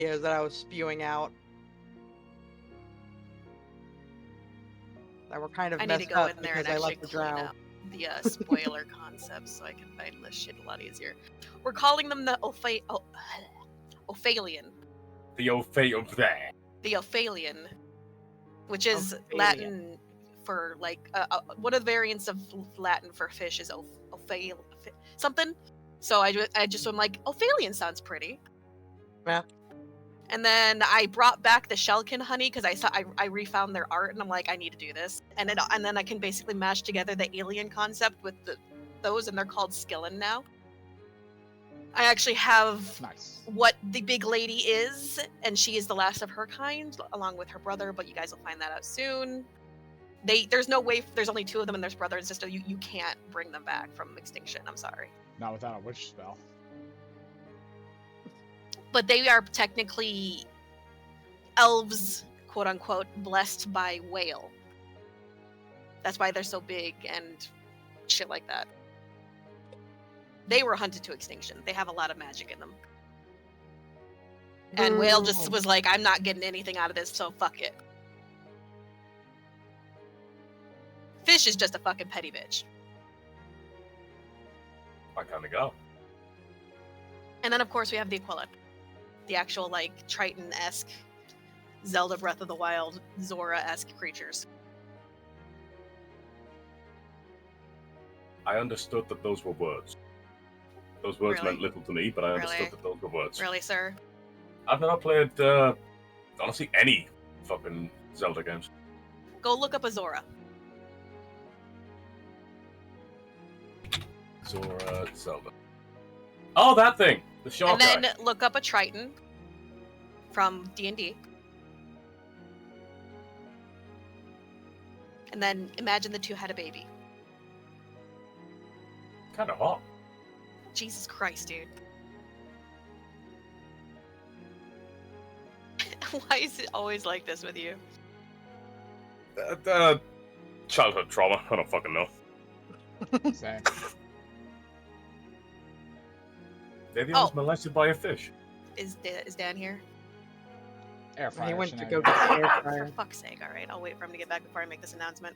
ideas that I was spewing out that were kind of I need to messed go up in there and because I actually left the clean drow. up the spoiler concepts so I can find this shit a lot easier. We're calling them the Ophalian. The old fate of there. The Ophalian, which is Ophalian. Latin for like one of the variants of Latin for fish is Ophal something. So I just am like Ophalian sounds pretty. Yeah. And then I brought back the Shellkin honey because I refound their art and I'm like I need to do this and then I can basically mash together the alien concept with those and they're called Skillin now. I actually have Nice. what the big lady is, and she is the last of her kind, along with her brother, but you guys will find that out soon. There's no way, there's only two of them, and there's brother and sister. You can't bring them back from extinction, I'm sorry. Not without a witch spell. But they are technically elves, quote unquote, blessed by whale. That's why they're so big and shit like that. They were hunted to extinction. They have a lot of magic in them. And Whale just was like, I'm not getting anything out of this, so fuck it. Fish is just a fucking petty bitch. I kind of go. And then, of course, we have the Aquila. The actual, like, Triton-esque, Zelda Breath of the Wild, Zora-esque creatures. I understood that those were words. Those words Really? meant little to me, but I understood Really? that those were words. Really, sir? I've never played, honestly, any fucking Zelda games. Go look up a Zora. Zora, Zelda. Oh, that thing! The shark And then guy. look up a Triton from D&D. And then imagine the two had a baby. Kind of hot. Jesus Christ, dude. Why is it always like this with you? Childhood trauma. I don't fucking know. Same. Maybe I was molested by a fish. Is Dan here? Air fryer. He went to shenanigans. go get the air For fryer. fuck's sake, alright. I'll wait for him to get back before I make this announcement.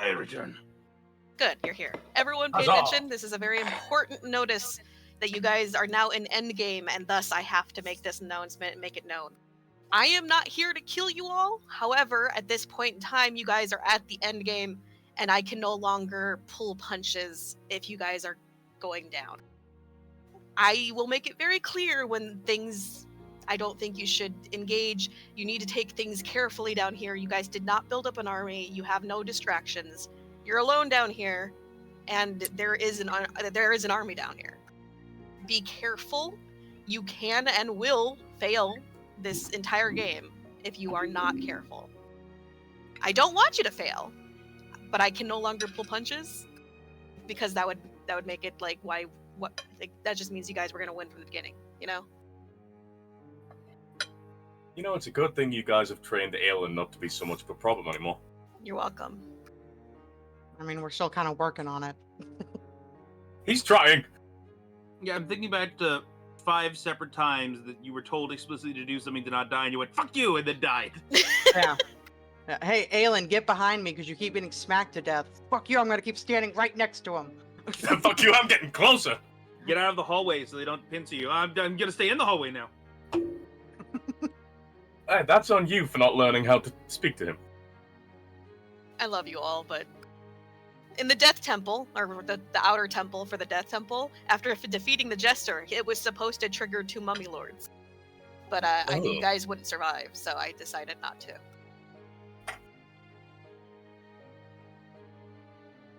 I return. Good, you're here. Everyone pay Huzzah! attention. This is a very important notice that you guys are now in endgame, and thus I have to make this announcement and make it known. I am not here to kill you all. However, at this point in time, you guys are at the endgame, and I can no longer pull punches if you guys are going down. I will make it very clear when things I don't think you should engage. You need to take things carefully down here. You guys did not build up an army. You have no distractions. You're alone down here, and there is an army down here. Be careful. You can and will fail this entire game if you are not careful. I don't want you to fail, but I can no longer pull punches because that would make it like why what like, that just means you guys were gonna win from the beginning, you know? You know, it's a good thing you guys have trained Aelin not to be so much of a problem anymore. You're welcome. I mean, we're still kind of working on it. He's trying! Yeah, I'm thinking back to 5 separate times that you were told explicitly to do something to not die, and you went, fuck you, and then died. Yeah. Hey, Aelin, get behind me because you keep getting smacked to death. Fuck you, I'm gonna keep standing right next to him. Fuck you, I'm getting closer! Get out of the hallway so they don't pincer you. I'm gonna stay in the hallway now. Hey, that's on you for not learning how to speak to him. I love you all, but in the Death Temple, or the outer temple for the Death Temple, after defeating the Jester, it was supposed to trigger 2 Mummy Lords. But I knew you guys wouldn't survive, so I decided not to.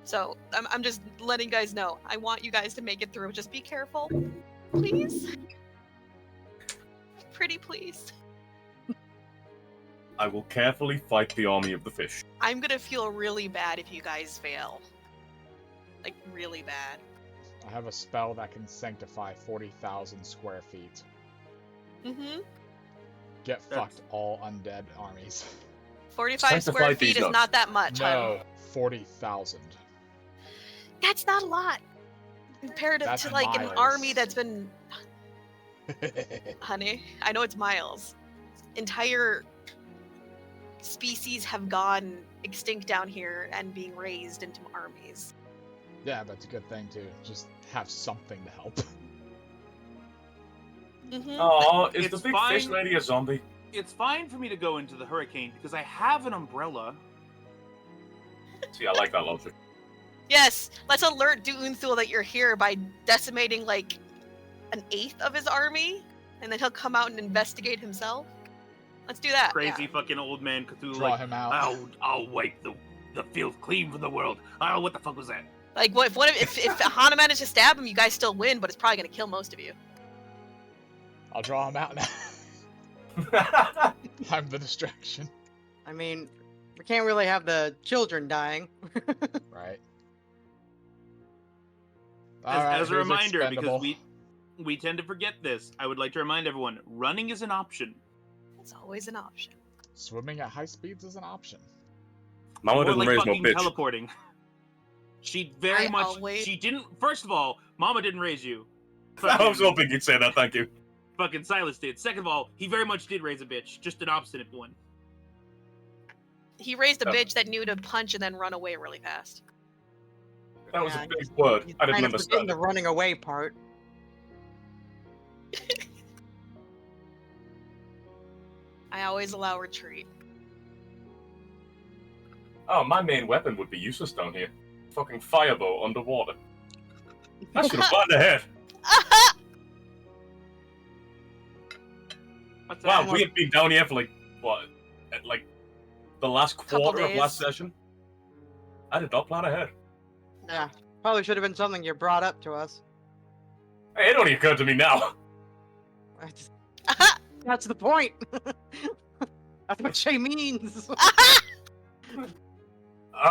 So I'm just letting you guys know. I want you guys to make it through. Just be careful, please. Pretty please. I will carefully fight the army of the fish. I'm gonna feel really bad if you guys fail. Like, really bad. I have a spell that can sanctify 40,000 square feet. Mm-hmm. Get fucked, all undead armies. 45 Time to square fight feet these is nuts. not that much, hun. No, 40,000. That's not a lot. Compared That's to, like, an miles. army that's been... Honey, I know it's miles. Entire species have gone extinct down here and being raised into armies. Yeah, but it's a good thing to just have something to help. Mm-hmm. Oh, is the It's big fine. fish lady a zombie? It's fine for me to go into the hurricane because I have an umbrella. See, I like that logic. Yes, let's alert Doonthul that you're here by decimating, like, an eighth of his army, and then he'll come out and investigate himself. Let's do that. Crazy Yeah. fucking old man Cthulhu. Draw like, him out. I'll wipe the filth clean from the world. Oh, what the fuck was that? Like, what if Aahana managed to stab him, you guys still win, but it's probably gonna kill most of you. I'll draw him out now. I'm the distraction. I mean, we can't really have the children dying. Right. As a who's reminder, expendable? because we tend to forget this, I would like to remind everyone, running is an option. It's always an option. Swimming at high speeds is an option. Mama Or doesn't like raise no fucking bitch. teleporting. She very I much. always- She didn't. First of all, Mama didn't raise you. I was hoping you'd say that, thank you. Fucking Silas did. Second of all, he very much did raise a bitch, just an obstinate one. He raised a Oh. bitch that knew to punch and then run away really fast. That was Yeah, a big word. He's I didn't kind of forgetting understand the it. running away part. I always allow retreat. Oh, my main weapon would be useless down here. Fucking firebow underwater. I should have planned ahead. What's Wow, that? we had been down here for like the last Couple quarter of last days. session. I did not plan ahead. Yeah, probably should have been something you brought up to us. Hey, it only occurred to me now. I just, that's the point. That's what Shay means.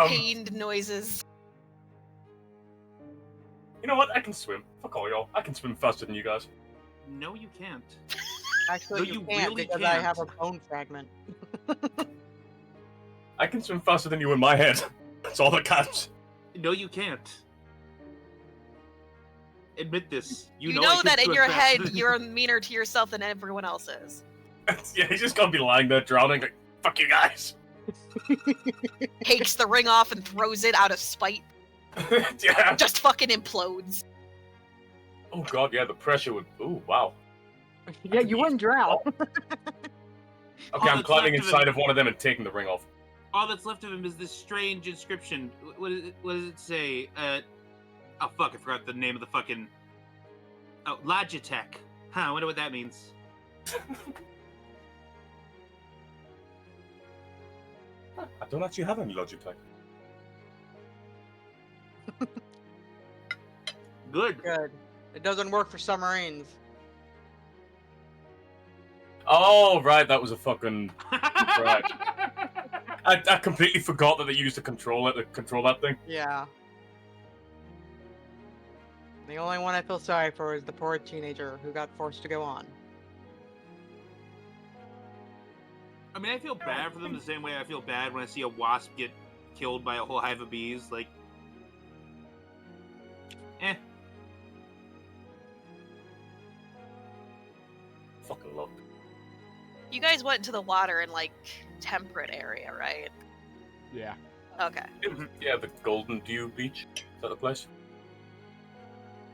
Pained noises. You know what? I can swim. Fuck all y'all. I can swim faster than you guys. No, you can't. Actually, No, you you can't really because I can't. have a bone fragment. I can swim faster than you in my head. That's all that counts. No, you can't. Admit this. You know I know can that in swim your faster. head, you're meaner to yourself than everyone else is. Yeah, he's just gonna be lying there drowning like, fuck you guys. Takes the ring off and throws it out of spite. Yeah. Just fucking implodes. Oh god, yeah, the pressure would... Ooh, wow. Yeah, you wouldn't drown. Okay, All I'm that's climbing left of inside him- of one of them and taking the ring off. All that's left of him is this strange inscription. What does it say? Oh fuck, I forgot the name of the fucking... Oh, Logitech. Huh, I wonder what that means. I don't actually have any Logitech. Good. Good. It doesn't work for submarines. Oh, right, that was a fucking... Right. I completely forgot that they used to control that thing. Yeah. The only one I feel sorry for is the poor teenager who got forced to go on. I mean, I feel bad for them the same way I feel bad when I see a wasp get killed by a whole hive of bees. Like, Fucking love. You guys went to the water in, like, temperate area, right? Yeah. Okay. Yeah, the Golden Dew Beach. Is that the place?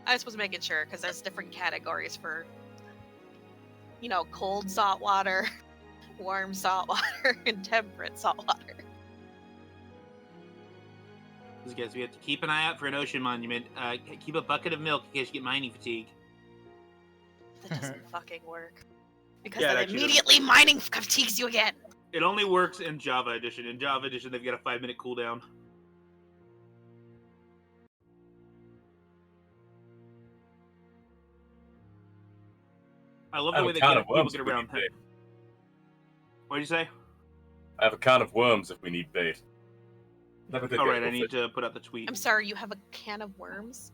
I just was making sure, because there's different categories for, you know, cold salt water, warm salt water, and temperate salt water. Because guys, we have to keep an eye out for an ocean monument. Keep a bucket of milk in case you get mining fatigue. That doesn't fucking work. Because Yeah, it then actually immediately mining fatigues you again. It only works in Java Edition. In Java Edition, they've got a 5-minute cooldown. I love I the have way a they can get of people worms get if we around. need bait. What did you say? I have a can of worms if we need bait. Never did All get right, I enough need fish. to put out the tweet. I'm sorry, you have a can of worms?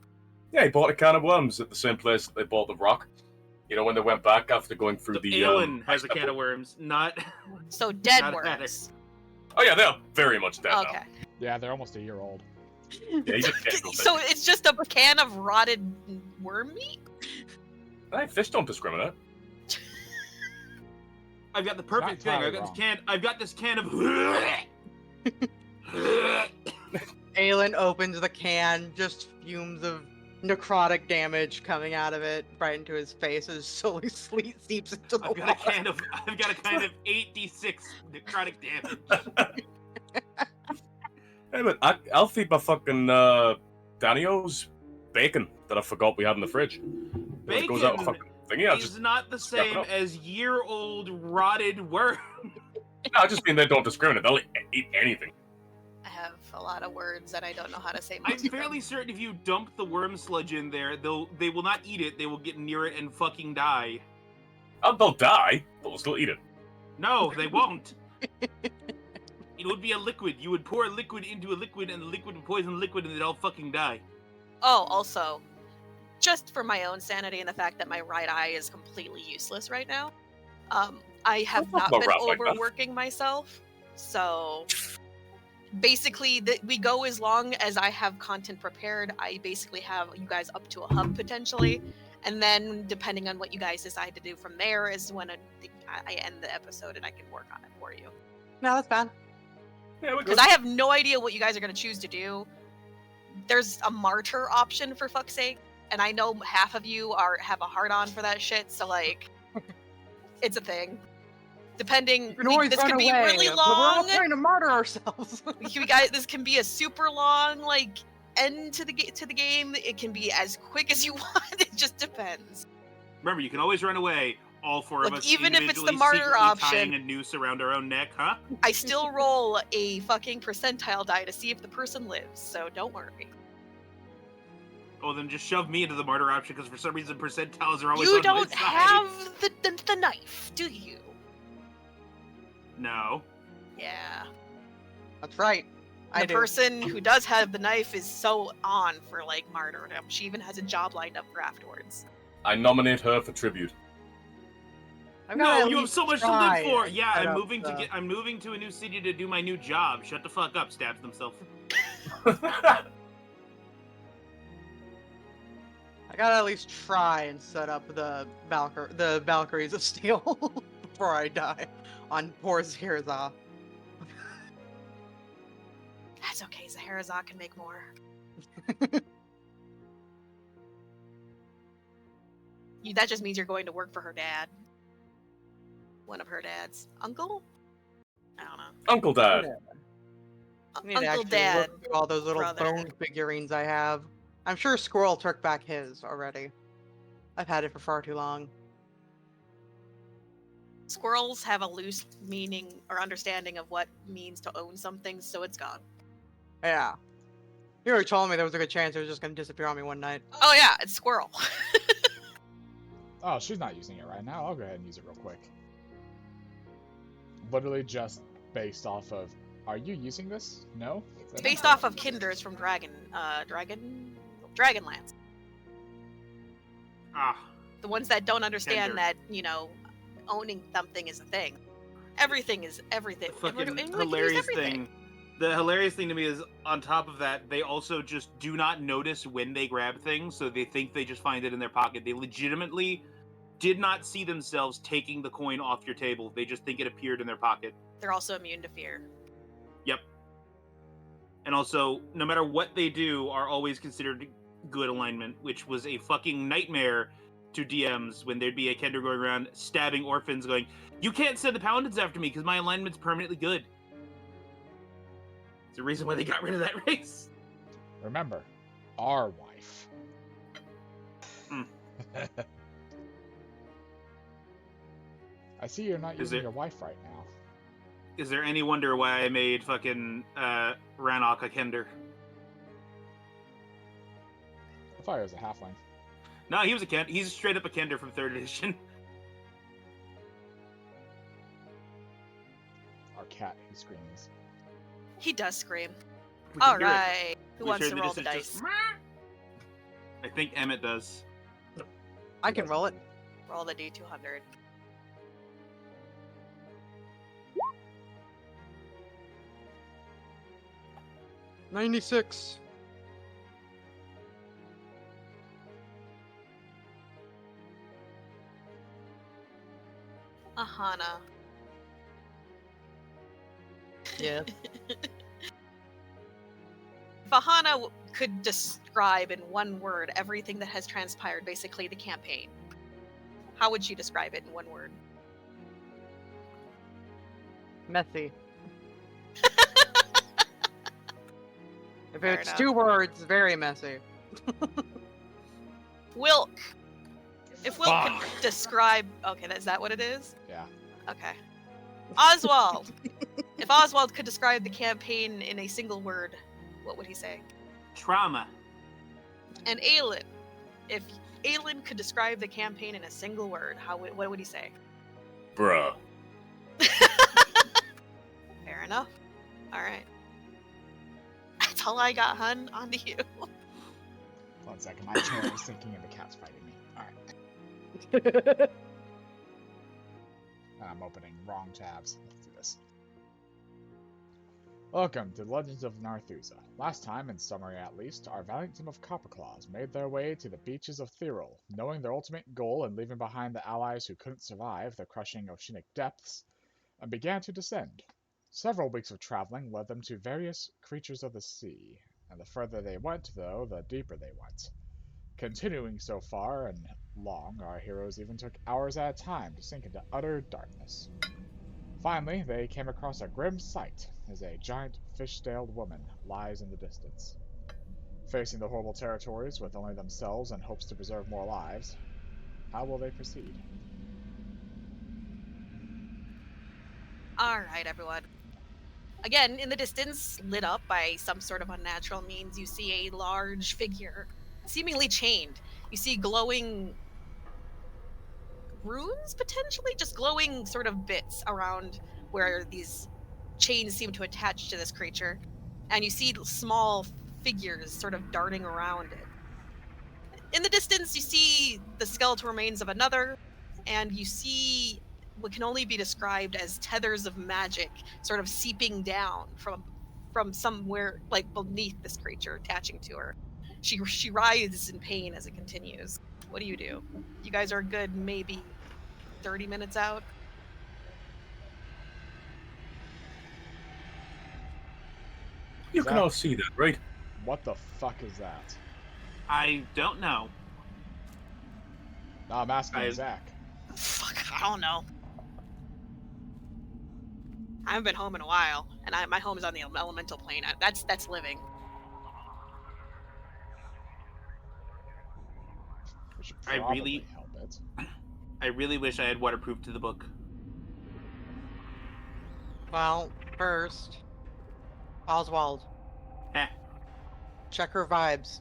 Yeah, he bought a can of worms at the same place that they bought the rock. You know when they went back after going through the Aelin has a can of worms, not. So dead Not a matter. worms. Oh yeah, they are very much dead Okay. Yeah, they're almost a year old. now. Yeah, you just can't go So it's just a can of rotted worm meat? Hey, fish don't discriminate. I've got the perfect thing. entirely I've got this can of. Aelin opens the can, just fumes of necrotic damage coming out of it right into his face as slowly seeps into the I've got a kind of 8d6 necrotic damage. Hey, but I'll feed my fucking Danio's bacon that I forgot we had in the fridge. It goes out Bacon fucking thingy. I is just not the stuff it same up. as year-old rotted worm. I just mean they don't discriminate. They'll eat anything. I have a lot of words and I don't know how to say I'm most of fairly them. certain if you dump the worm sludge in there, they will not eat it. They will get near it and fucking die. Oh, they'll die, but we'll still eat it. No, they won't. It would be a liquid. You would pour a liquid into a liquid, and the liquid would poison the liquid, and they'd all fucking die. Oh, also, just for my own sanity and the fact that my right eye is completely useless right now, I have Don't talk not been about Ralph like that. overworking myself. So basically, we go as long as I have content prepared. I basically have you guys up to a hub potentially. And then, depending on what you guys decide to do from there, is when I end the episode and I can work on it for you. No, that's fine. Yeah, we Because I have no idea what you guys are going to choose to do. There's a martyr option, for fuck's sake. And I know half of you have a hard-on for that shit, so, like, it's a thing. Depending, We can always this run could be away, really but we're all long. trying to martyr ourselves. This can be a super long, like, end to the game. It can be as quick as you want. It just depends. Remember, you can always run away. All four of Look, us even if it's the individually martyr secretly option- tying a noose around our own neck, huh? I still roll a fucking percentile die to see if the person lives, so don't worry. Oh, then just shove me into the martyr option, because for some reason percentiles are always You on don't my side. have the knife, do you? No. Yeah. That's right. I The do. person who does have the knife is so on for, like, martyrdom. She even has a job lined up for afterwards. I nominate her for tribute. I've gotta No, at you have least so much to try live for. and Yeah, set I'm up moving the- I'm moving to a new city to do my new job. Shut the fuck up. Stabs himself. I gotta at least try and set up the Valkyries of Steel before I die on poor Zherzah. That's okay, Zaharazah can make more. That just means you're going to work for her dad. One of her dads. Uncle? I don't know. Uncle Dad. I need to Uncle actually Dad. look through all those little brother. bone figurines I have. I'm sure Squirrel took back his already. I've had it for far too long. Squirrels have a loose meaning or understanding of what means to own something, so it's gone. Yeah. You already told me there was a good chance it was just gonna disappear on me one night. Oh yeah, it's Squirrel. Oh, she's not using it right now. I'll go ahead and use it real quick. Literally just based off of, are you using this? No? It's based off of Kindreds from Dragonlance. Ah. The ones that don't understand Kindred. that, you know, owning something is a thing. Everything is everything. The fucking And we can use hilarious everything. thing. The hilarious thing to me is, on top of that, they also just do not notice when they grab things, so they think they just find it in their pocket. They legitimately did not see themselves taking the coin off your table. They just think it appeared in their pocket. They're also immune to fear. Yep. And also, no matter what they do, are always considered good alignment, which was a fucking nightmare to DMs when there'd be a Kender going around stabbing orphans going, "You can't send the Paladins after me because my alignment's permanently good." It's the reason why they got rid of that race. Remember, our wife. Hmm. I see you're not Is using it- your wife right now. Is there any wonder why I made fucking Ranok a Kender? I thought he was a halfling. No, he was a Kender. He's straight up a Kender from 3rd edition. Our cat who screams. He does scream. We can hear it. Alright. Who We wants heard to that roll this the is dice? just, I think Emmett does. I can roll it. Roll the D200. 96. Aahana. Yeah. If Aahana could describe in one word everything that has transpired, basically the campaign, how would you describe it in one word? Messy. If Fair it's enough. 2 words, very messy. Wilk. If Wilk Fuck. could describe... Okay, is that what it is? Yeah. Okay. Oswald. If Oswald could describe the campaign in a single word, what would he say? Trauma. And Aelin. If Aelin could describe the campaign in a single word, what would he say? Bruh. Fair enough. Alright. That's all I got, hun. On to you. 1 second, my chair is sinking and the cat's fighting me. Alright. I'm opening wrong tabs. Let's do this. Welcome to the Legends of Narthuza. Last time, in summary at least, our valiant team of Copperclaws made their way to the beaches of Thyrol, knowing their ultimate goal and leaving behind the allies who couldn't survive the crushing oceanic depths, and began to descend. Several weeks of traveling led them to various creatures of the sea, and the further they went, though, the deeper they went. Continuing so far and long, our heroes even took hours at a time to sink into utter darkness. Finally, they came across a grim sight as a giant fish-tailed woman lies in the distance. Facing the horrible territories with only themselves and hopes to preserve more lives, how will they proceed? Alright, everyone. Again, in the distance, lit up by some sort of unnatural means, you see a large figure, seemingly chained. You see glowing runes, potentially? Just glowing sort of bits around where these chains seem to attach to this creature. And you see small figures sort of darting around it. In the distance, you see the skeletal remains of another, and you see what can only be described as tethers of magic sort of seeping down from somewhere like beneath this creature, attaching to her. She writhes in pain as it continues. What do? You guys are good maybe 30 minutes out. You can all see that, right? What the fuck is that? I don't know. No, I'm asking Zach. Fuck, I don't know. I haven't been home in a while, and my home is on the elemental plane. That's living. We should I probably really- help it. I really wish I had waterproof to the book. Well, first, Oswald, Heh. check her vibes.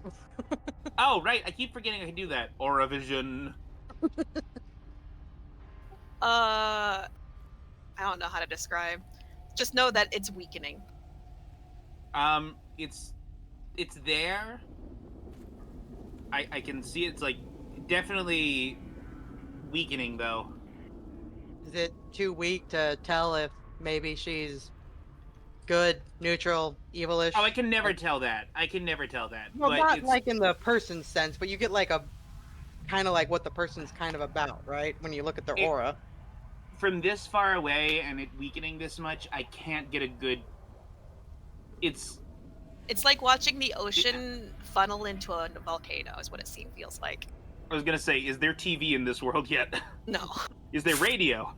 Oh, right. I keep forgetting I can do that. Aura vision. I don't know how to describe. Just know that it's weakening. It's there. I can see it's like definitely weakening though. Is it too weak to tell if maybe she's good, neutral, evilish? Oh, I can never tell that. I can never tell that. Well, but not it's, like in the person sense, but you get like a kind of like what the person's kind of about, right? When you look at their aura. from this far away and it weakening this much, I can't get a good. It's like watching the ocean funnel into a volcano is what it feels like. I was gonna say, is there TV in this world yet? No. Is there radio?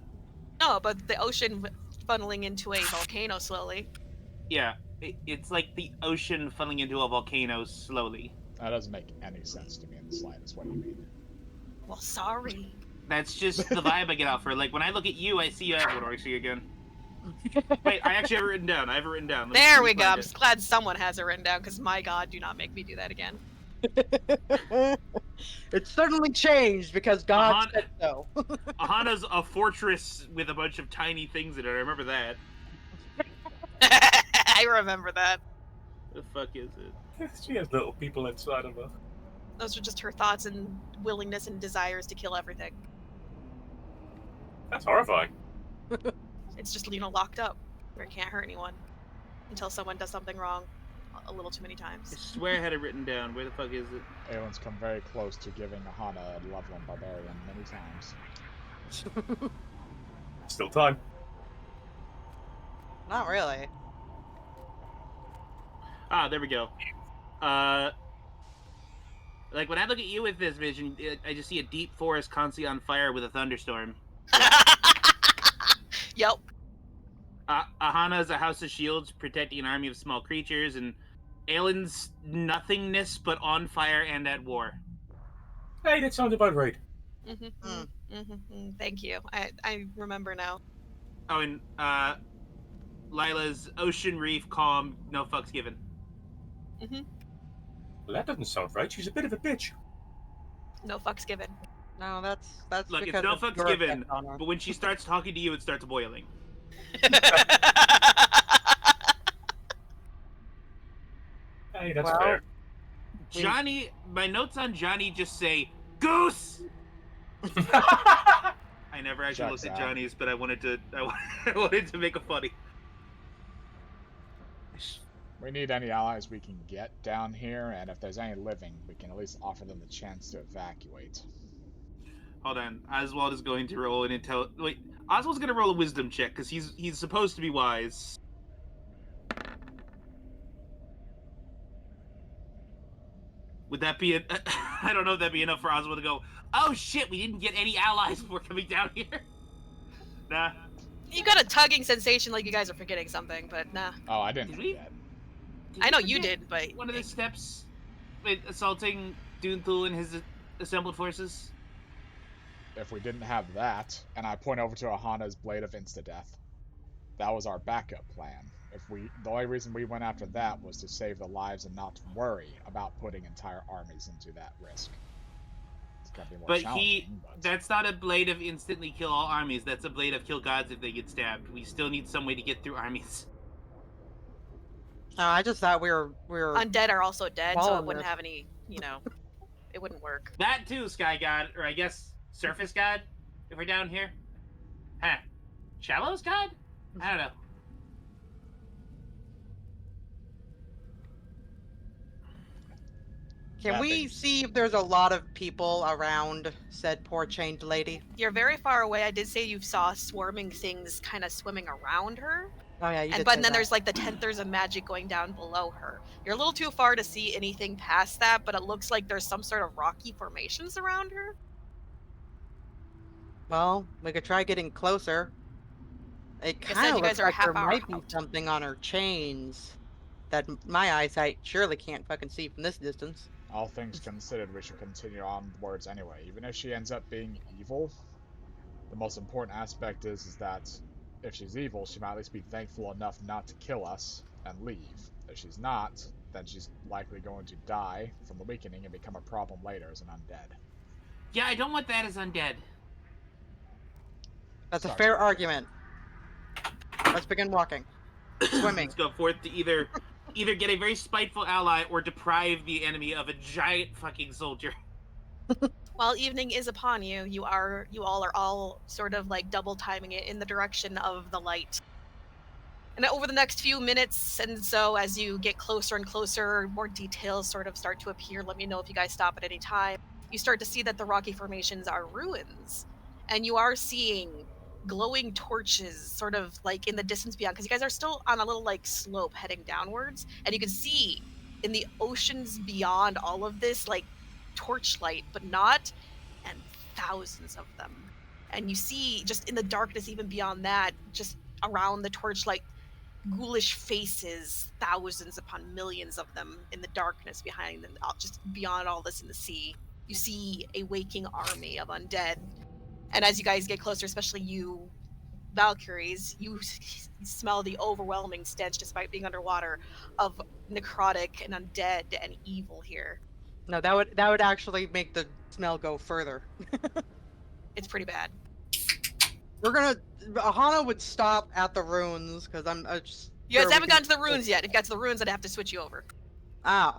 No, but the ocean funneling into a volcano slowly. Yeah, it's like the ocean funneling into a volcano slowly. That doesn't make any sense to me in the slightest. What do you mean? Well, sorry. That's just the vibe I get off her. Like when I look at you, I see. What do I see again? Wait, I actually have it written down. I have it written down. There we go. I'm glad someone has it written down, because my god, do not make me do that again. It's certainly changed because God said so. Aahana's a fortress with a bunch of tiny things in it. I remember that. I remember that. The fuck is it? She has little people inside of her. Those are just her thoughts and willingness and desires to kill everything. That's horrifying. It's just, locked up where it can't hurt anyone until someone does something wrong a little too many I times. swear I had it written down. Where the fuck is it? Aelin's come very close to giving Aahana a level in Barbarian many times. Still time. Not really. Ah, there we go. Like, when I look at you with this vision, I just see a deep forest constantly on fire with a thunderstorm. Yep. Aahana is a house of shields protecting an army of small creatures, and Aelin's nothingness but on fire and at war. Hey, that sounds about right. Thank you. I remember now. Oh, and Lila's ocean reef calm, no fucks given. Well, that doesn't sound right. She's a bit of a bitch. No fucks given. No, that's Look, because it's no of fucks your given, effect on her. but when she starts talking to you, it starts boiling. Hey, that's Well, fair. Johnny, my notes on Johnny just say, Goose! I never actually Checks looked at out. Johnny's, but I wanted to make a funny. We need any allies we can get down here, and if there's any living, we can at least offer them the chance to evacuate. Hold on, Oswald is going to roll an Wait, Oswald's going to roll a wisdom check because he's supposed to be wise. Would that be I don't know if that'd be enough for Oswald to go, oh shit, we didn't get any allies before coming down here. Nah. You got a tugging sensation like you guys are forgetting something, but nah. Oh, I didn't Did we? forget. I know you forget did, but One of the steps with assaulting Doonthul and his assembled forces? If we didn't have that, and I point over to Ahana's Blade of Insta-Death, that was our backup plan. The only reason we went after that was to save the lives and not worry about putting entire armies into that risk. It's gonna be more But challenging, but that's not a blade of instantly kill all armies. That's a blade of kill gods if they get stabbed. We still need some way to get through armies. No, I just thought we were undead are also dead, so Well, it wouldn't yes. have any, it wouldn't work. That too, Sky God, or I guess Surface God, if we're down here. Huh. Shallows God? I don't know. Can That we being- see if there's a lot of people around said poor chained lady? You're very far away. I did say you saw swarming things kind of swimming around her. Oh yeah, you did But say then that. there's like the tenthers of magic going down below her. You're a little too far to see anything past that, but it looks like there's some sort of rocky formations around her. Well, we could try getting closer. It Like I said, kind of you guys looks are a like half there hour might be out. something on her chains that my eyesight surely can't fucking see from this distance. all things considered, we should continue onwards anyway. Even if she ends up being evil, the most important aspect is that if she's evil, she might at least be thankful enough not to kill us and leave. If she's not, then she's likely going to die from the weakening and become a problem later as an undead. Yeah, I don't want that as undead. That's a Sorry. fair argument. Let's begin walking. Swimming. Let's go forth to either get a very spiteful ally or deprive the enemy of a giant fucking soldier. While evening is upon you, you all are all sort of like double timing it in the direction of the light. And over the next few minutes and so, as you get closer and closer, more details sort of start to appear. Let me know if you guys stop at any time. You start to see that the rocky formations are ruins. And you are seeing glowing torches sort of like in the distance beyond, because you guys are still on a little like slope heading downwards. And you can see in the oceans beyond all of this, like torchlight, but not, and thousands of them. And you see just in the darkness, even beyond that, just around the torchlight, ghoulish faces, thousands upon millions of them in the darkness behind them, just beyond all this in the sea. You see a waking army of undead. And as you guys get closer, especially you Valkyries, you smell the overwhelming stench, despite being underwater, of necrotic and undead and evil here. No, that would actually make the smell go further. It's pretty bad. Aahana would stop at the ruins because I'm just. You guys sure we haven't can- gotten to the ruins yet. If you got to the ruins, I'd have to switch you over. Ah,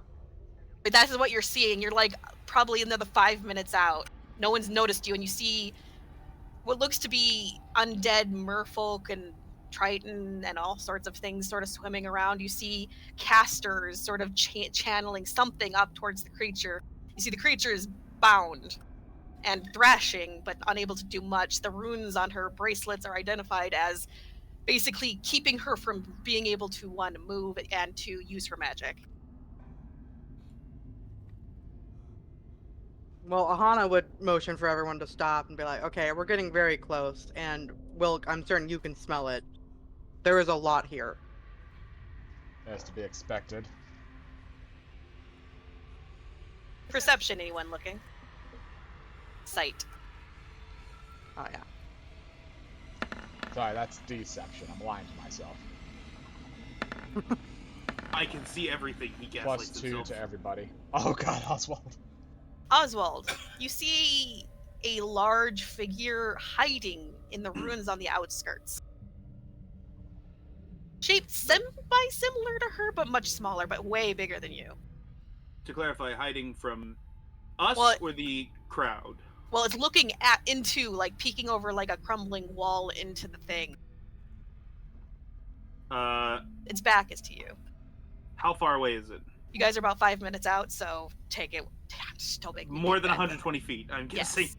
But that's what you're seeing. You're like probably another 5 minutes out. No one's noticed you, and you see what looks to be undead merfolk and triton and all sorts of things sort of swimming around. You see casters sort of channeling something up towards the creature. You see the creature is bound and thrashing, but unable to do much. The runes on her bracelets are identified as basically keeping her from being able to, one, move and to use her magic. Well, Aahana would motion for everyone to stop and be like, okay, we're getting very close, and Wilk, I'm certain you can smell it. There is a lot here. As to be expected. Perception, anyone looking? Sight. Oh, yeah. Sorry, that's deception. I'm lying to myself. I can see everything. He gaslights +2 himself. to everybody. Oh god, Oswald. Oswald, you see a large figure hiding in the ruins on the outskirts. Shaped semi-similar to her, but much smaller, but way bigger than you. To clarify, hiding from us or the crowd? Well, it's looking into, like, peeking over, like, a crumbling wall into the thing. Its back is to you. How far away is it? You guys are about 5 minutes out, so take it. Just don't make me More take than that. 120 feet, I'm guessing. Yes.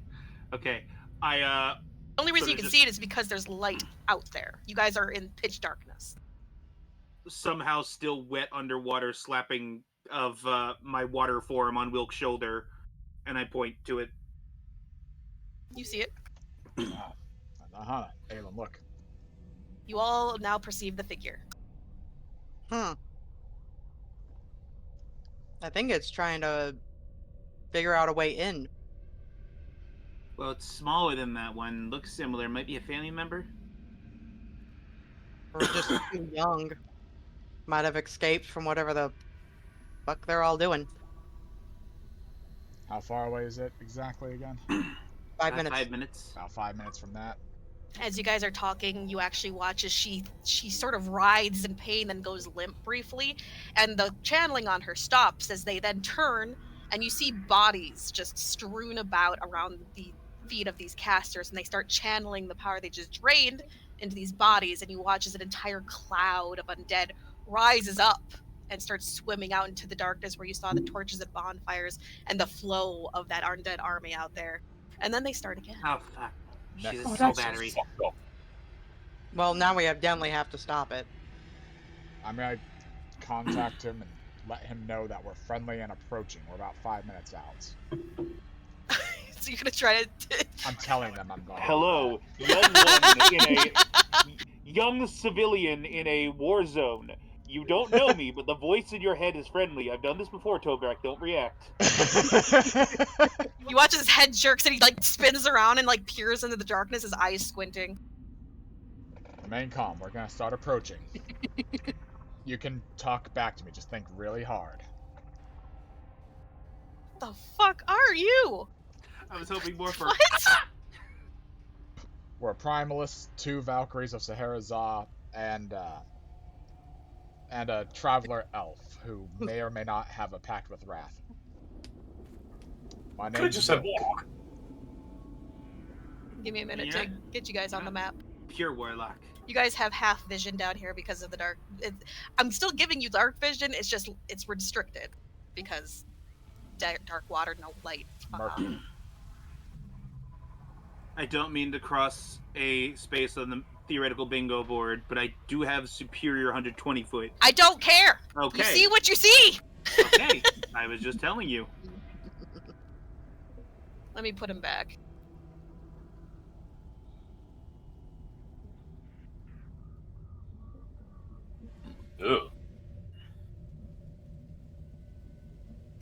Okay. The only reason So you can just- see it is because there's light out there. You guys are in pitch darkness. Somehow still wet underwater, slapping of my water form on Wilk's shoulder, and I point to it. You see it. Aahana, Aelin, look. You all now perceive the figure. I think it's trying to figure out a way in. Well, it's smaller than that one. Looks similar. Might be a family member. Or just too young. Might have escaped from whatever the fuck they're all doing. How far away is it exactly again? 5 minutes. 5 minutes. About 5 minutes from that. As you guys are talking, you actually watch as she sort of writhes in pain and goes limp briefly, and the channeling on her stops as they then turn, and you see bodies just strewn about around the feet of these casters, and they start channeling the power they just drained into these bodies, and you watch as an entire cloud of undead rises up and starts swimming out into the darkness where you saw the torches and bonfires and the flow of that undead army out there. And then they start again. Oh, fuck. Next. She's Oh, so that's battery. Fucked up. Well, now we definitely have to stop it. I'm gonna contact him and let him know that we're friendly and approaching. We're about 5 minutes out. So you're gonna try to... I'm telling them I'm going. Hello, young one in a young civilian in a war zone. You don't know me, but the voice in your head is friendly. I've done this before, Tograk. Don't react. You watch his head jerks and he like spins around and like peers into the darkness, his eyes squinting. Remain calm. We're gonna start approaching. You can talk back to me. Just think really hard. The fuck are you? I was hoping more for. What? We're a Primalist, 2 Valkyries of Scheherazade, and a Traveler Elf, who may or may not have a pact with Wrath. My Could have name's just said Wilk. walk. Give me a minute Yeah. to get you guys on the map. Pure warlock. You guys have half vision down here because of the dark. I'm still giving you dark vision. It's just it's restricted because dark water, no light. Murky. I don't mean to cross a space on the theoretical bingo board, but I do have superior 120 foot. I don't care. Okay. You see what you see. Okay. I was just telling you. Let me put him back. Ugh.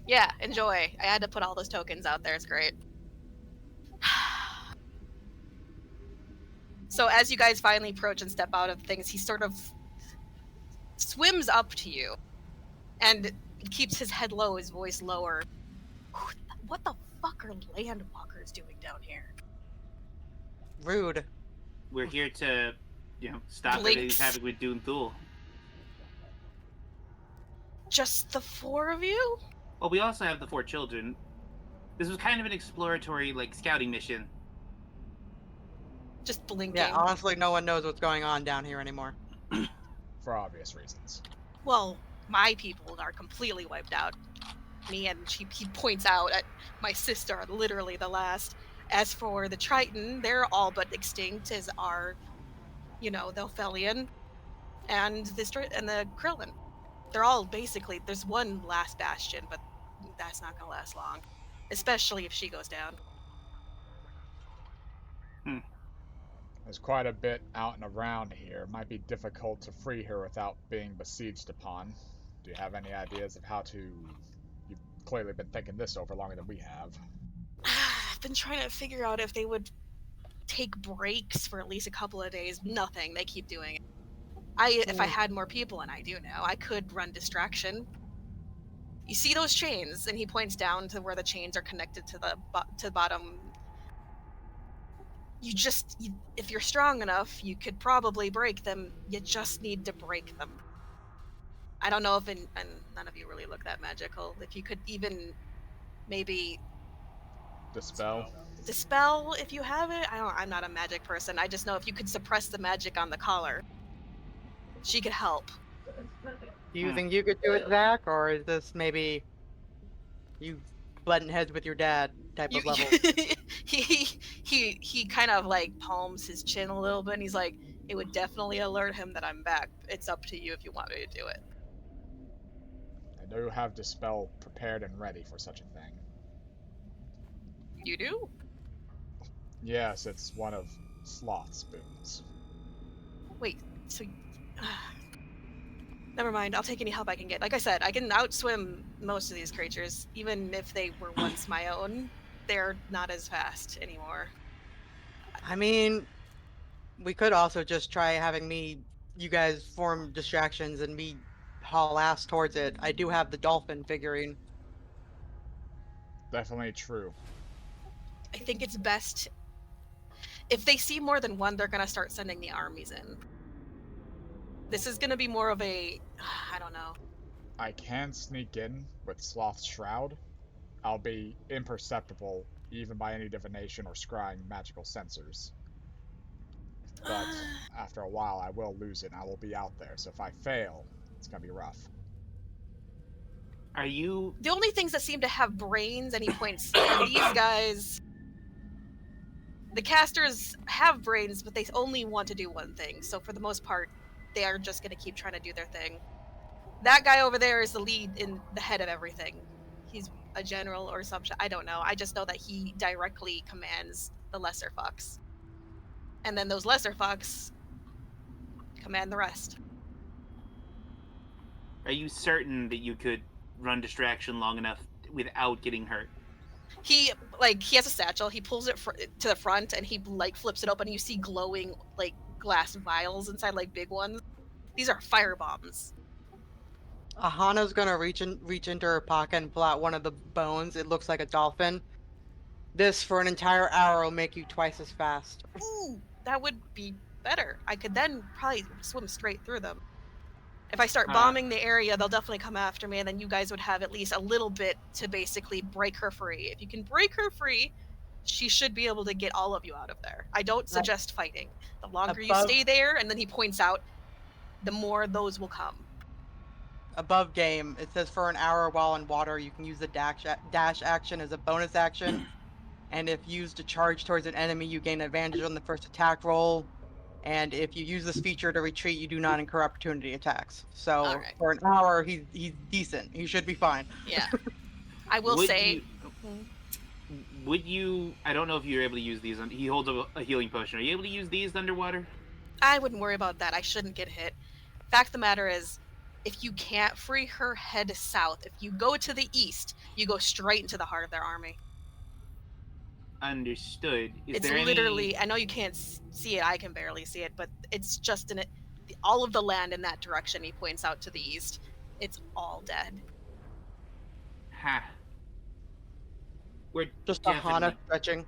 Yeah, enjoy. I had to put all those tokens out there. It's great. So as you guys finally approach and step out of things, he sort of swims up to you and keeps his head low, his voice lower. What the fuck are landwalkers doing down here? Rude. We're here to, stop Blinks. everything that's happening with Dune Thule. Just the 4 of you? Well, we also have the 4 children. This was kind of an exploratory, scouting mission. just blinking. Yeah, honestly, no one knows what's going on down here anymore. For obvious reasons. Well, my people are completely wiped out. Me and he points out at my sister are literally the last. As for the Triton, they're all but extinct, as are, the Ophelion and the Krillin. They're all basically, there's one last bastion, but that's not gonna last long. Especially if she goes down. There's quite a bit out and around here. It might be difficult to free her without being besieged upon. Do you have any ideas of how to... You've clearly been thinking this over longer than we have. I've been trying to figure out if they would take breaks for at least a couple of days. Nothing. They keep doing it. If I had more people, and I do now, I could run distraction. You see those chains? And he points down to where the chains are connected to the bottom. If you're strong enough, you could probably break them. You just need to break them. I don't know if, and none of you really look that magical, if you could even maybe Dispel? Dispel if you have it. I'm not a magic person. I just know if you could suppress the magic on the collar, she could help. Do you think you could do it, Zach, or is this maybe you butting heads with your dad type of level? he kind of like palms his chin a little bit, and he's like, it would definitely alert him that I'm back. It's up to you if you want me to do it. I do have Dispel prepared and ready for such a thing. You do? Yes, it's one of Sloth's boons. Wait, so... Never mind, I'll take any help I can get. Like I said, I can outswim most of these creatures. Even if they were once my own, they're not as fast anymore. I mean, we could also just try having you guys form distractions and me haul ass towards it. I do have the dolphin figurine. Definitely true. I think it's best... If they see more than one, they're going to start sending the armies in. This is going to be more of a... I don't know. I can sneak in with Sloth's Shroud. I'll be imperceptible even by any divination or scrying magical sensors. But after a while, I will lose it and I will be out there. So if I fail, it's going to be rough. Are you... The only things that seem to have brains, and he points, are these guys... The casters have brains, but they only want to do one thing. So for the most part, they are just going to keep trying to do their thing. That guy over there is the lead in the head of everything. He's a general or something. I don't know. I just know that he directly commands the lesser fucks. And then those lesser fucks command the rest. Are you certain that you could run distraction long enough without getting hurt? He has a satchel. He pulls it to the front, and he flips it open. And you see glowing glass vials inside, big ones. These are fire bombs. Aahana's gonna reach into her pocket and pull out one of the bones. It looks like a dolphin. This, for an entire hour, will make you twice as fast. Ooh, that would be better. I could then probably swim straight through them. If I start bombing the area, they'll definitely come after me, and then you guys would have at least a little bit to basically break her free. If you can break her free, she should be able to get all of you out of there. I don't suggest fighting. The longer you stay there, and then he points out, the more those will come. Above game, it says for an hour while in water, you can use the dash action as a bonus action. And if used to charge towards an enemy, you gain advantage on the first attack roll. And if you use this feature to retreat, you do not incur opportunity attacks. So for an hour, he's decent. He should be fine. Yeah. I will say... Would you... I don't know if you're able to use these. He holds a healing potion. Are you able to use these underwater? I wouldn't worry about that. I shouldn't get hit. Fact of the matter is, if you can't free her, head south. If you go to the east, you go straight into the heart of their army. Understood. It's literally... I know you can't see it. I can barely see it. But it's just in it. All of the land in that direction, he points out to the east. It's all dead. Ha. We're just Aahana stretching.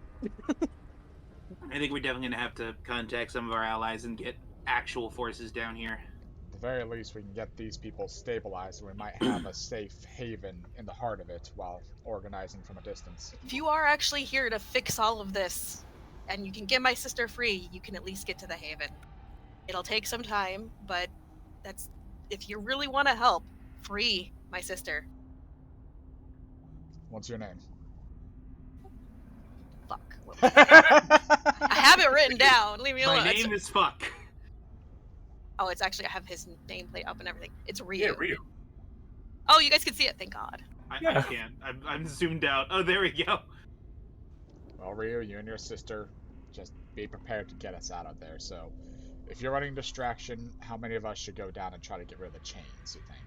I think we're definitely going to have to contact some of our allies and get actual forces down here. At the very least, we can get these people stabilized, and we might have a safe haven in the heart of it while organizing from a distance. If you are actually here to fix all of this, and you can get my sister free, you can at least get to the Haven. It'll take some time, but that's if you really want to help, free my sister. What's your name? Fuck. I have it written down. Leave me alone. My name is Fuck. Oh, it's actually I have his nameplate up and everything. It's Ryu. Yeah, Ryu. Oh, you guys can see it. Thank God. I Yeah. can't. I'm zoomed out. Oh, there we go. Well, Ryu, you and your sister, just be prepared to get us out of there. So, if you're running distraction, how many of us should go down and try to get rid of the chains, you think?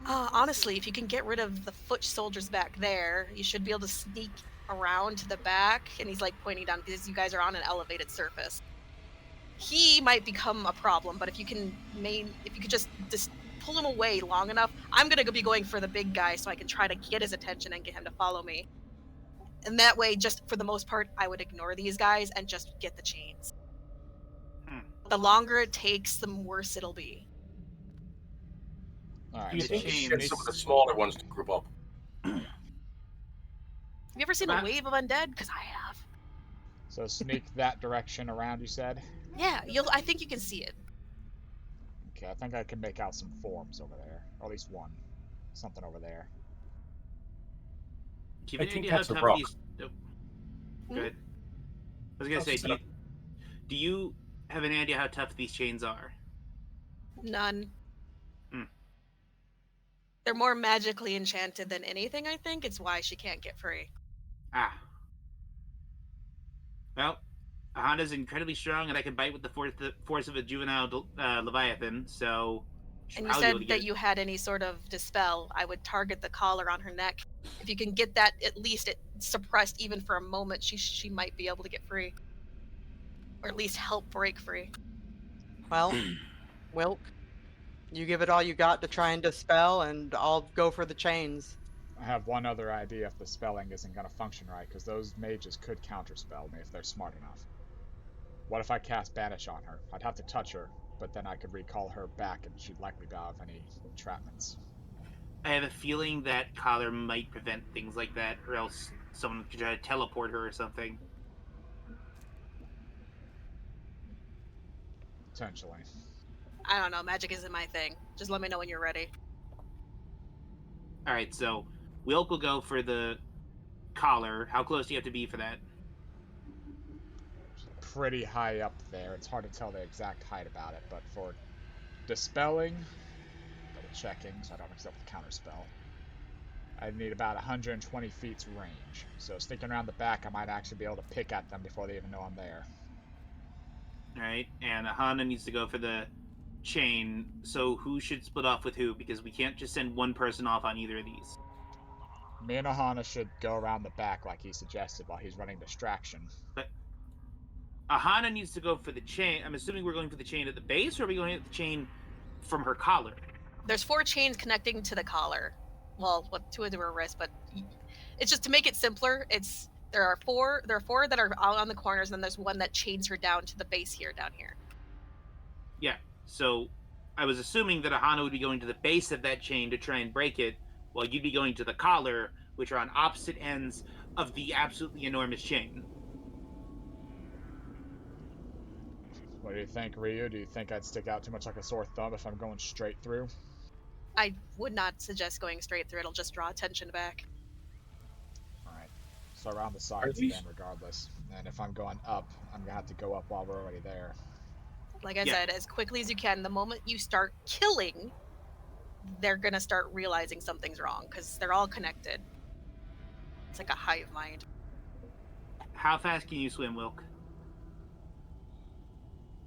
Honestly, if you can get rid of the foot soldiers back there, you should be able to sneak around to the back. And he's like pointing down because you guys are on an elevated surface. He might become a problem, but if you could just pull him away long enough, I'm gonna be going for the big guy so I can try to get his attention and get him to follow me. And that way, just for the most part, I would ignore these guys and just get the chains. The longer it takes, the worse it'll be. Alright, You so think you should get some of the sneak- smaller ones to group up? Have you ever seen a wave of undead? Because I have. So sneak that direction around, you said? Yeah, I think you can see it. Okay, I think I can make out some forms over there. Or at least one. Something over there. Do you have I any think idea how that's a tough rock. these? Oh. Hmm? Go ahead. I was gonna say, Just set do you have any idea how tough these chains are? None. Hmm. They're more magically enchanted than anything, I think. It's why she can't get free. Ah. Well, Aahana's incredibly strong, and I can bite with the force of a juvenile Leviathan, so... And you said that you had any sort of dispel. I would target the collar on her neck. If you can get that, at least it suppressed even for a moment, she might be able to get free. Or at least help break free. Well, Wilk, you give it all you got to try and dispel, and I'll go for the chains. I have one other idea if the spelling isn't going to function right, because those mages could counterspell me if they're smart enough. What if I cast Banish on her? I'd have to touch her, but then I could recall her back and she'd likely be out of any entrapments. I have a feeling that collar might prevent things like that, or else someone could try to teleport her or something. Potentially. I don't know, magic isn't my thing. Just let me know when you're ready. Alright, so Wilk will go for the collar. How close do you have to be for that? Pretty high up there. It's hard to tell the exact height about it, but for dispelling, double checking so I don't mix up with counterspell, I need about 120 feet's range. So sneaking around the back, I might actually be able to pick at them before they even know I'm there. Alright, and Aahana needs to go for the chain, so who should split off with who? Because we can't just send one person off on either of these. Me and Aahana should go around the back like he suggested while he's running distraction. But Aahana needs to go for the chain. I'm assuming we're going for the chain at the base, or are we going at the chain from her collar? There's 4 chains connecting to the collar. Well, 2 of them are wrists, but it's just to make it simpler. There are four that are out on the corners, and then there's one that chains her down to the base here, down here. Yeah, so I was assuming that Aahana would be going to the base of that chain to try and break it, while you'd be going to the collar, which are on opposite ends of the absolutely enormous chain. What do you think, Ryu? Do you think I'd stick out too much like a sore thumb if I'm going straight through? I would not suggest going straight through. It'll just draw attention back. Alright. So around the sides these- then, regardless. And if I'm going up, I'm gonna have to go up while we're already there. Like I Yeah. said, as quickly as you can. The moment you start killing, they're gonna start realizing something's wrong because they're all connected. It's like a hive mind. How fast can you swim, Wilk?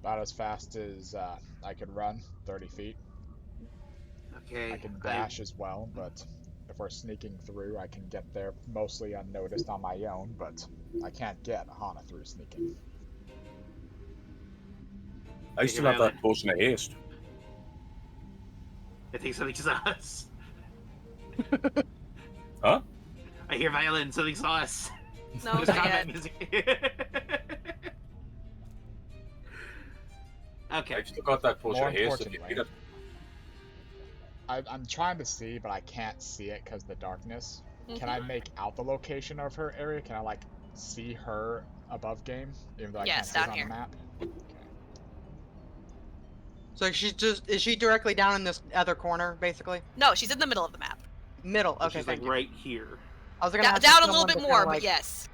About as fast as I could run, 30 feet. Okay. I can dash as well, but if we're sneaking through, I can get there mostly unnoticed on my own, but I can't get Aahana through sneaking. I still have that potion of haste. I think something saw us. Huh? I hear violin. Something saw us. No, There's not combat yet. music. Okay. I've still got that potion More of haste if you importantly, need it. I'm trying to see, but I can't see it because of the darkness. Can I Mhm. make out the location of her area? Can I, like, see her above game, even though I Yes, can't see down it on here. the map? Okay. So is she directly down in this other corner, basically? No, she's in the middle of the map. Middle. So Okay, she's like thank you. right here. I was gonna have Down a to little bit more, but yes.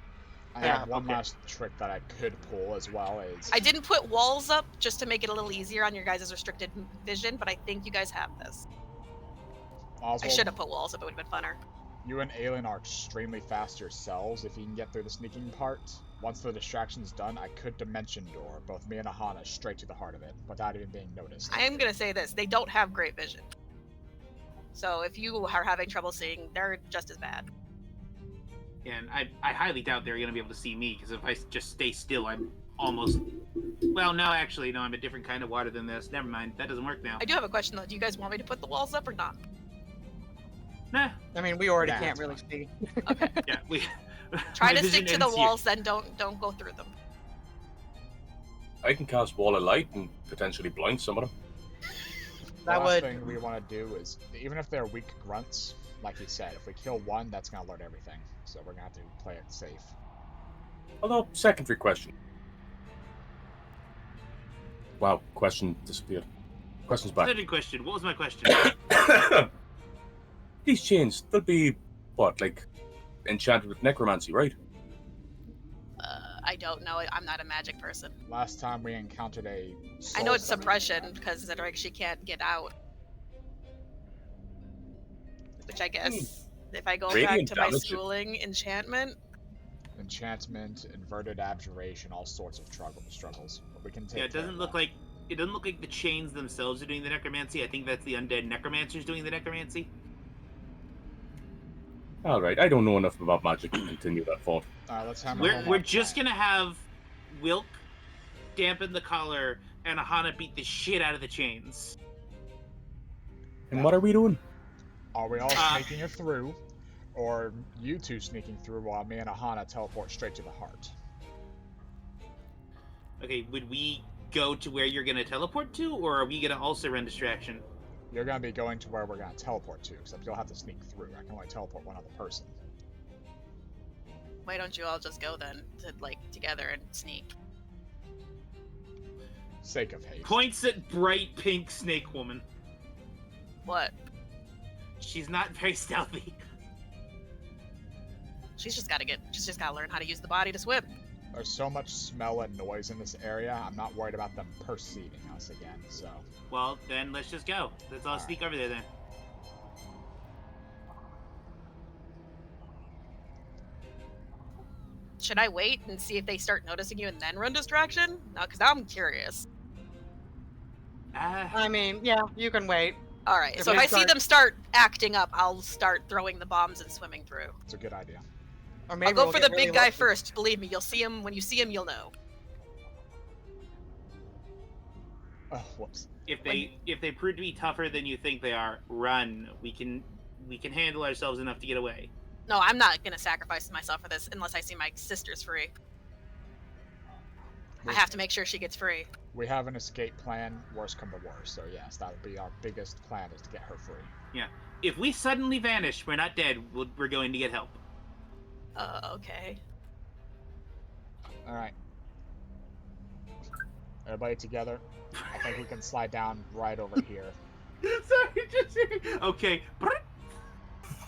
I Yeah, have one okay. last trick that I could pull as well is I didn't put walls up just to make it a little easier on your guys' restricted vision, but I think you guys have this. I Oswald, should have put walls up, it would have been funner. you and Aelin are extremely fast yourselves if you can get through the sneaking part. Once the distraction's done, I could Dimension Door both me and Aahana straight to the heart of it without even being noticed. I am gonna say this, they don't have great vision. So if you are having trouble seeing, they're just as bad. And I highly doubt they're going to be able to see me, because if I just stay still, I'm almost... Well, no, actually, no, I'm a different kind of water than this. Never mind, that doesn't work now. I do have a question though, do you guys want me to put the walls up or not? Nah, I mean, we already Nah, can't that's really fine. see. Okay. yeah, we... Try my to stick vision to the ends here. walls, then don't go through them. I can cast Wall of Light and potentially blind some of them. The That last would- thing we want to do is, even if they're weak grunts, like he said, if we kill one, that's going to alert everything. So we're going to have to play it safe. Although, secondary question. Wow, question disappeared. Question's back. Second question, what was my question? These chains, they'll be, what, like, enchanted with necromancy, right? I don't know, I'm not a magic person. Last time we encountered a I know soul it's summoning suppression, event. because she can't get out. Which I guess, if I go back Radiant to my damage. schooling, enchantment, Enchantment, inverted abjuration, all sorts of struggles. But we can take Yeah, it care doesn't of look that. like... It doesn't look like the chains themselves are doing the necromancy. I think that's the undead necromancers doing the necromancy. Alright, I don't know enough about magic to continue that thought. Alright, let's hammer We're, home we're our just plan. gonna have Wilk dampen the collar and Aahana beat the shit out of the chains. And what are we doing? Are we all Uh, sneaking it through? Or you two sneaking through while me and Aahana teleport straight to the heart? Okay, would we go to where you're gonna teleport to, or are we gonna also run distraction? You're going to be going to where we're going to teleport to, except you'll have to sneak through. I can only teleport one other person. why don't you all just go then, together and sneak? Sake of haste. Points at bright pink snake woman. What? She's not very stealthy. She's just gotta learn how to use the body to swim. There's so much smell and noise in this area, I'm not worried about them perceiving us again, so... Well, then let's just go. Let's all sneak over there then. Should I wait and see if they start noticing you and then run distraction? No, because now I'm curious. I mean, yeah, you can wait. Alright, If so if they I see start- them start acting up, I'll start throwing the bombs and swimming through. It's a good idea. Or maybe I'll go we'll for get the big really guy lucky. first. Believe me, you'll see him. When you see him, you'll know. Oh, whoops. If they prove to be tougher than you think they are, run. We can handle ourselves enough to get away. No, I'm not gonna sacrifice myself for this unless I see my sister's free. I have to make sure she gets free. We have an escape plan, worst come to worst, so yes, that'll be our biggest plan, is to get her free. If we suddenly vanish, we're not dead. We're going to get help. Okay. Alright. Everybody together. I think we can slide down right over here. Sorry, just okay.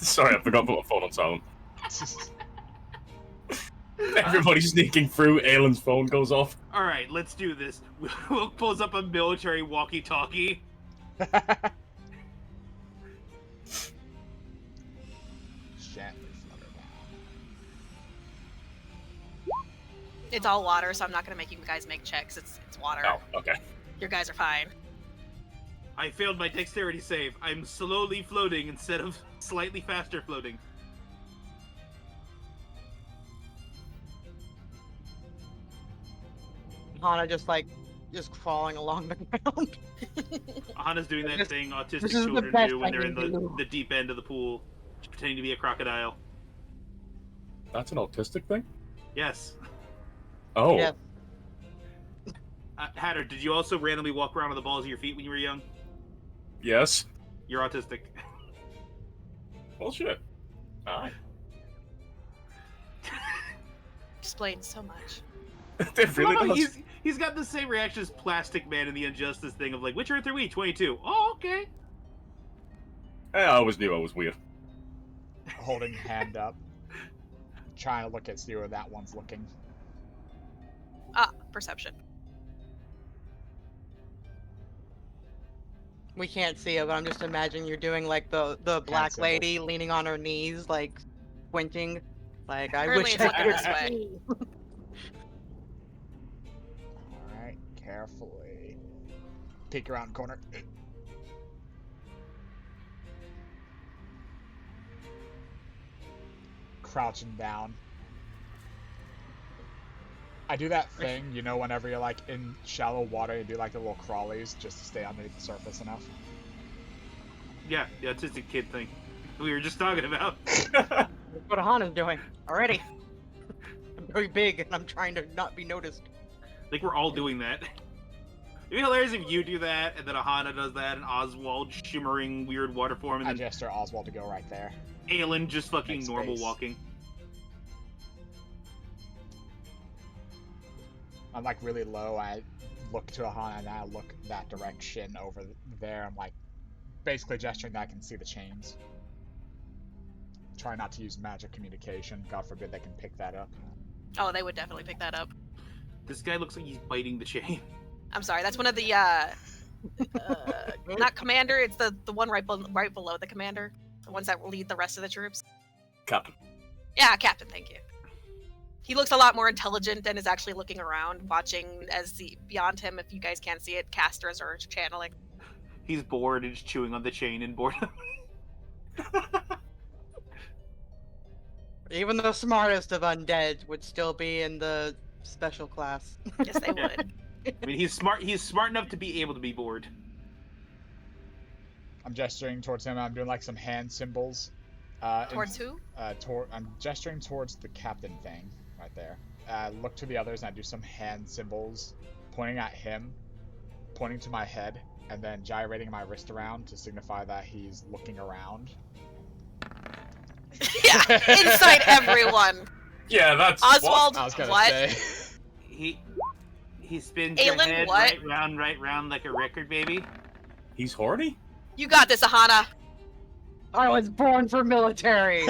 Sorry, I forgot to put my phone on silent. Everybody sneaking through, Aelin's phone goes off. All right, let's do this. Wilk pulls up a military walkie-talkie. Gently flutter down. It's all water, so I'm not gonna make you guys make checks. It's water. Oh, okay. Your guys are fine. I failed my dexterity save. I'm slowly floating instead of slightly faster floating. Hana just crawling along the ground. Ahana's doing that thing autistic this is the children best do when I they're in can do. the deep end of the pool, pretending to be a crocodile. That's an autistic thing? Yes. Oh, Yes. Hatter, did you also randomly walk around on the balls of your feet when you were young? yes. You're autistic. Well, shit. Aye. explains so much. It really Well, does. he's got the same reaction as Plastic Man in the Injustice thing of like, which Earth are we? 22. Oh, okay. I always knew I was weird. Holding hand up. Trying to look at see where that one's looking. Perception. We can't see it, but I'm just imagining you're doing like the black symbol. lady leaning on her knees, like squinting. Like I Apparently wish it's I looking could this way. see. Alright, carefully. Peek around corner. Crouching down. I do that thing, you know, whenever you're like in shallow water, you do like the little crawlies just to stay underneath the surface enough. Yeah, the autistic kid thing we were just talking about. That's what Aahana's doing already. I'm very big and I'm trying to not be noticed. Like we're all doing that. It'd be hilarious if you do that, and then Aahana does that, and Oswald shimmering weird water form, and I then gesture Oswald to go right there. Aelin just fucking Make normal space. walking. I'm like really low. I look to Aahana and I look that direction over there. I'm like basically gesturing that I can see the chains. Try not to use magic communication. God forbid they can pick that up. Oh, they would definitely pick that up. This guy looks like he's biting the chain. I'm sorry, that's one of the not commander. It's the one right below the commander. The ones that lead the rest of the troops. Captain. Yeah, captain. Thank you. He looks a lot more intelligent and is actually looking around, watching as beyond him. If you guys can't see it, casters are channeling. He's bored and just chewing on the chain in boredom. Even the smartest of undead would still be in the special class. Yes, they Yeah. would. I mean, he's smart. He's smart enough to be able to be bored. I'm gesturing towards him. I'm doing like some hand symbols. Towards who? I'm gesturing towards the captain thing right there. Look to the others and I do some hand symbols, pointing at him, pointing to my head, and then gyrating my wrist around to signify that he's looking around. Yeah, inside everyone. Yeah, that's Oswald, I was gonna what? say. He spins your Aelin, head what? right round like a record, baby. He's horny? You got this, Aahana. I was born for military.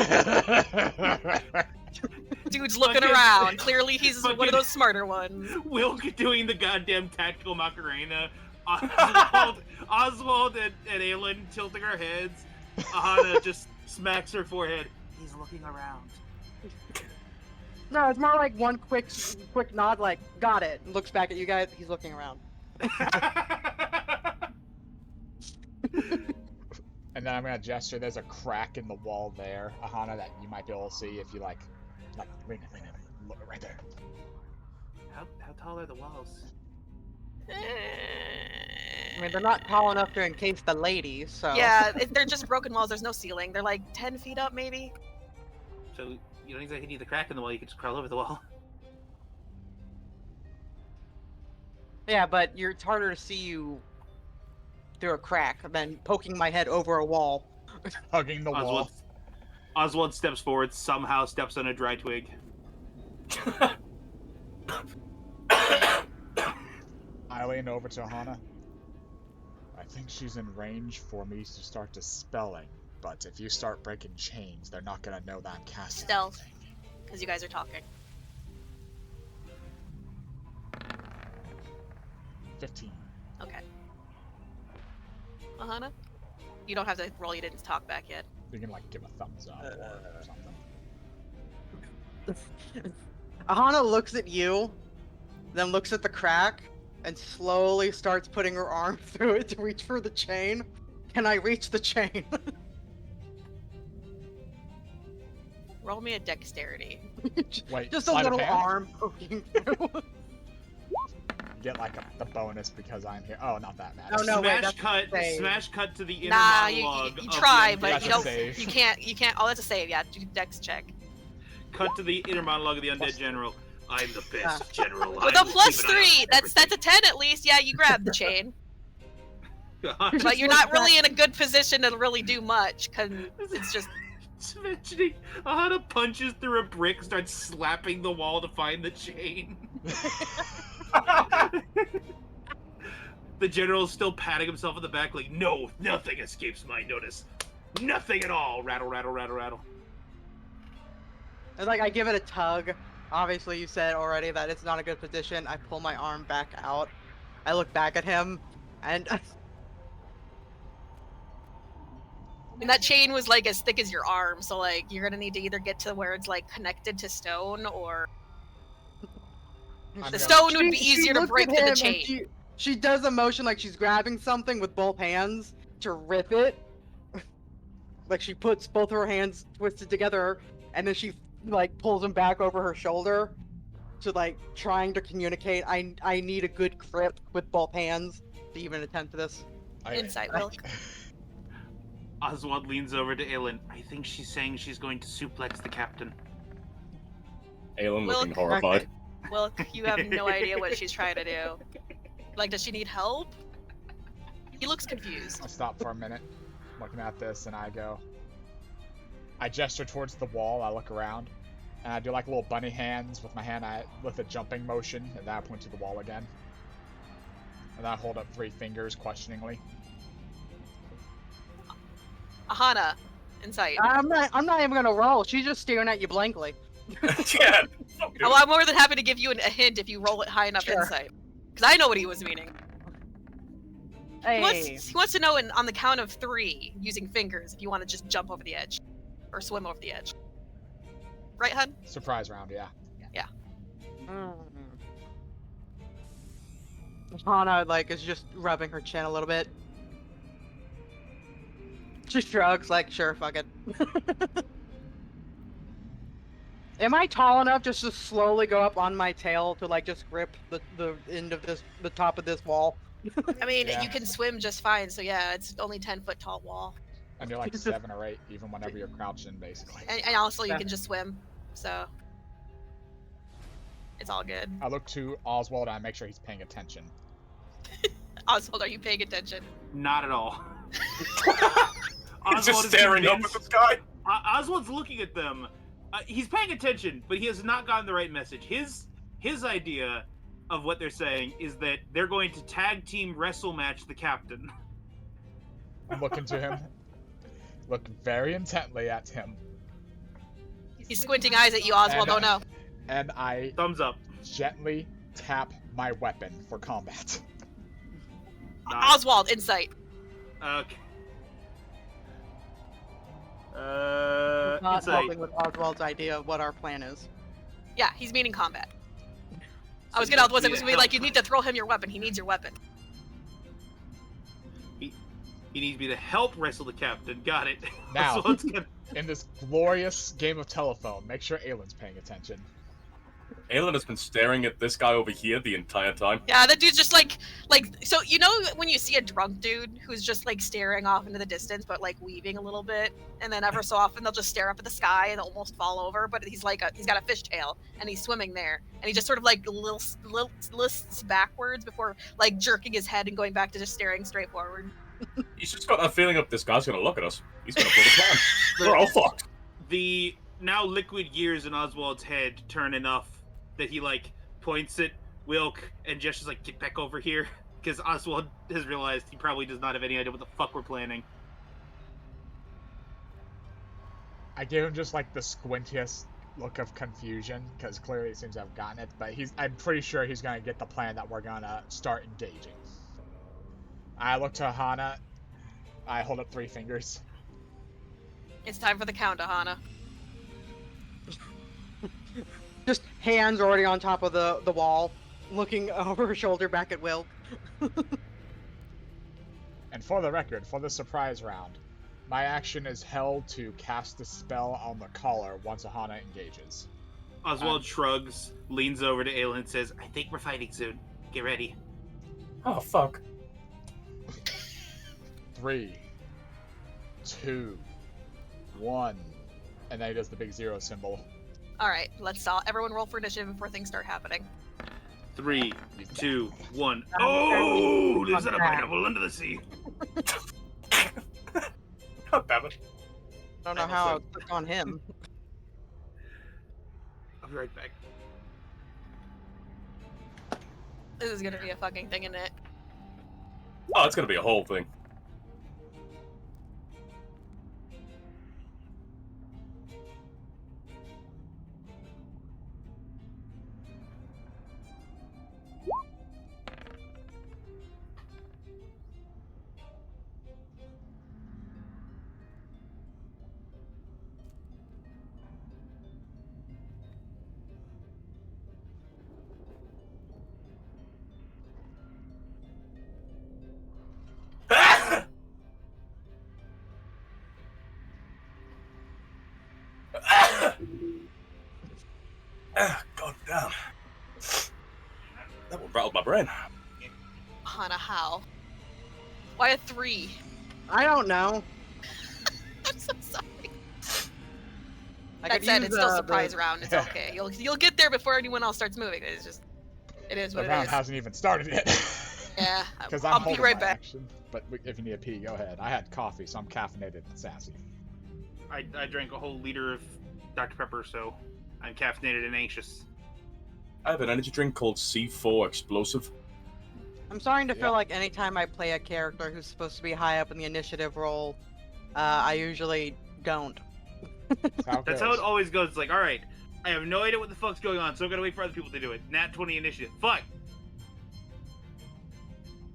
Dude's looking Fucking- around. Clearly, he's one fucking- of those smarter ones. Wilk doing the goddamn tactical Macarena. Oswald and Aelin tilting our heads. Aahana just smacks her forehead. He's looking around. No, it's more like one quick nod, like got it. And looks back at you guys. He's looking around. And then I'm gonna gesture. There's a crack in the wall there, Aahana, that you might be able to see if you like lean in, look right there. How tall are the walls? I mean, they're not tall enough to encase the lady, so. Yeah, they're just broken walls. There's no ceiling. They're like 10 feet up, maybe. So you don't exactly need the crack in the wall. You can just crawl over the wall. Yeah, but it's harder to see you through a crack than poking my head over a wall. Hugging the wall. Oswald steps forward, somehow steps on a dry twig. I lean over to Aahana. I think she's in range for me to start dispelling, but if you start breaking chains, they're not gonna know that I'm casting Stealth. anything. Because you guys are talking. 15. Okay. Aahana? You don't have to roll. You didn't talk back yet. You can like give a thumbs up or something. Aahana looks at you, then looks at the crack, and slowly starts putting her arm through it to reach for the chain. Can I reach the chain? Roll me a dexterity. Wait, Just a sleight of little hand? arm poking through. Get like the bonus because I'm here. Oh, not that Oh, bad. no, wait, Smash cut to the inner Nah, you monologue. of try, the but That's you a don't. save. You can't. Oh, that's a save. Yeah, do dex check. Cut to the inner monologue of the undead general. I'm the best general. With a +3, that's a 10 at least. Yeah, you grab the chain, but you're not really in a good position to really do much because it's just Just imagining Aahana punches through a brick, starts slapping the wall to find the chain. The general's still patting himself on the back like, no, nothing escapes my notice. Nothing at all. Rattle, rattle, rattle, rattle. And like I give it a tug. Obviously you said already that it's not a good position. I pull my arm back out. I look back at him and And that chain was like as thick as your arm, so like you're gonna need to either get to where it's like connected to stone, or the stone would be easier to break than the chain. She does a motion like she's grabbing something with both hands to rip it. Like she puts both her hands twisted together, and then she like pulls them back over her shoulder to like trying to communicate. I need a good grip with both hands to even attempt this. Insight, Wilk. Oswald leans over to Aelin. I think she's saying she's going to suplex the captain. Aelin looking Wilk. horrified. Wilk, you have no idea what she's trying to do. Like, does she need help? He looks confused. I stop for a minute, looking at this, and I go. I gesture towards the wall. I look around, and I do like little bunny hands with my hand with a jumping motion, and then I point to the wall again. And then I hold up 3 fingers questioningly. Aahana, insight. I'm not even gonna roll. She's just staring at you blankly. Yeah. Oh, I'm more than happy to give you a hint if you roll it high enough insight. Because I know what he was meaning. Hey. He wants to know on the count of 3, using fingers, if you want to just jump over the edge. Or swim over the edge. Right, hun? Surprise round, yeah. Yeah. Aahana like is just rubbing her chin a little bit. She shrugs like, sure, fuck it. Am I tall enough just to slowly go up on my tail to like just grip the end of the top of this wall? I mean, Yeah. you can swim just fine, so yeah, it's only 10-foot tall wall. And you're like 7 or 8, even whenever you're crouching, basically. And also you can just swim, so it's all good. I look to Oswald and I make sure he's paying attention. Oswald, are you paying attention? Not at all. He's just is staring up at convinced- the sky. Oswald's looking at them. He's paying attention, but he has not gotten the right message. His idea of what they're saying is that they're going to tag team wrestle match the captain. I'm looking to him. Look very intently at him. He's squinting eyes at you, Oswald. And, Oh no. And I Thumbs up. gently tap my weapon for combat. Nice. Oswald, insight. Okay. Not Insight. helping with Oswald's idea of what our plan is. Yeah, he's meaning combat. I So was you gonna want me was to gonna be like, help. you need to throw him your weapon. He needs your weapon. He needs me to help wrestle the captain. Got it. Now. Oswald's gonna- In this glorious game of telephone, make sure Aelin's paying attention. Aelin has been staring at this guy over here the entire time. Yeah, that dude's just like, so you know when you see a drunk dude who's just like staring off into the distance, but like weaving a little bit, and then ever so often they'll just stare up at the sky and almost fall over, but he's like he's got a fishtail and he's swimming there, and he just sort of like lists backwards before like jerking his head and going back to just staring straight forward. He's just got that feeling of this guy's gonna look at us. He's gonna pull the plan. We're all fucked. The now liquid gears in Oswald's head turn enough that he like points at Wilk and gestures like, get back over here, because Oswald has realized he probably does not have any idea what the fuck we're planning. I give him just like the squintiest look of confusion, because clearly he seems to have gotten it, but I'm pretty sure he's gonna get the plan that we're gonna start engaging. I look to Aahana. I hold up 3 fingers. It's time for the count, Aahana. Just hands already on top of the wall, looking over her shoulder back at Wilk. And for the record, for the surprise round, my action is held to cast the spell on the collar once Aahana engages. Oswald shrugs, leans over to Aelin and says, I think we're fighting soon. Get ready. Oh fuck. 3, 2, 1, and then he does the big 0 symbol. All right, let's everyone roll for initiative before things start happening. 3, 2, 1. Oh, there's not a pineapple under the sea. God damn it. I don't know I'm how I also- clicked on him. I'll be right back. This is gonna be a fucking thing, isn't it? Oh, it's gonna be a whole thing. God damn. That one rattled my brain. Aahana, how? Why a 3? I don't know. I'm so sorry. I That could said, use, it's still the- surprise round. It's okay. You'll get there before anyone else starts moving. It's just, it is The what it round is. hasn't even started yet. Yeah, Because I'll I'm be holding right my back. action. But if you need a pee, go ahead. I had coffee, so I'm caffeinated and sassy. I drank a whole liter of Dr. Pepper, so I'm caffeinated and anxious. I have an energy drink called C4 Explosive. I'm starting to Yeah. feel like anytime I play a character who's supposed to be high up in the initiative roll, I usually don't. That's how it always goes. It's like, all right, I have no idea what the fuck's going on, so I'm gonna wait for other people to do it. Nat 20 initiative. Fuck.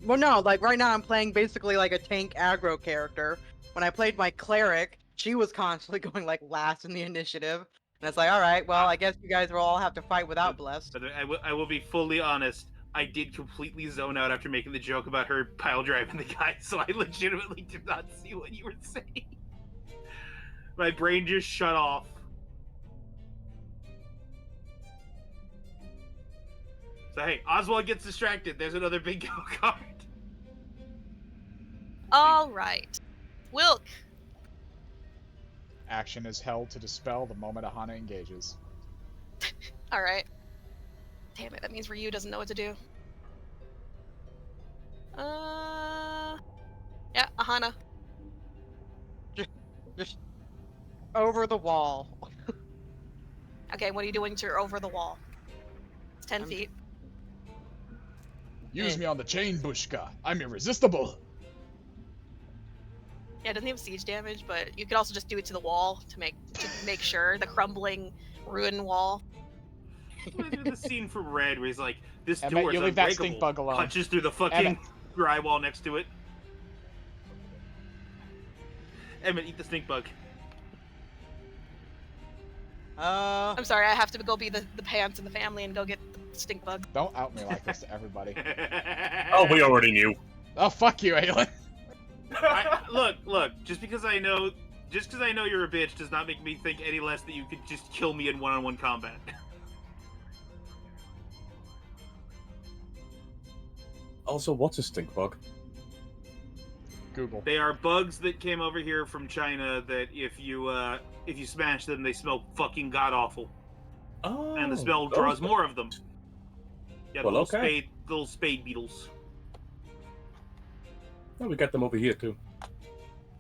Well, no, like right now I'm playing basically like a tank aggro character. When I played my cleric, she was constantly going like last in the initiative. And it's like, all right, well, I guess you guys will all have to fight without blessed. But I will be fully honest. I did completely zone out after making the joke about her pile driving the guy, so I legitimately did not see what you were saying. My brain just shut off. So hey, Oswald gets distracted. There's another big go card. All right, Wilk. Action is held to dispel the moment Aahana engages. All right. Damn it, that means Ryu doesn't know what to do. Yeah, Aahana. Just over the wall. Okay, what are you doing to her over the wall? It's 10 I'm- feet. Use Hey. me on the chain, Bushka. I'm irresistible. Yeah, it doesn't have siege damage, but you could also just do it to the wall to make sure the crumbling ruin wall. The scene from Red where he's like, this Emmett, door is you leave that unbreakable. stink bug alone. Punches through the fucking Emmett. drywall next to it. Emmett, eat the stink bug. I'm sorry, I have to go be the pants in the family and go get the stink bug. Don't out me like this to everybody. Oh, we already knew. Oh, fuck you, Aelin. Look. Just because I know you're a bitch does not make me think any less that you could just kill me in one-on-one combat. Also, what's a stink bug? Google. They are bugs that came over here from China that if you smash them, they smell fucking god awful, Oh, and the smell those draws bugs. more of them. Yeah, Well, little okay. spade beetles. Oh, we got them over here too.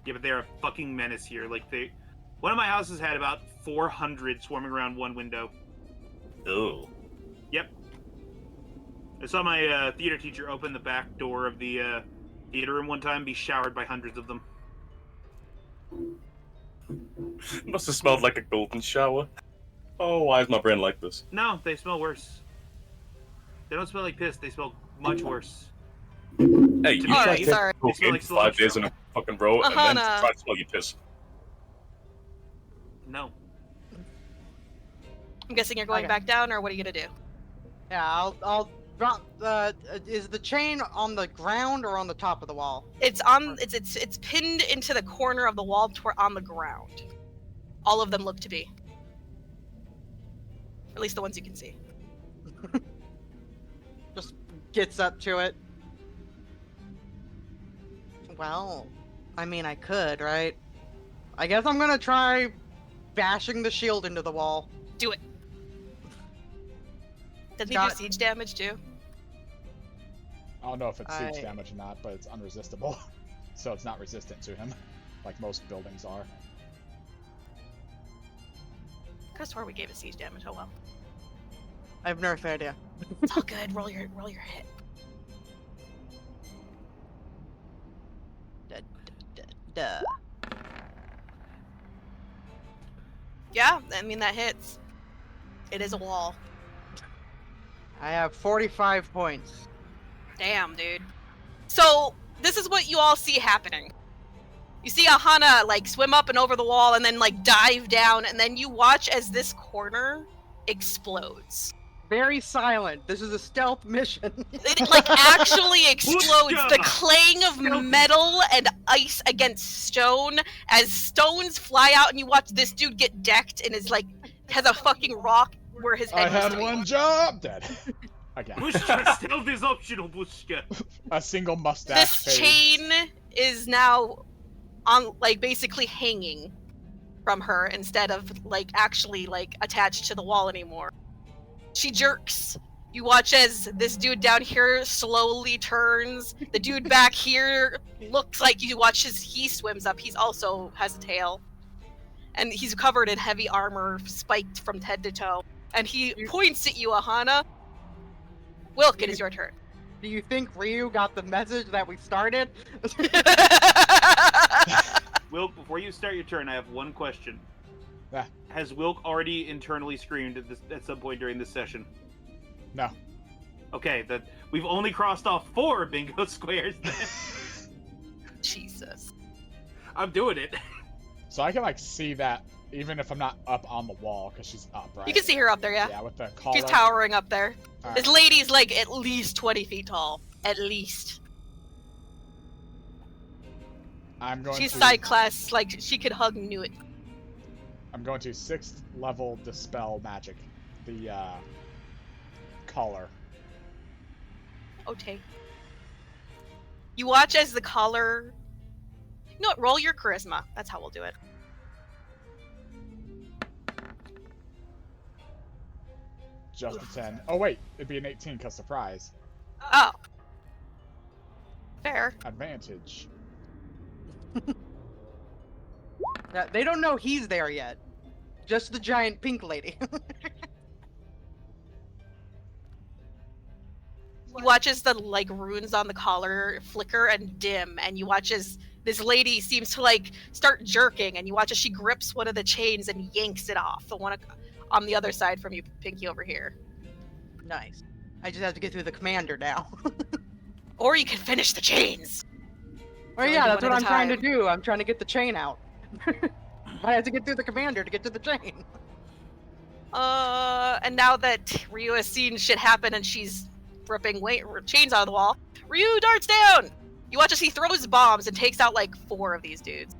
Yeah, but they're a fucking menace here. One of my houses had about 400 swarming around one window. Oh. Yep. I saw my theater teacher open the back door of the theater room one time, be showered by hundreds of them. Must have smelled like a golden shower. Oh, why is my brain like this? No, they smell worse. They don't smell like piss. They smell much worse. Hey, you All try right, to sorry. take They smell cocaine like for 5 days in cilantro. a fucking row and then Aahana. try to smell your piss. No. I'm guessing you're going Okay. back down, or what are you gonna do? Yeah, I'll drop. Is the chain on the ground or on the top of the wall? It's pinned into the corner of the wall on the ground. All of them look to be. At least the ones you can see. Just gets up to it. Well, I mean, I could, right? I guess I'm gonna try bashing the shield into the wall. Do it. Doesn't he Got- do siege damage too? I don't know if it's siege I- damage or not, but it's unresistible. So it's not resistant to him, like most buildings are. Could swear we gave it siege damage. Oh well. I have no idea. It's all good. Roll your hit. Duh. Yeah, I mean that hits. It is a wall. I have 45 points. Damn, dude. So this is what you all see happening. You see Aahana like swim up and over the wall and then like dive down, and then you watch as this corner explodes. Very silent. This is a stealth mission. It like actually explodes. The Booyah! clang of metal and ice against stone as stones fly out, and you watch this dude get decked and is like has a fucking rock where his head I used had to be. one job! Dead. Again. Bushka, stealth is optional, Bushka. A single mustache This fades. chain is now on like basically hanging from her instead of like actually like attached to the wall anymore. She jerks. You watch as this dude down here slowly turns. The dude back here looks like you watch as he swims up. He's also has a tail. And he's covered in heavy armor, spiked from head to toe. And he points at you, Aahana. Wilk, it is your turn. Do you think Ryu got the message that we started? Wilk, before you start your turn, I have one question. Yeah. Has Wilk already internally screamed at some point during this session? No. Okay, that we've only crossed off 4 bingo squares then. Jesus. I'm doing it. So I can like see that even if I'm not up on the wall, because she's up, right? You can see her up there, yeah. Yeah, with the collar. She's towering up there. All This right. lady's like at least 20 feet tall. At least. I'm going She's to side class, like she could hug Newt. I'm going to 6th level dispel magic. The collar. Okay. You watch as the collar. You know what? Roll your charisma. That's how we'll do it. Just a 10. Oh wait, it'd be an 18 because surprise. Oh. Fair. Advantage. They don't know he's there yet. Just the giant pink lady. You watch as the like runes on the collar flicker and dim, and you watch as this lady seems to like start jerking, and you watch as she grips one of the chains and yanks it off. The one on the other side from you, Pinky, over here. Nice. I just have to get through the commander now. Or you can finish the chains. Well, Only yeah, do that's one what at I'm a trying to time. do. I'm trying to get the chain out. I have to get through the commander to get to the chain. And now that Ryu has seen shit happen and she's ripping chains out of the wall, Ryu darts down! You watch as he throws bombs and takes out like 4 of these dudes.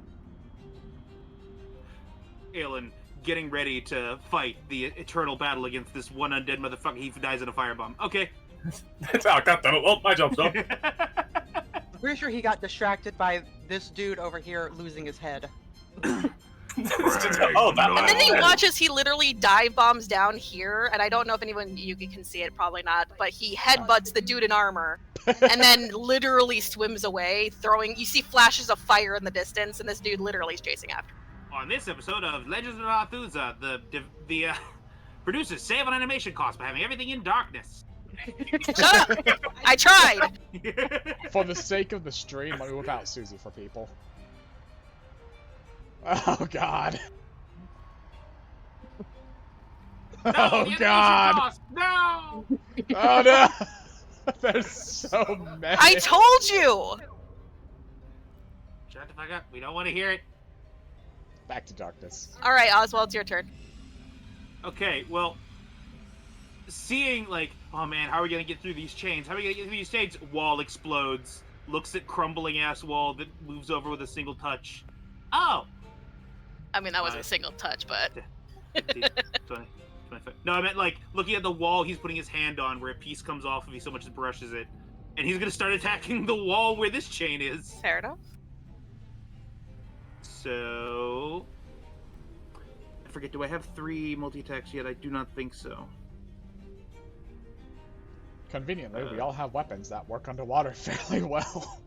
Aelin getting ready to fight the eternal battle against this one undead motherfucker. He dies in a firebomb. Okay. Oh, goddammit. Well, my job's done. I'm pretty sure he got distracted by this dude over here losing his head. Oh, that And then you watch as he literally dive bombs down here, and I don't know if anyone you can see it, probably not, but he headbutts the dude in armor, and then literally swims away, throwing. You see flashes of fire in the distance, and this dude literally is chasing after. On this episode of Legends of Narthuza, the producers save on animation costs by having everything in darkness. Shut up! I tried. For the sake of the stream, let me whip out Susie for people. Oh god. No, the Oh animation god. costs! No! Oh no. There's so many. I told you. Shut the fuck up. We don't want to hear it. Back to darkness. All right, Oswald, it's your turn. Okay, well, seeing like, oh man, how are we gonna get through these chains? How are we gonna get through these chains? Wall explodes. Looks at crumbling ass wall that moves over with a single touch. Oh, I mean, that wasn't a single touch, but 15, 20, 25. No, I meant like looking at the wall he's putting his hand on where a piece comes off if he so much as brushes it. And he's gonna start attacking the wall where this chain is. fair enough. So I forget, do I have 3 multi-attacks yet? I do not think so. Conveniently, we all have weapons that work underwater fairly well.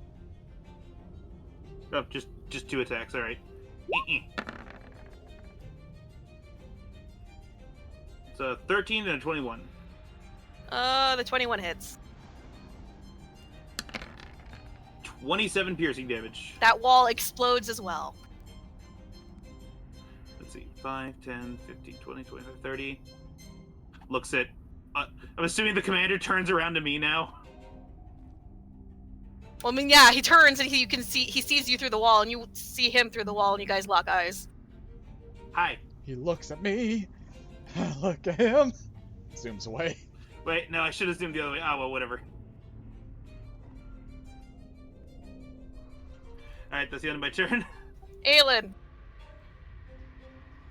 Oh, just 2 attacks, alright. So 13 and a 21. The 21 hits. 27 piercing damage. That wall explodes as well. Let's see. 5, 10, 15, 20, 25, 30. Looks at... I'm assuming the commander turns around to me now. Well, I mean, yeah, he turns and he sees you through the wall, and you see him through the wall, and you guys lock eyes. Hi. He looks at me. I look at him. Zooms away. Wait, no, I should have zoomed the other way. Oh, well, whatever. Alright, that's the end of my turn. Aelin,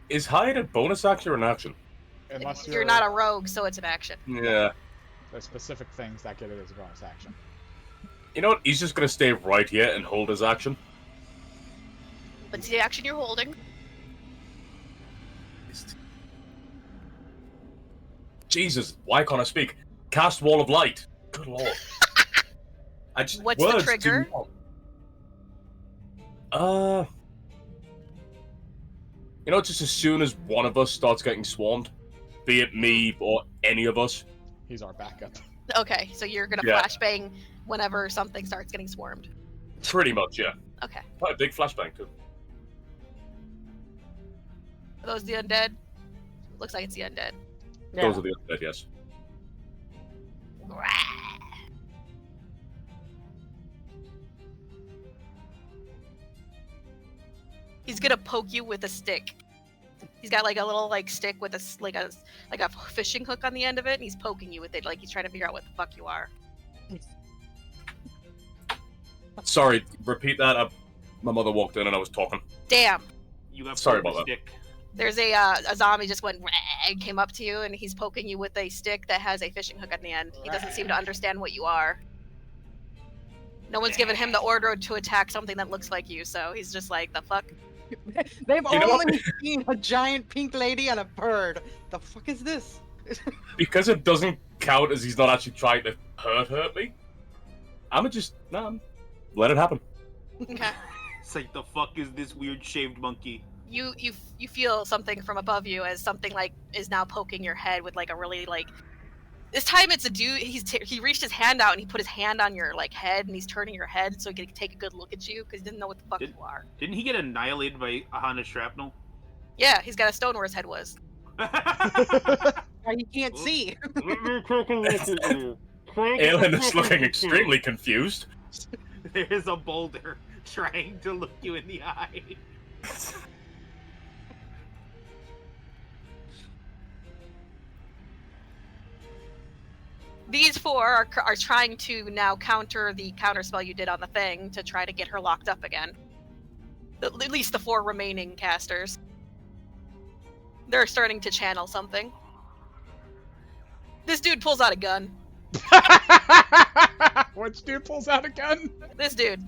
Is hide a bonus action or an action? Unless you're not a rogue, so it's an action. Yeah. There's specific things that get it as a bonus action. You know what? He's just gonna stay right here and hold his action. What's the action you're holding? Jesus, why can't I speak? Cast Wall of Light. Good lord. What's the words trigger? do not- You know, just as soon as one of us starts getting swarmed, be it me or any of us. He's our backup. Okay, so you're gonna Yeah. flashbang whenever something starts getting swarmed. Pretty much, yeah. Okay. Quite a big flashbang, too. Are those the undead? Looks like it's the undead. Yeah. Those are the undead, yes. He's gonna poke you with a stick. He's got like a little stick with a fishing hook on the end of it, and he's poking you with it, like he's trying to figure out what the fuck you are. Sorry, repeat that. My mother walked in and I was talking. Damn. You got Sorry poked about with a stick. There's a zombie just went and came up to you, and he's poking you with a stick that has a fishing hook on the end. He doesn't seem to understand what you are. No one's given him the order to attack something that looks like you, so he's just like, the fuck? They've You know what? only seen a giant pink lady and a bird. The fuck is this? Because it doesn't count as he's not actually trying to hurt me, I'ma just, let it happen. Okay. It's like, the fuck is this weird shaved monkey? You feel something from above you as something is now poking your head with a really this time it's a dude. He reached his hand out and he put his hand on your head, and he's turning your head so he can take a good look at you because he didn't know what the fuck you are. Didn't he get annihilated by Aahana shrapnel? Yeah, he's got a stone where his head was. He can't see. Aelin is looking extremely confused. There's a boulder trying to look you in the eye. These four are trying to now counter the counterspell you did on the thing to try to get her locked up again. At least the four remaining casters. They're starting to channel something. This dude pulls out a gun. Which dude pulls out a gun? This dude.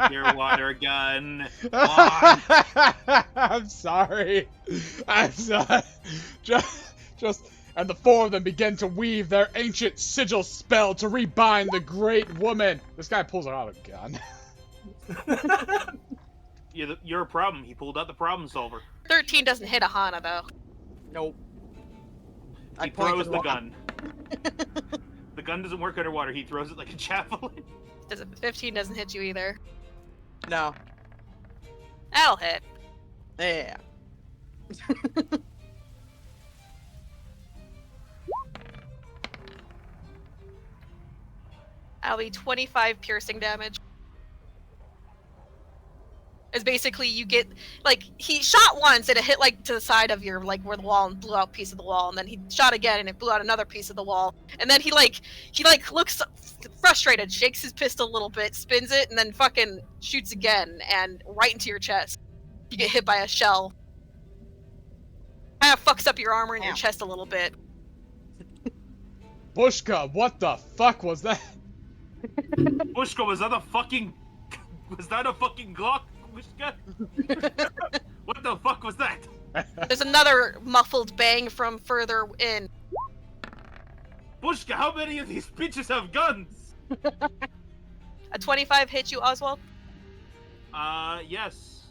Underwater gun. Why? I'm sorry. And the four of them begin to weave their ancient sigil spell to rebind the great woman. This guy pulls out a gun. You're a problem. He pulled out the problem solver. 13 doesn't hit Aahana, though. Nope. He throws the gun. The gun doesn't work underwater. He throws it like a javelin. 15 doesn't hit you either. No. That'll hit. Yeah. That'll be 25 piercing damage. It's basically you get he shot once and it hit to the side of your where the wall and blew out a piece of the wall, and then he shot again and it blew out another piece of the wall, and then he looks frustrated, shakes his pistol a little bit, spins it, and then fucking shoots again and right into your chest. You get hit by a shell. Kind of fucks up your armor and your chest a little bit. Bushka, what the fuck was that? Bushka, was that a fucking Glock? Bushka? What the fuck was that? There's another muffled bang from further in. Bushka, how many of these bitches have guns? A 25 hit you, Oswald? Yes.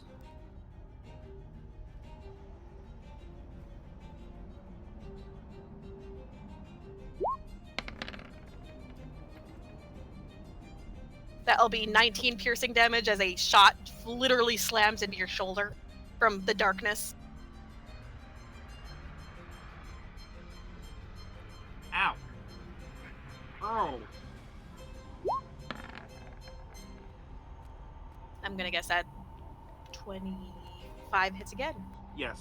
That'll be 19 piercing damage as a shot literally slams into your shoulder from the darkness. Ow. Oh. I'm gonna guess that 25 hits again. Yes.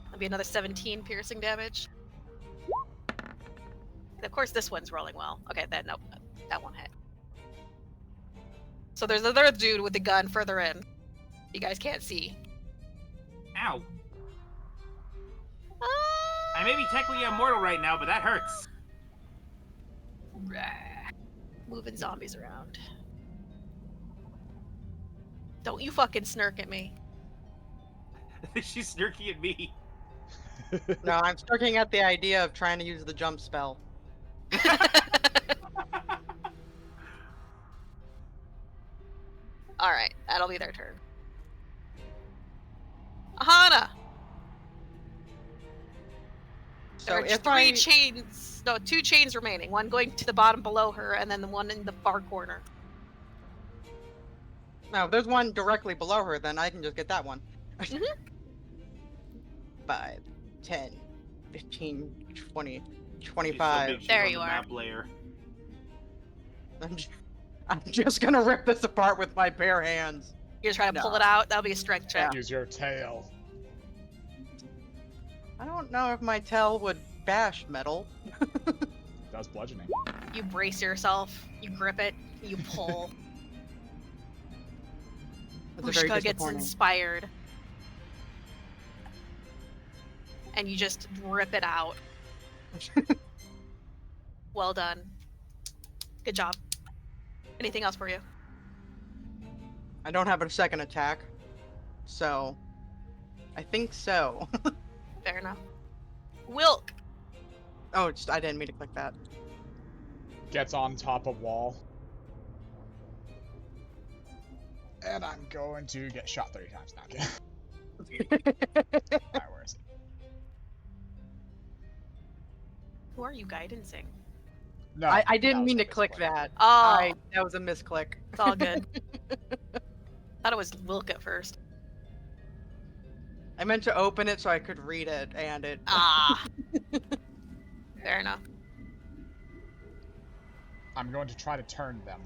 That'll be another 17 piercing damage. Of course, this one's rolling well. Okay, nope, that won't hit. So there's another dude with the gun further in. You guys can't see. Ow. I may be technically immortal right now, but that hurts. Moving zombies around. Don't you fucking snark at me. She's snarky at me. No, I'm smirking at the idea of trying to use the jump spell. Alright, that'll be their turn. Aahana! So There are two chains remaining. One going to the bottom below her, and then the one in the far corner. No, if there's one directly below her, then I can just get that one. Mhm. 5, 10, 15, 20, She's so 25. big, she's There on you the are. map layer. I'm just gonna rip this apart with my bare hands. You're trying to pull No. it out. That'll be a strength check. Use your tail. I don't know if my tail would bash metal. Does bludgeoning. You brace yourself. You grip it. You pull. That's very Ushka gets disappointing. inspired. And you just rip it out. Well done. Good job. Anything else for you? I don't have a second attack, so I think so. Fair enough. Wilk! Oh, I didn't mean to click that. Gets on top of wall. And I'm going to get shot 30 times now. Alright, where is it? Who are you guidancing? No, I that didn't was mean a to click misclick. that. Oh, That was a misclick. it's all good. Thought it was Wilk at first. I meant to open it so I could read it, and it. Ah. Fair enough. I'm going to try to turn them.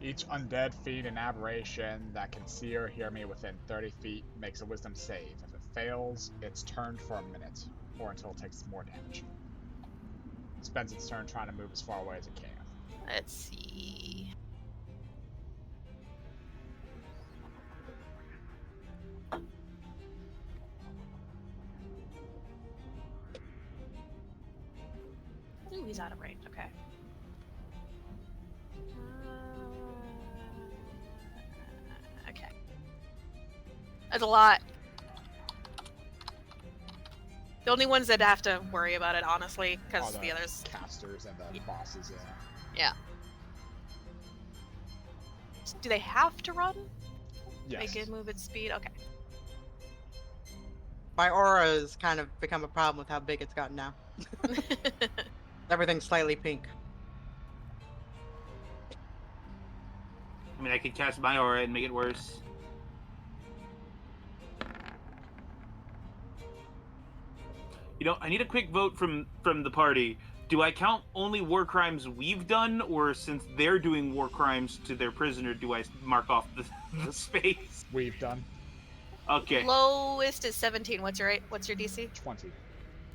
Each undead fiend and aberration that can see or hear me within 30 feet makes a wisdom save. If it fails, it's turned for a minute, or until it takes more damage. It spends its turn trying to move as far away as it can. Let's see. Ooh, he's out of range. Okay. Okay. That's a lot. The only ones that have to worry about it, honestly, because All the others. casters and the bosses, yeah. Yeah. Do they have to run? Yes. They can move at speed? Okay. My aura has kind of become a problem with how big it's gotten now. Everything's slightly pink. I mean, I could cast my aura and make it worse. You know, I need a quick vote from the party. Do I count only war crimes we've done, or since they're doing war crimes to their prisoner, do I mark off the space? We've done Okay. Lowest is 17. What's your DC? 20.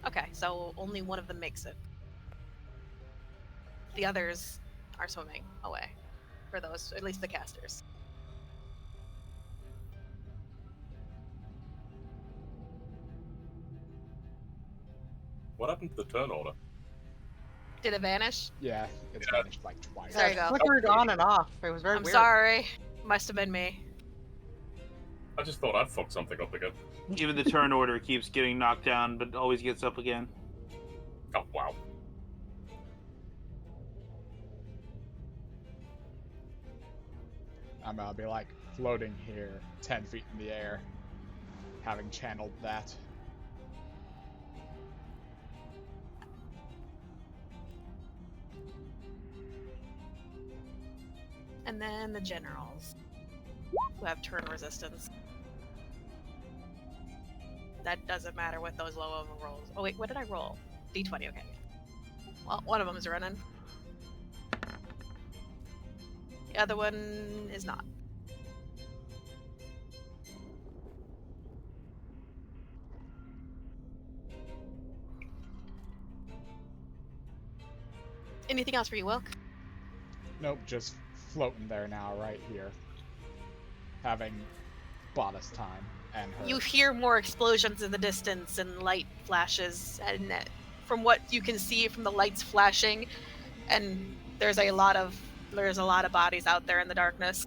Okay, so only one of them makes it. The others are swimming away. For those, at least the casters. What happened to the turn order? Did it vanish? Yeah, it's Yeah. vanished like twice. There you It go. flickered on and off. It was very I'm weird. sorry. Must have been me. I just thought I'd fucked something up again. Even the turn order keeps getting knocked down, but always gets up again. Oh, wow. I'm gonna be like floating here, 10 feet in the air, having channeled that. And then the generals, who have turn resistance. That doesn't matter with those low over rolls. Oh wait, what did I roll? D20, okay. Well, one of them is running. The other one is not. Anything else for you, Wilk? Nope, just floating there now, right here. Having bought us time and her. You hear more explosions in the distance and light flashes, and from what you can see from the lights flashing, and there's a lot of bodies out there in the darkness.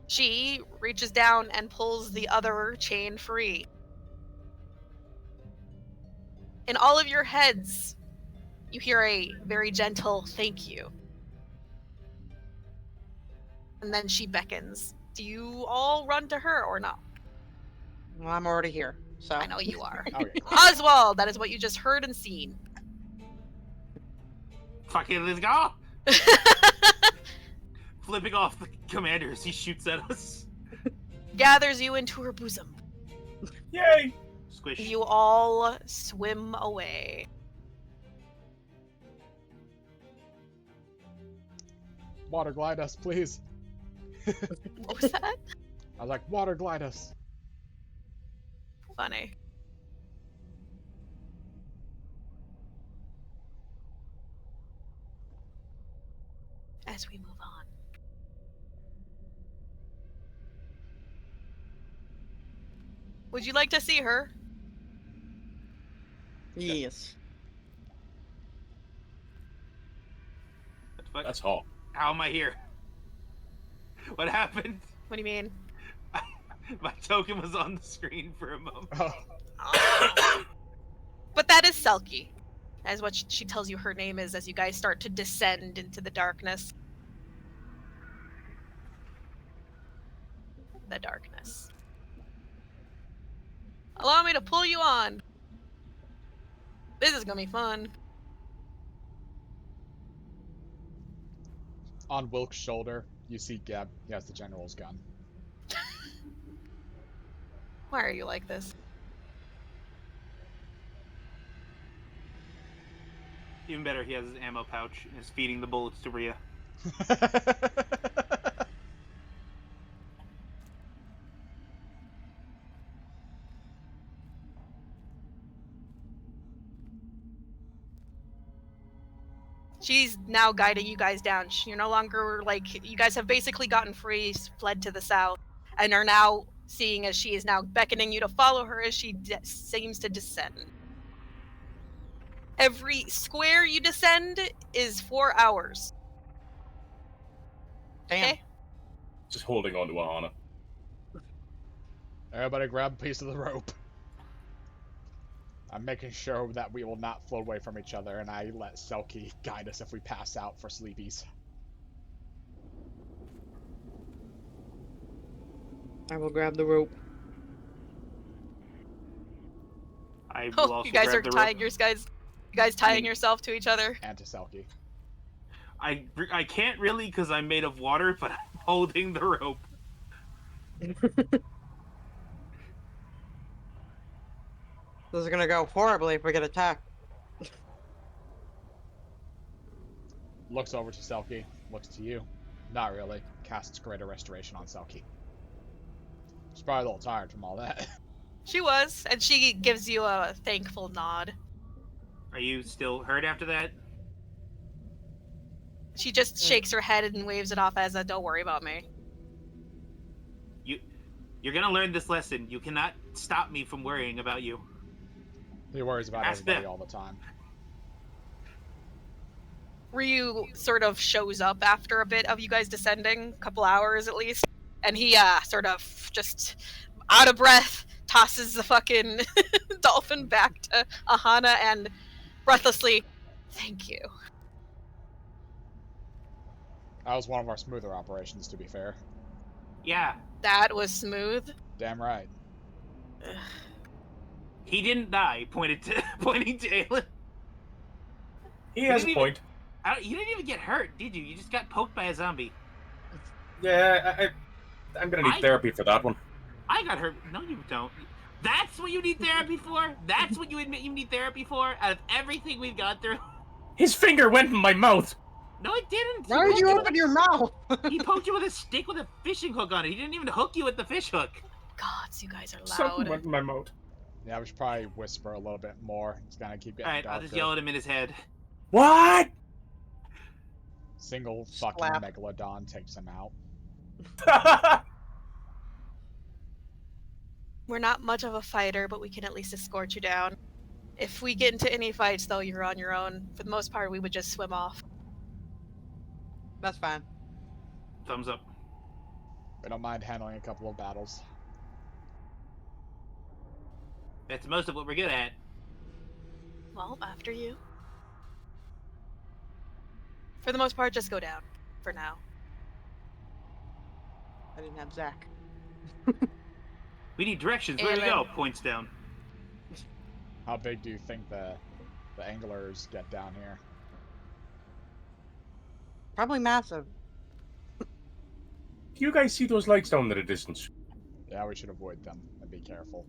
She reaches down and pulls the other chain free. In all of your heads, you hear a very gentle thank you. And then she beckons. Do you all run to her or not? Well, I'm already here, so. I know you are. Okay. Oswald, that is what you just heard and seen. Fucking let's go! Flipping off the commander as he shoots at us. Gathers you into her bosom. Yay! Squish. You all swim away. Water glide us, please. What was that? I was like, water glide us. Funny. As we move on. Would you like to see her? Yes. What the fuck? That's hot. How am I here? What happened? What do you mean? My token was on the screen for a moment. Oh, But that is Selkie, as what she tells you her name is as you guys start to descend into the darkness. The darkness. Allow me to pull you on. This is gonna be fun. on Wilk's shoulder, you see Geb. He has the general's gun. Why are you like this? Even better, he has his ammo pouch and is feeding the bullets to Rhea. She's now guiding you guys down. You're no longer, like, you guys have basically gotten free, fled to the south, and are now seeing as she is now beckoning you to follow her as she seems to descend. Every square you descend is 4 hours. Damn. Okay? Just holding on to Aahana. Everybody grab a piece of the rope. I'm making sure that we will not float away from each other, and I let Selkie guide us if we pass out for sleepies. I will grab the rope. I will Oh, also you guys are grab the tying rope. you guys tying yourself to each other. And to Selkie. I can't really because I'm made of water, but I'm holding the rope. This is gonna go horribly if we get attacked. Looks over to Selkie. Looks to you. Not really. Casts Greater Restoration on Selkie. She's probably a little tired from all that. She was, and she gives you a thankful nod. Are you still hurt after that? She just shakes her head and waves it off as a "don't worry about me." You're gonna learn this lesson. You cannot stop me from worrying about you. He worries about Ask everybody them. all the time. Ryu sort of shows up after a bit of you guys descending, a couple hours at least, and he sort of just out of breath tosses the fucking dolphin back to Aahana and breathlessly, "Thank you." That was one of our smoother operations, to be fair. Yeah, That was smooth. Damn right. he didn't die. Pointing to Aelin. He has a didn't even- point. You didn't even get hurt, did you? You just got poked by a zombie. Yeah, I'm gonna need therapy for that one. I got hurt. No, you don't. That's what you need therapy for? That's what you admit you need therapy for? Out of everything we've gone through? His finger went in my mouth! No, it didn't! Why would you open your mouth? He poked you with a stick with a fishing hook on it. He didn't even hook you with the fish hook. Gods, you guys are Something loud. went in my mouth. Yeah, we should probably whisper a little bit more. It's gonna keep getting Alright, darker. I'll just yell at him in his head. What? Single fucking Slap. megalodon takes him out. We're not much of a fighter, but we can at least escort you down. If we get into any fights, though, you're on your own. For the most part, we would just swim off. That's fine. Thumbs up. We don't mind handling a couple of battles. That's most of what we're good at. Well, after you. For the most part, just go down. For now. I didn't have Zach. We need directions. Where do we Aelin. go? Points down. How big do you think the anglers get down here? Probably massive. Do you guys see those lights down in the distance? Yeah, we should avoid them and be careful.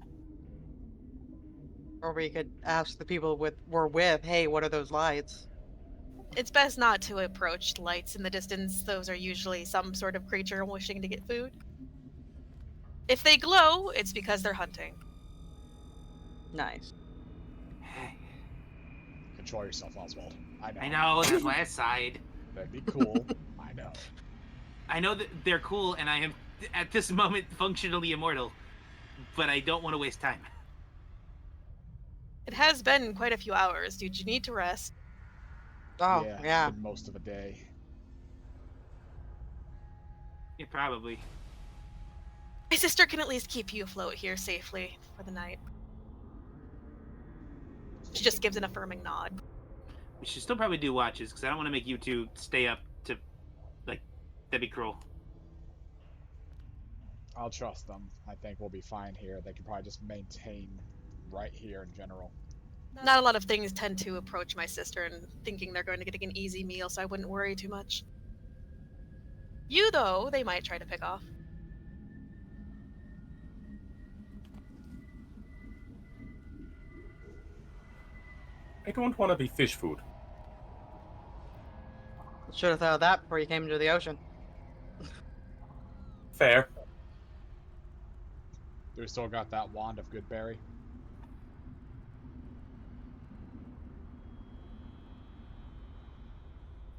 Or we could ask the people we're with, hey, what are those lights? It's best not to approach lights in the distance. Those are usually some sort of creature wishing to get food. If they glow, it's because they're hunting. Nice. Control yourself, Oswald. I know. I know, that's why I sighed. That'd be cool. I know. I know that they're cool, and I am, at this moment, functionally immortal. But I don't want to waste time. It has been quite a few hours. Did you need to rest? Oh, yeah. It's been most of a day. Yeah, probably. My sister can at least keep you afloat here safely for the night. She just gives an affirming nod. We should still probably do watches, because I don't want to make you two stay up to, like, that'd be cruel. I'll trust them. I think we'll be fine here. They can probably just maintain right here in general. Not a lot of things tend to approach my sister and thinking they're going to get an easy meal, so I wouldn't worry too much. You, though, they might try to pick off. I don't want to be fish food. Should have thought of that before you came into the ocean. Fair. Do we still got that wand of Goodberry?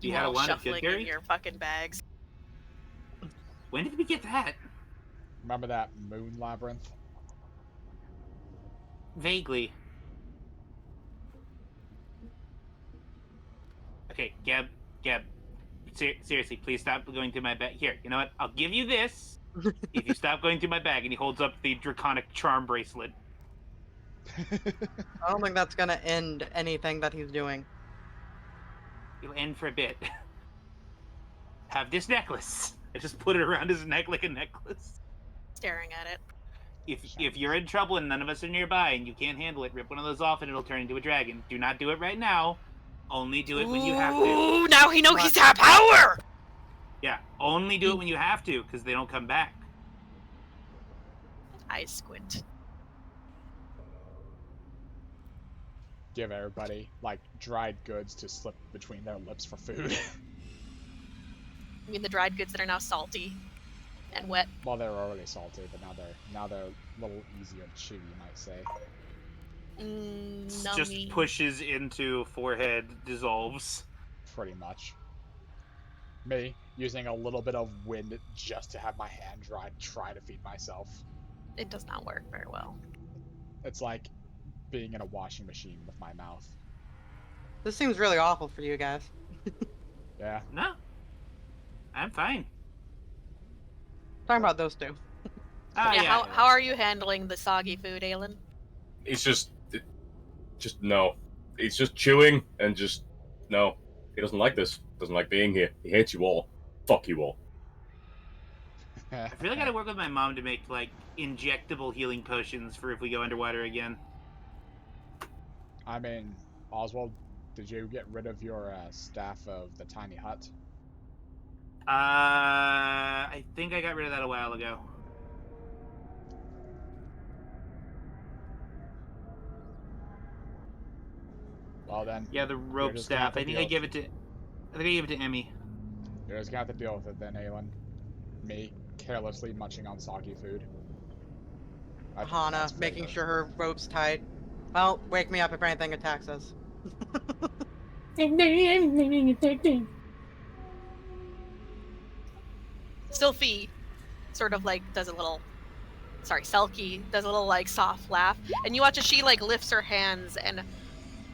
You had a all wand of shuffling Goodberry? in your fucking bags. When did we get that? Remember that moon labyrinth? Vaguely. Okay, Gab, seriously, please stop going through my bag. Here, you know what? I'll give you this if you stop going through my bag. And he holds up the draconic charm bracelet. I don't think that's gonna end anything that he's doing. It'll end for a bit. Have this necklace. I just put it around his neck like a necklace. Staring at it. If you're in trouble and none of us are nearby and you can't handle it, rip one of those off and it'll turn into a dragon. Do not do it right now. Only do it when you have to. Ooh, now he knows he's got power! Yeah, only do it when you have to, because they don't come back. I squint. Give everybody, like, dried goods to slip between their lips for food. I mean the dried goods that are now salty and wet. Well, they're already salty, but now they're a little easier to chew, you might say. Just Nummy. pushes into forehead, dissolves. Pretty much. Me, using a little bit of wind just to have my hand dried, try to feed myself. It does not work very well. It's like being in a washing machine with my mouth. This seems really awful for you guys. Yeah. No. I'm fine. Talking about those two. Yeah, how are you handling the soggy food, Aelin? It's just no. He's just chewing and just no. He doesn't like this. Doesn't like being here. He hates you all. Fuck you all. I feel like I gotta work with my mom to make, like, injectable healing potions for if we go underwater again. I mean, Oswald did you get rid of your staff of the tiny hut? I think I got rid of that a while ago. Well then, Yeah, the rope just gonna have staff. to I think deal I gave it to. I think I gave it to Emmy. you're just gonna have to deal with it then, Aelin. Me carelessly munching on soggy food. I think that's Aahana making flavor. sure her rope's tight. Well, wake me up if anything attacks us. Sylphie sort of like does a little, Selkie does a little like soft laugh, and you watch as she like lifts her hands and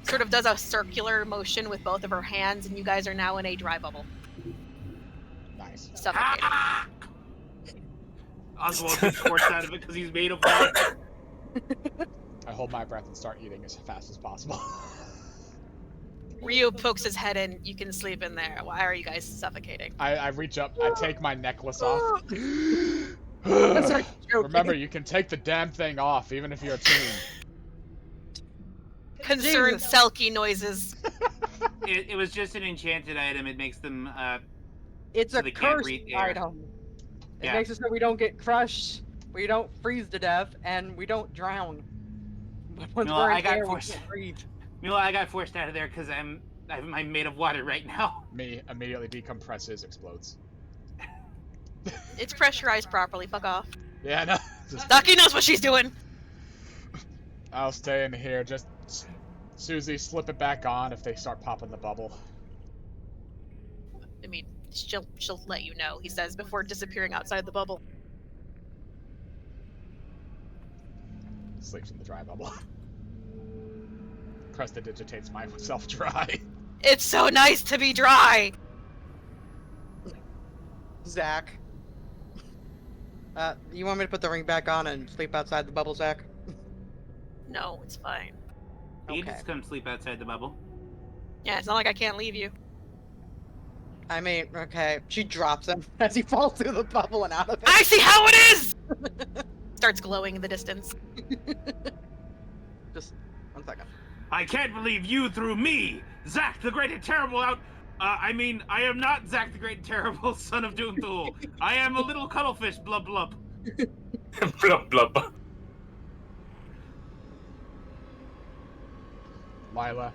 sort of does a circular motion with both of her hands, and you guys are now in a dry bubble, Nice. suffocating. Oswald gets forced out of it because he's made of water. I hold my breath and start eating as fast as possible. Ryu pokes his head in. You can sleep in there. Why are you guys suffocating? I reach up, I take my necklace off. Sorry, joking. Remember, you can take the damn thing off, even if you're attuned. Concerned Jesus. Selkie noises. It was just an enchanted item. It makes them. It's So a they can't cursed breathe air. item. It Yeah. makes it so we don't get crushed, we don't freeze to death, and we don't drown. But once No, we're I in got air, we forced. can't breathe. I got forced out of there because I'm made of water right now. Me immediately decompresses, explodes. It's pressurized properly. Fuck off. Yeah, no. Just, Ducky knows what she's doing. I'll stay in here. Just Susie, slip it back on if they start popping the bubble. I mean, she'll let you know, he says, before disappearing outside the bubble. Sleeps in the dry bubble. Prestidigitates myself dry. It's so nice to be dry. Zach. You want me to put the ring back on and sleep outside the bubble, Zach? No, it's fine. You Okay. just come sleep outside the bubble. Yeah, it's not like I can't leave you. I mean, okay. She drops him as he falls through the bubble and out of it. I see how it is! Starts glowing in the distance. Just 1 second. I can't believe you threw me, Zack the Great and Terrible, out. I am not Zack the Great and Terrible, son of Doomthul. I am a little cuttlefish, blub blub. Blub blub. Lila,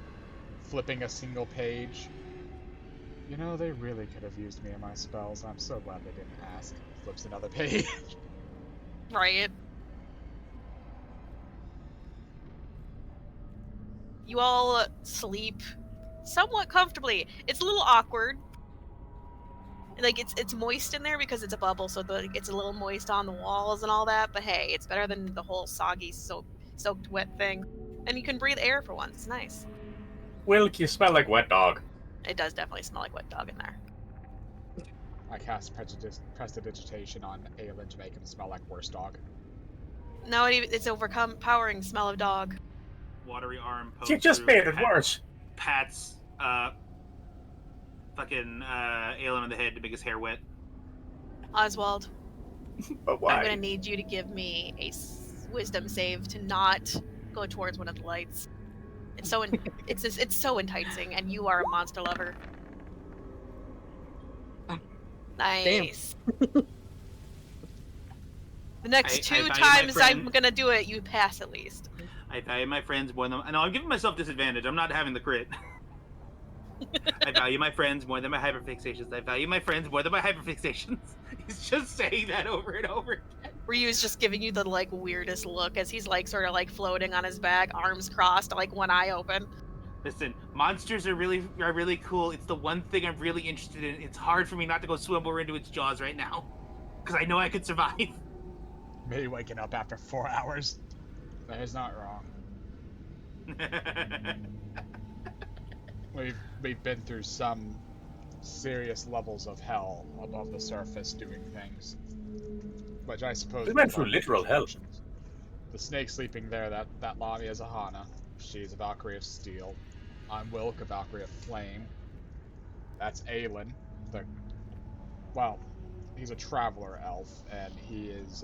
flipping a single page. You know, they really could have used me in my spells. I'm so glad they didn't ask. Flips another page. Right. You all sleep somewhat comfortably. It's a little awkward. Like, it's moist in there because it's a bubble, so it's a little moist on the walls and all that, but hey, it's better than the whole soggy, soaked wet thing. And you can breathe air for once. It's nice. Wilk, you smell like wet dog. It does definitely smell like wet dog in there. I cast Prestidigitation on Aelin to make him smell like worse dog. No, it's overpowering smell of dog. Watery arm pokes You just through, made it worse. Pats fucking Aelin on the head to make his hair wet. Oswald, But I'm why? gonna need you to give me a wisdom save to not go towards one of the lights. It's so it's so enticing, and you are a monster lover. Nice. The next I two value my times I'm friend. gonna do it, you pass at least. I value my friends more than. No, I'm giving myself disadvantage. I'm not having the crit. I value my friends more than my hyperfixations. I value my friends more than my hyperfixations. He's just saying that over and over again. Ryu's just giving you the like weirdest look as he's like sort of like floating on his back, arms crossed, like one eye open. Listen, monsters are really cool. It's the one thing I'm really interested in. It's hard for me not to go swim over into its jaws right now, because I know I could survive. Me waking up after 4 hours. That is not wrong. We've been through some serious levels of hell above the surface doing things. Which I suppose... We went through literal hell. The snake sleeping there, that Lamia is Aahana. She's a Valkyrie of Steel. I'm Wilk, a Valkyrie of Flame. That's Aelin. Well, he's a traveler elf, and he is...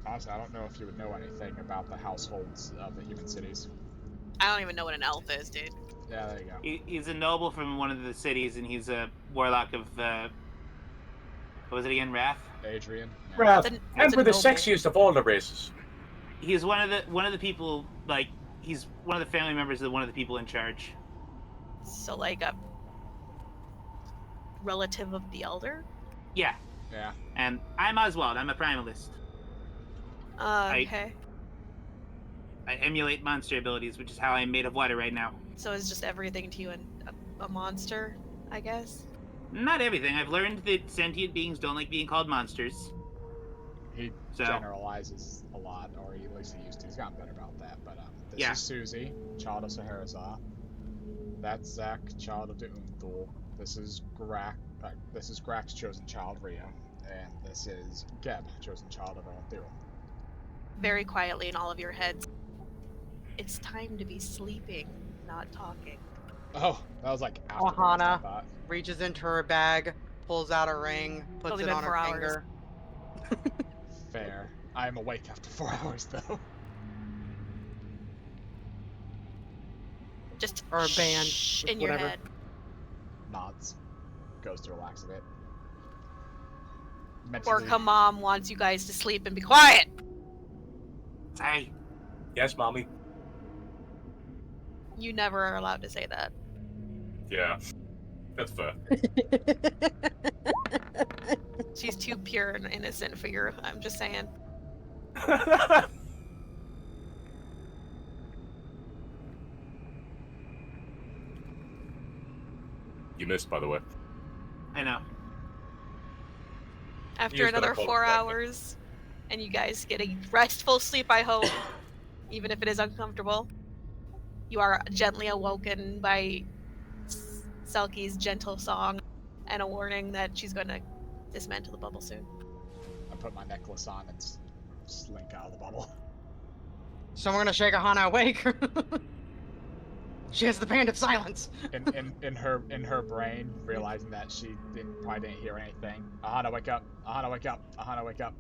honestly, I don't know if you would know anything about the households of the human cities. I don't even know what an elf is, dude. Yeah, there you go. He's a noble from one of the cities, and he's a warlock of what was it again? Wrath. Adrian. Yeah. Wrath. What's a And we're the noble? sexiest of all the races. He's one of the people. Like he's one of the family members of one of the people in charge. So like a relative of the elder? Yeah. Yeah. And I'm Oswald. I'm a primalist. Okay. I emulate monster abilities, which is how I'm made of water right now. So is just everything to you a monster, I guess? Not everything. I've learned that sentient beings don't like being called monsters. He So- generalizes a lot, or at least he used to. He's gotten better about that. But this Yeah. is Susie, child of Saharazah. That's Zach, child of Deumthul. This is Grak's chosen child, Rhea. And this is Geb, chosen child of Elendil. Very quietly in all of your heads. It's time to be sleeping, not talking. Oh, that was like afterwards, I Aahana thought. reaches into her bag, pulls out a ring, puts Only it been on her 4 hours. finger. Fair. I am awake after 4 hours, though. Just Or a band, shh just in your whatever. head. Nods. Goes to relax a bit. Orca Mentally, mom wants you guys to sleep and be quiet. Sorry. Yes, mommy. You never are allowed to say that. Yeah. That's fair. She's too pure and innocent for you. I'm just saying. You missed, by the way. I know. After You're just gonna another call it 4 back. hours, and you guys get a restful sleep, I hope, even if it is uncomfortable, you are gently awoken by Selkie's gentle song and a warning that she's going to dismantle the bubble soon. I put my necklace on and slink out of the bubble. Someone gonna shake Aahana awake. She has the band of silence. In her brain, realizing that she probably didn't hear anything. Aahana, wake up! Aahana, wake up! Aahana, wake up!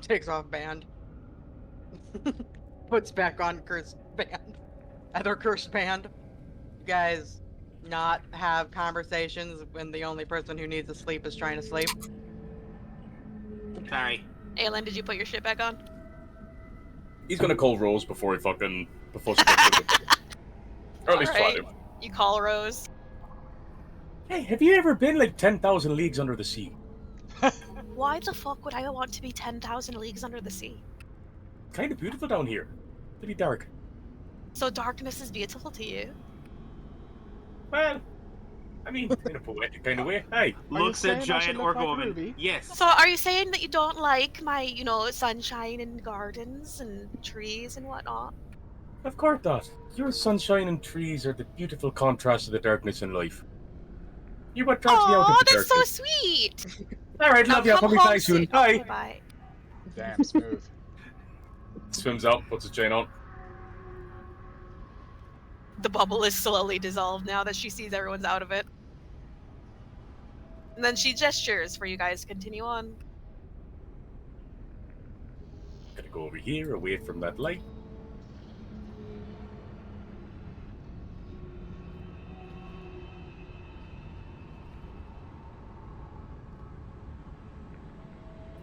Takes off band. Puts back on cursed band. Other cursed band. You guys not have conversations when the only person who needs to sleep is trying to sleep. Sorry. Aelin, did you put your shit back on? He's gonna call Rose before she fucks with him. Or at least try Alright. to. You call Rose. Hey, have you ever been like 10,000 leagues under the sea? Why the fuck would I want to be 10,000 leagues under the sea? Kind of beautiful down here. Pretty dark. So darkness is beautiful to you? Well, I mean, in a poetic kind of way. Hey, Looks at saying I should giant look orca like woman. Ruby? Yes. So are you saying that you don't like my, sunshine and gardens and trees and whatnot? of course not. Your sunshine and trees are the beautiful contrast to the darkness in life. You're what drives me out Oh, of the that's so darkness. sweet! Alright, Now love you. I'll come probably home die soon. soon. Bye. Okay, bye. Damn, smooth. Swims out, puts his chain on. The bubble is slowly dissolved now that she sees everyone's out of it. And then she gestures for you guys to continue on. Gonna go over here, away from that light.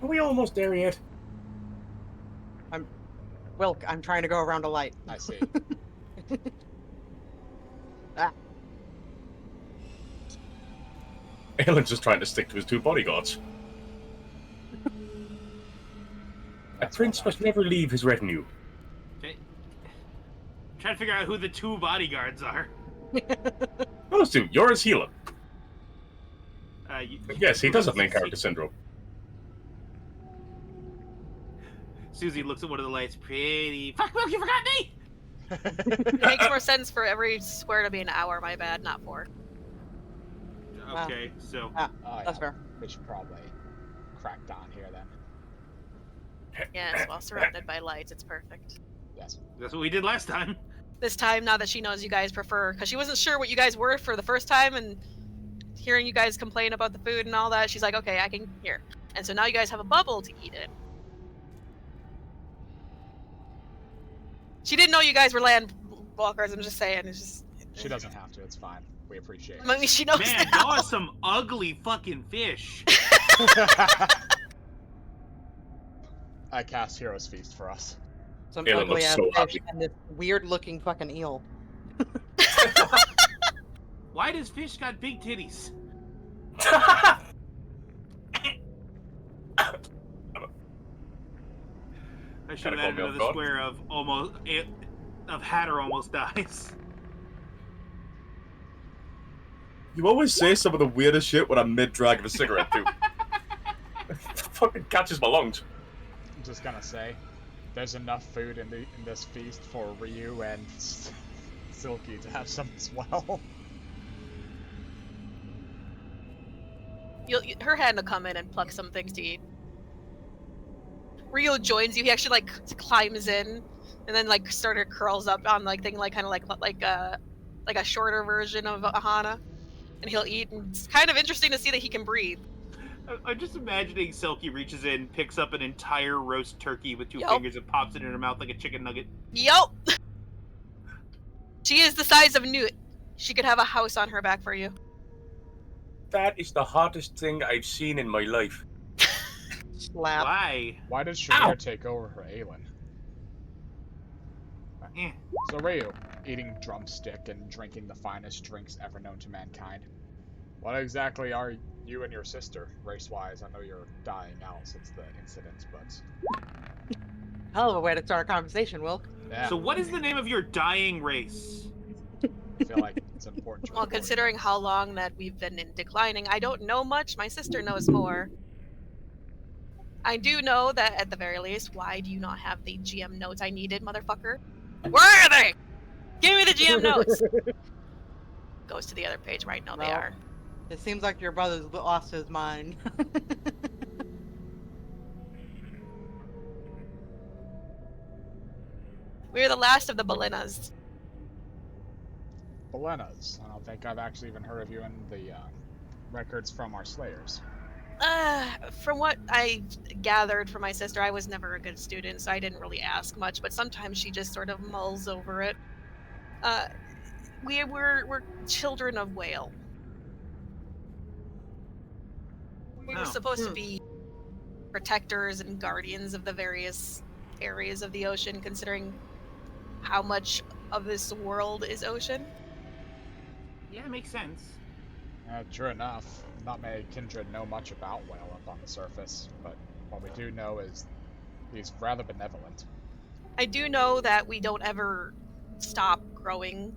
Are we almost there yet? Wilk, I'm trying to go around a light. I see. Aelin's just trying to stick to his two bodyguards. A That's prince well must never leave his retinue. Okay. Trying to figure out who the two bodyguards are. Those two, you're his healer. You, Yes, he does have main character syndrome. Susie looks at one of the lights. Pretty. Fuck, Wilk, you forgot me! It makes more sense for every square to be an hour, my bad, not 4. Okay, so. Oh, That's yeah. fair. We should probably crack down here then. Yes, while surrounded by lights, it's perfect. Yes. That's what we did last time. This time, now that she knows you guys prefer, because she wasn't sure what you guys were for the first time, and hearing you guys complain about the food and all that, she's like, okay, I can hear. And so now you guys have a bubble to eat in. She didn't know you guys were land walkers. I'm just saying. It's just. She doesn't have to. It's fine. We appreciate I mean, she knows Man, now. y'all are some ugly fucking fish. it. I cast Hero's Feast for us. Some Aelin ugly looks ass so fish happy. and this weird looking fucking eel. Why does fish got big titties? I should have Gotta call added me off another guard. square of Hatter almost dies. You always say some of the weirdest shit when I'm mid-drag of a cigarette, too. Fucking catches my lungs. I'm just gonna say, there's enough food in this feast for Ryu and Silky to have some as well. Her hand will come in and pluck some things to eat. Rio joins you. He actually like climbs in, and then like sort of curls up on like thing like kind of like a shorter version of Aahana, and he'll eat. And it's kind of interesting to see that he can breathe. I'm just imagining Selkie reaches in, picks up an entire roast turkey with two Yup. fingers, and pops it in her mouth like a chicken nugget. Yup. She is the size of Newt. She could have a house on her back for you. That is the hottest thing I've seen in my life. Slap. Why? Why did Ow! Shaydreth take over for Aelin? Eh. So Ryu, eating drumstick and drinking the finest drinks ever known to mankind. What exactly are you and your sister, race-wise? I know you're dying out since the incident, but... Hell of a way to start a conversation, Wilk. Yeah, So what is the name of your dying race? I feel like it's important to Well, report. considering how long that we've been in declining, I don't know much. My sister knows more. I do know that at the very least, why do you not have the GM notes I needed, motherfucker? Where are they? Give me the GM notes! Goes to the other page right now, they Well. are. It seems like your brother's lost his mind. We're the last of the Belenas. Belenas. I don't think I've actually even heard of you in the records from our Slayers. From what I gathered from my sister, I was never a good student, so I didn't really ask much, but sometimes she just sort of mulls over it. We're children of whale. We were Oh. supposed to be protectors and guardians of the various areas of the ocean, considering how much of this world is ocean. Yeah, it makes sense. True enough. Not many Kindred know much about whale up on the surface, but what we do know is he's rather benevolent. I do know that we don't ever stop growing,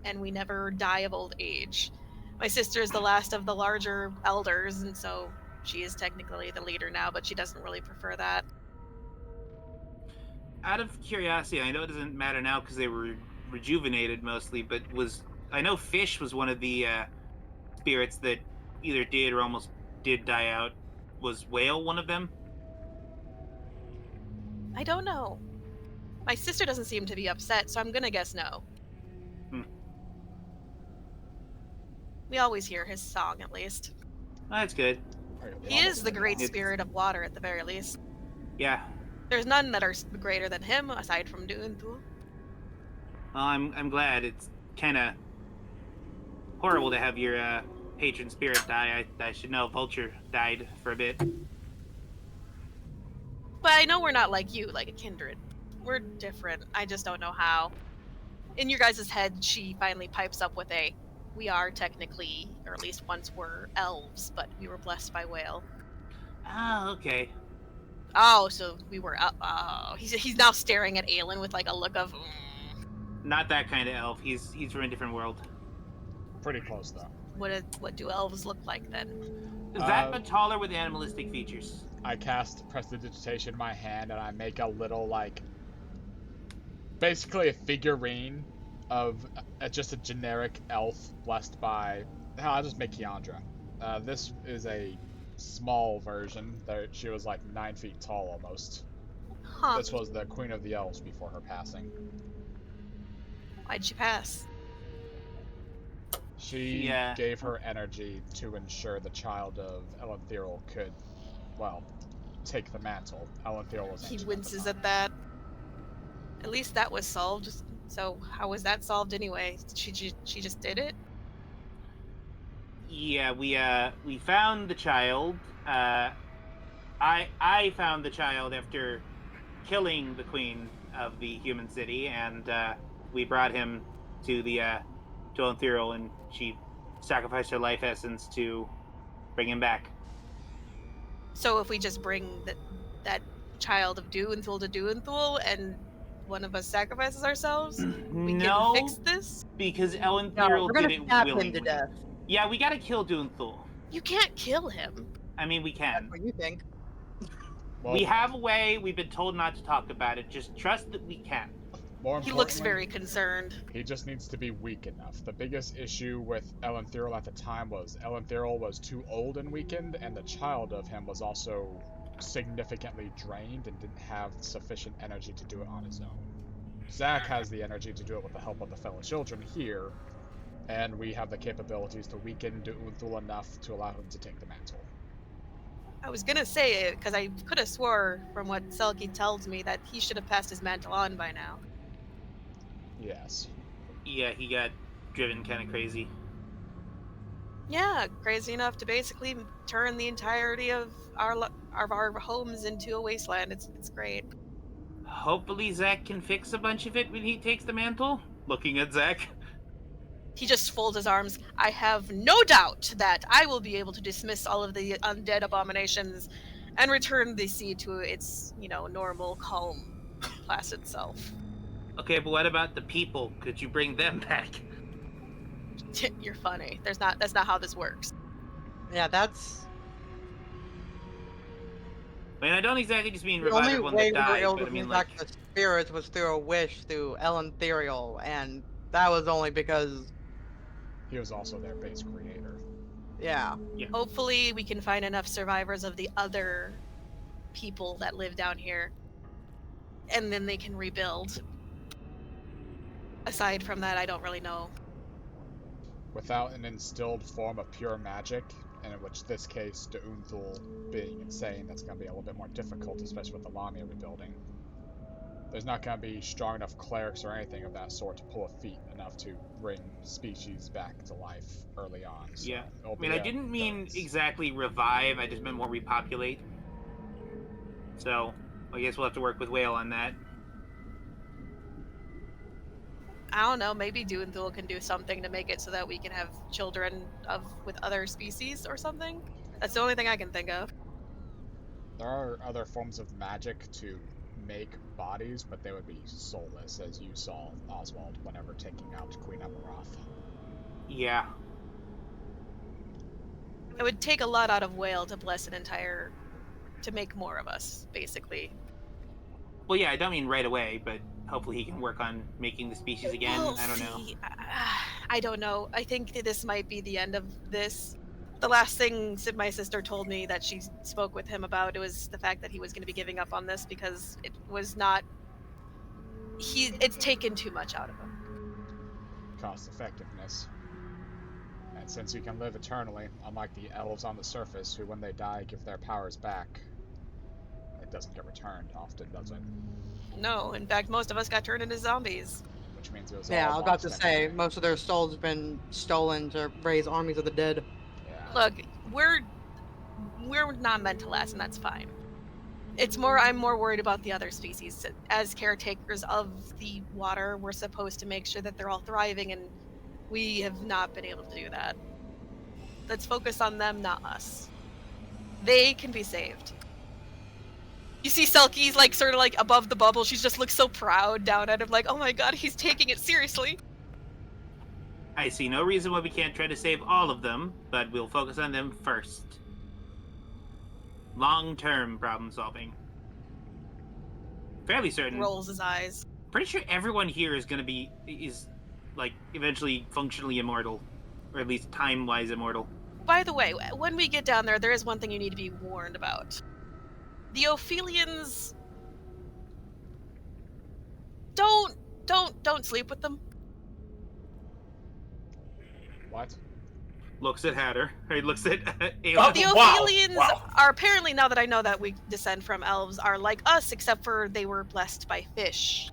and we never die of old age. My sister is the last of the larger elders, and so she is technically the leader now, but she doesn't really prefer that. Out of curiosity, I know it doesn't matter now because they were rejuvenated mostly, but I know Fish was one of the spirits that either did or almost did die out. Was Whale one of them? I don't know. My sister doesn't seem to be upset, so I'm gonna guess no. We always hear his song, at least. Oh, that's good. He is the great spirit of water, at the very least. Yeah. There's none that are greater than him, aside from Duinthul. Well, I'm glad. It's kind of horrible to have your patron spirit die. I should know Vulture died for a bit. But I know we're not like you, like a kindred. We're different. I just don't know how. In your guys' head, she finally pipes up with a, we are technically, or at least once were, elves, but we were blessed by whale. Oh, okay. Oh, so we were, he's now staring at Aelin with like a look of, Not that kind of elf. He's from a different world. Pretty close, though. What do elves look like then? That but taller with animalistic features. I cast Prestidigitation in my hand, and I make a little, like, basically a figurine of just a generic elf blessed by... Hell, I'll just make Keandra. This is a small version. She was like 9 feet tall almost. Huh. This was the Queen of the Elves before her passing. Why'd she pass? She gave her energy to ensure the child of Elanthiel could, well, take the mantle. Elanthiel was He ancient winces the at that. At least that was solved. So how was that solved anyway? She just did it? Yeah, we found the child. I found the child after killing the queen of the human city, and we brought him to the to Ethereal, and she sacrificed her life essence to bring him back. So if we just bring that child of Duanthul to Duanthul and one of us sacrifices ourselves, we No, can fix this? because No, Ethereal we're did gonna it stab willingly. him to death. Yeah, we gotta kill Duanthul. You can't kill him. I mean, we can. What do you think? Well, We have a way. We've been told not to talk about it. Just trust that we can. more He looks importantly, very concerned. he just needs to be weak enough. The biggest issue with Elenthiril at the time was Elenthiril was too old and weakened, and the child of him was also significantly drained and didn't have sufficient energy to do it on his own. Zach has the energy to do it with the help of the fellow children here, and we have the capabilities to weaken Du'unthul enough to allow him to take the mantle. I was gonna say it because I could have swore from what Selkie tells me that he should have passed his mantle on by now. Yes. Yeah, he got driven kind of crazy. Yeah, crazy enough to basically turn the entirety of our homes into a wasteland. It's great. Hopefully, Zach can fix a bunch of it when he takes the mantle. Looking at Zach. He just folds his arms. I have no doubt that I will be able to dismiss all of the undead abominations and return the sea to its, normal, calm, placid self. Okay, but what about the people? Could you bring them back? You're funny. That's not how this works. Yeah, that's I mean, I don't exactly just mean the revive only everyone way that we were died, able but to I mean, bring like, back the spirits was through a wish through Elenthirial, and that was only because, He was also their base creator. yeah. Hopefully, we can find enough survivors of the other people that live down here, and then they can rebuild. Aside from that, I don't really know. Without an instilled form of pure magic, and in which this case, Du'unthul being insane, that's going to be a little bit more difficult, especially with the Lamia rebuilding. There's not going to be strong enough clerics or anything of that sort to pull a feat enough to bring species back to life early on. So yeah. it'll I mean, be I a didn't mean variance. exactly revive. I just meant more repopulate. So I guess we'll have to work with Whale on that. I don't know, maybe Duanthul can do something to make it so that we can have children with other species or something. That's the only thing I can think of. There are other forms of magic to make bodies, but they would be soulless, as you saw Oswald whenever taking out Queen Amaroth. Yeah. It would take a lot out of Whale to bless to make more of us, basically. Well, yeah, I don't mean right away, but hopefully he can work on making the species again. We'll I don't know. see. I don't know. I think that this might be the end of this. The last thing my sister told me that she spoke with him about, it was the fact that he was going to be giving up on this because it was not. It's taken too much out of him. Cost effectiveness. And since you can live eternally, unlike the elves on the surface, who when they die give their powers back, it doesn't get returned often, does it? No, in fact, most of us got turned into zombies. Which means it was Yeah, I all was about to lost say, anyway. most of their souls have been stolen to raise armies of the dead. Yeah. Look, we're not meant to last, and that's fine. I'm more worried about the other species. As caretakers of the water, we're supposed to make sure that they're all thriving, and we have not been able to do that. Let's focus on them, not us. They can be saved. You see Selkie's sort of above the bubble. She just looks so proud down at him, like, oh my god, he's taking it seriously. I see no reason why we can't try to save all of them, but we'll focus on them first. Long-term problem solving. Fairly certain. Rolls his eyes. Pretty sure everyone here is eventually functionally immortal, or at least time-wise immortal. By the way, when we get down there is one thing you need to be warned about. The Ophelians. Don't sleep with them. What? Looks at Hatter. He looks at Aelin. Oh, The wow, Ophelians wow. are apparently, now that I know that we descend from elves, are like us, except for they were blessed by fish.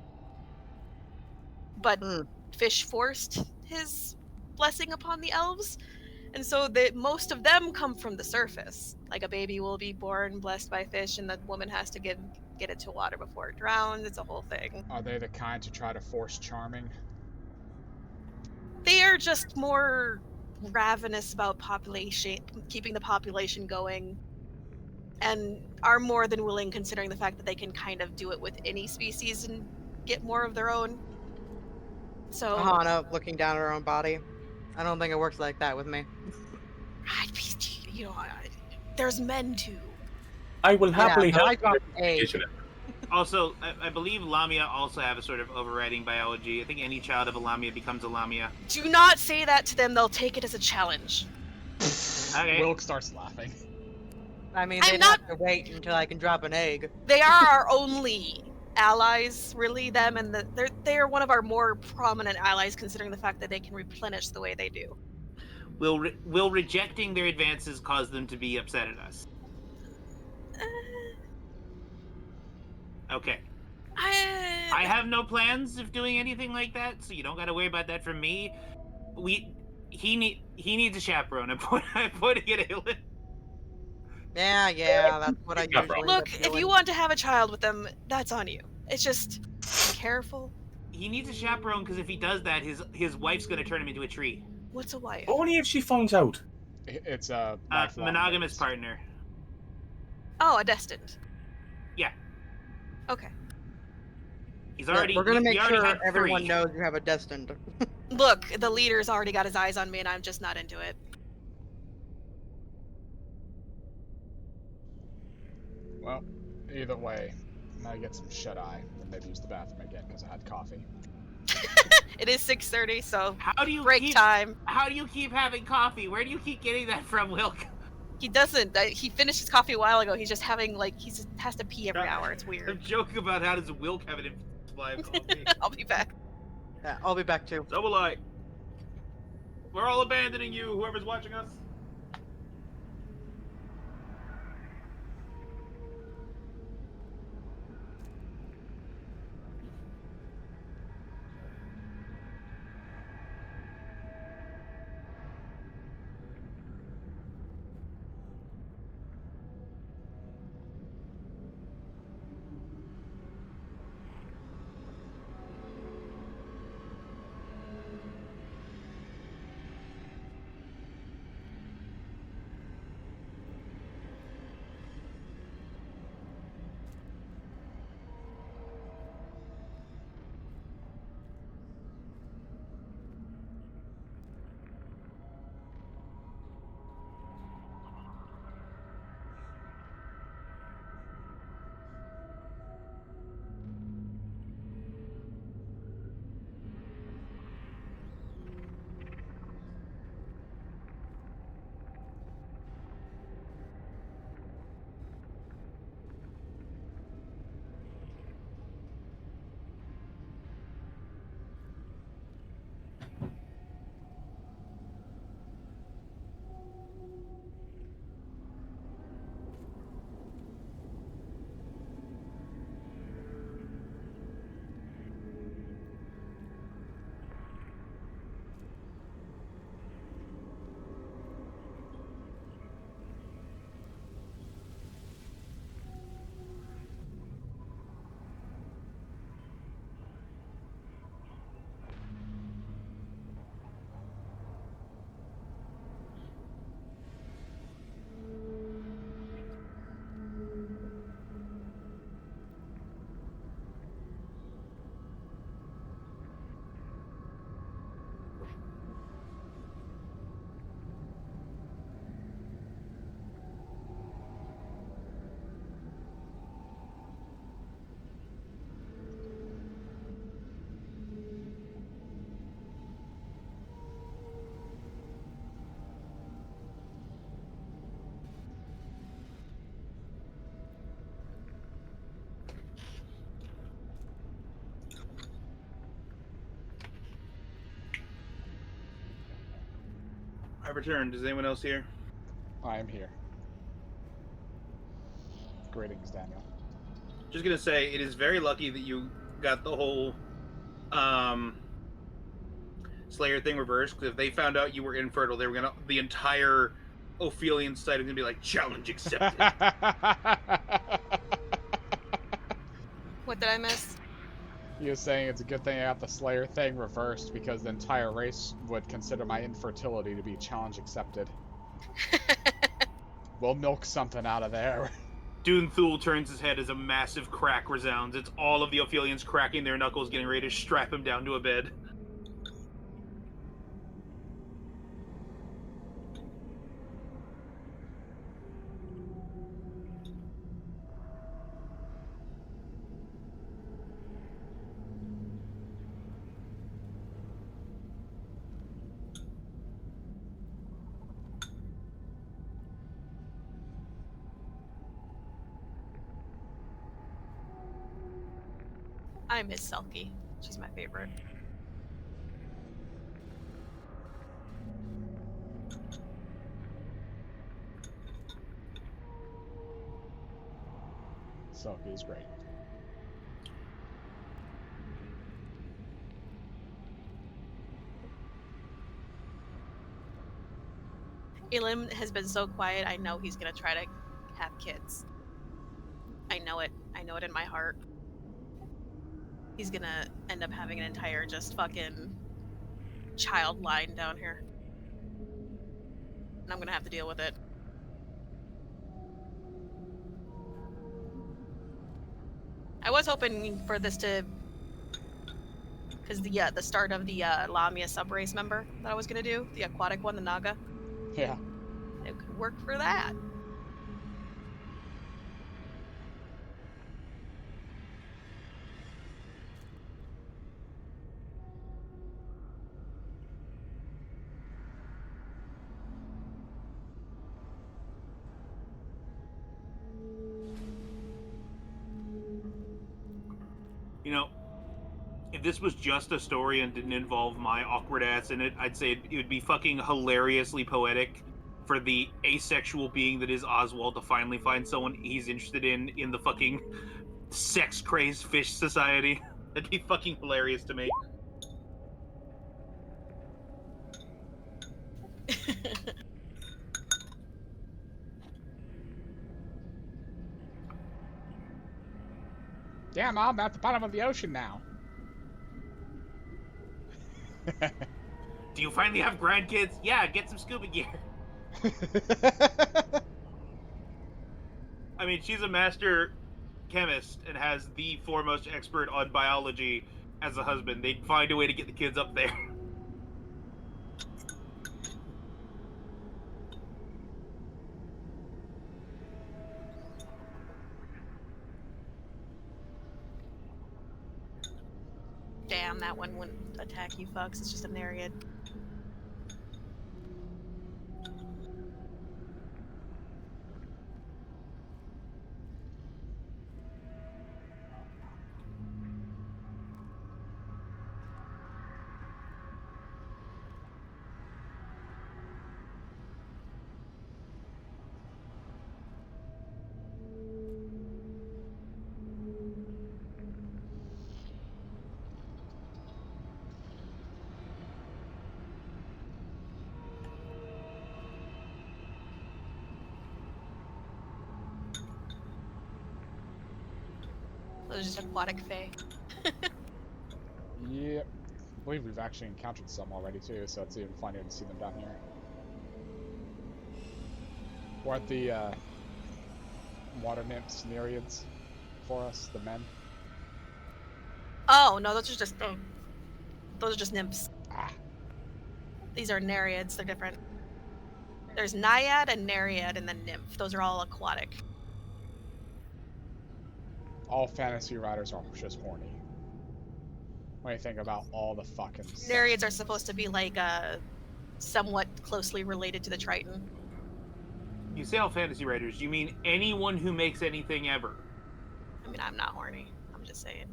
but Hmm. Fish forced his blessing upon the elves, and so most of them come from the surface. Like a baby will be born blessed by fish, and the woman has to get it to water before it drowns. It's a whole thing. Are they the kind to try to force charming? They are just more ravenous about population, keeping the population going, and are more than willing, considering the fact that they can kind of do it with any species and get more of their own. So, Aahana looking down at her own body. I don't think it works like that with me. you know, there's men too. I will happily but help. I dropped an egg. Also, I believe Lamia also have a sort of overriding biology. I think any child of a Lamia becomes a Lamia. Do not say that to them. They'll take it as a challenge. Okay. Wilk starts laughing. I mean, I'm they'd not- have to wait until I can drop an egg. They are our only allies, really. Them and they are one of our more prominent allies, considering the fact that they can replenish the way they do. Will rejecting their advances cause them to be upset at us? Okay. I have no plans of doing anything like that, so you don't got to worry about that from me. He needs a chaperone. I'm pointing at Aelin. Yeah, that's what I Yeah, usually Look, end up if you doing. want to have a child with them, that's on you. It's just be careful. He needs a chaperone because if he does that, his wife's going to turn him into a tree. What's a wife? Only if she finds out. It's a lifelong Monogamous maze. partner. Oh, a destined. Yeah. Okay. He's Yeah, already. we're gonna he make already sure had everyone 3. knows you have a destined. Look, the leader's already got his eyes on me, and I'm just not into it. Well, either way, I'm gonna get some shut-eye and maybe use the bathroom again because I had coffee. It is 6:30, so How do you break keep? time. How do you keep having coffee? Where do you keep getting that from, Wilk? He doesn't. He finished his coffee a while ago. He's just having he just has to pee every hour. It's I'm weird. joking about how does Wilk have an infinite supply of coffee. I'll be back. Yeah, I'll be back too. So will I. We're all abandoning you, whoever's watching us. I've returned. Is anyone else here? I am here. Greetings, Daniel. Just gonna say, it is very lucky that you got the whole Slayer thing reversed, because if they found out you were infertile, they were gonna the entire Ophelian site is gonna be like, challenge accepted. What did I miss? He was saying it's a good thing I got the Slayer thing reversed because the entire race would consider my infertility to be challenge accepted. We'll milk something out of there. Dunthul turns his head as a massive crack resounds. It's all of the Ophelians cracking their knuckles, getting ready to strap him down to a bed. I miss Selkie. She's my favorite. Selkie is great. Aelin has been so quiet, I know he's gonna try to have kids. I know it. I know it in my heart. He's gonna end up having an entire just fucking child line down here. And I'm gonna have to deal with it. I was hoping for this to... Because the start of the Lamia subrace member that I was gonna do, the aquatic one, the Naga, Yeah. it could work for that. You know, if this was just a story and didn't involve my awkward ass in it, I'd say it would be fucking hilariously poetic for the asexual being that is Oswald to finally find someone he's interested in the fucking sex-crazed fish society. That'd be fucking hilarious to me. Yeah, Mom, I'm at the bottom of the ocean now. Do you finally have grandkids? Yeah, get some scuba gear. I mean, she's a master chemist and has the foremost expert on biology as a husband. They'd find a way to get the kids up there. Damn, that one wouldn't attack you fucks. It's just a Nereid. Those are just aquatic fae. Yep. I believe we've actually encountered some already too, so it's even funnier to see them down here. Weren't the water nymphs Nereids for us, the men? Oh no, those are just nymphs. Ah. These are Nereids. They're different. There's Naiad and Nereid, and then Nymph. Those are all aquatic. All fantasy writers are just horny. When you think about all the fucking Nereids are supposed to be like somewhat closely related to the Triton. You say all fantasy writers, you mean anyone who makes anything ever. I mean, I'm not horny. I'm just saying.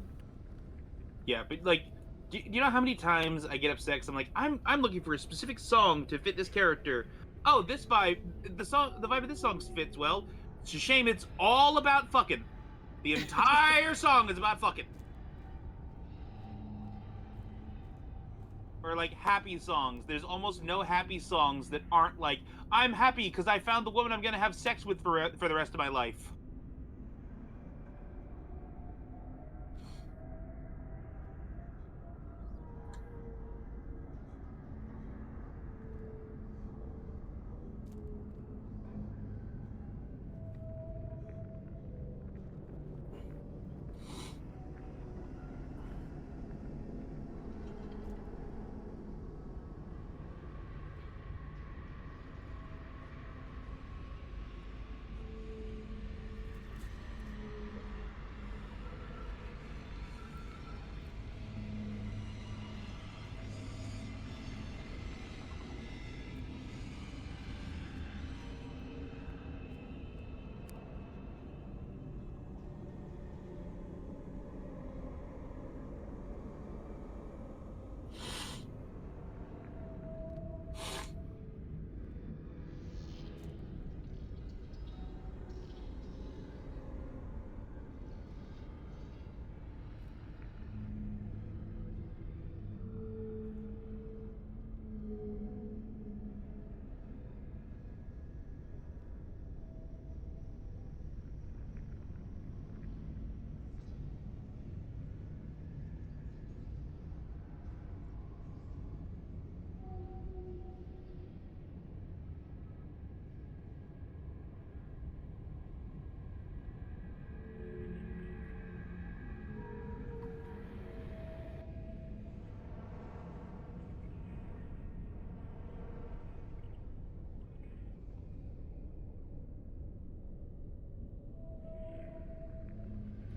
Yeah, but like, do you know how many times I get upset because I'm like, I'm looking for a specific song to fit this character. Oh, this vibe, the vibe of this song fits well. It's a shame it's all about fucking. The entire song is about fucking. or like happy songs. There's almost no happy songs that aren't like, I'm happy because I found the woman I'm gonna have sex with for the rest of my life.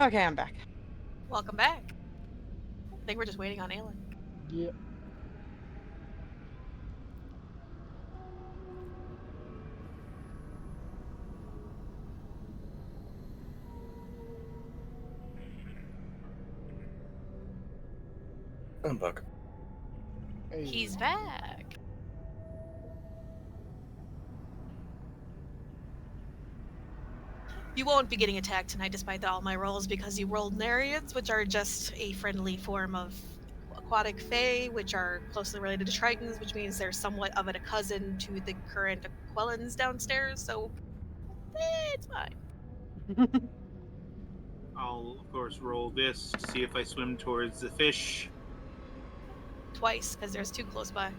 Okay, I'm back. Welcome back. I think we're just waiting on Aelin. Yep. I'm back. Hey. He's back. You won't be getting attacked tonight despite all my rolls because you rolled Nereids, which are just a friendly form of aquatic fae, which are closely related to Tritons, which means they're somewhat of a cousin to the current Aquelans downstairs, so it's fine. I'll, of course, roll this to see if I swim towards the fish. Twice, because there's two close by.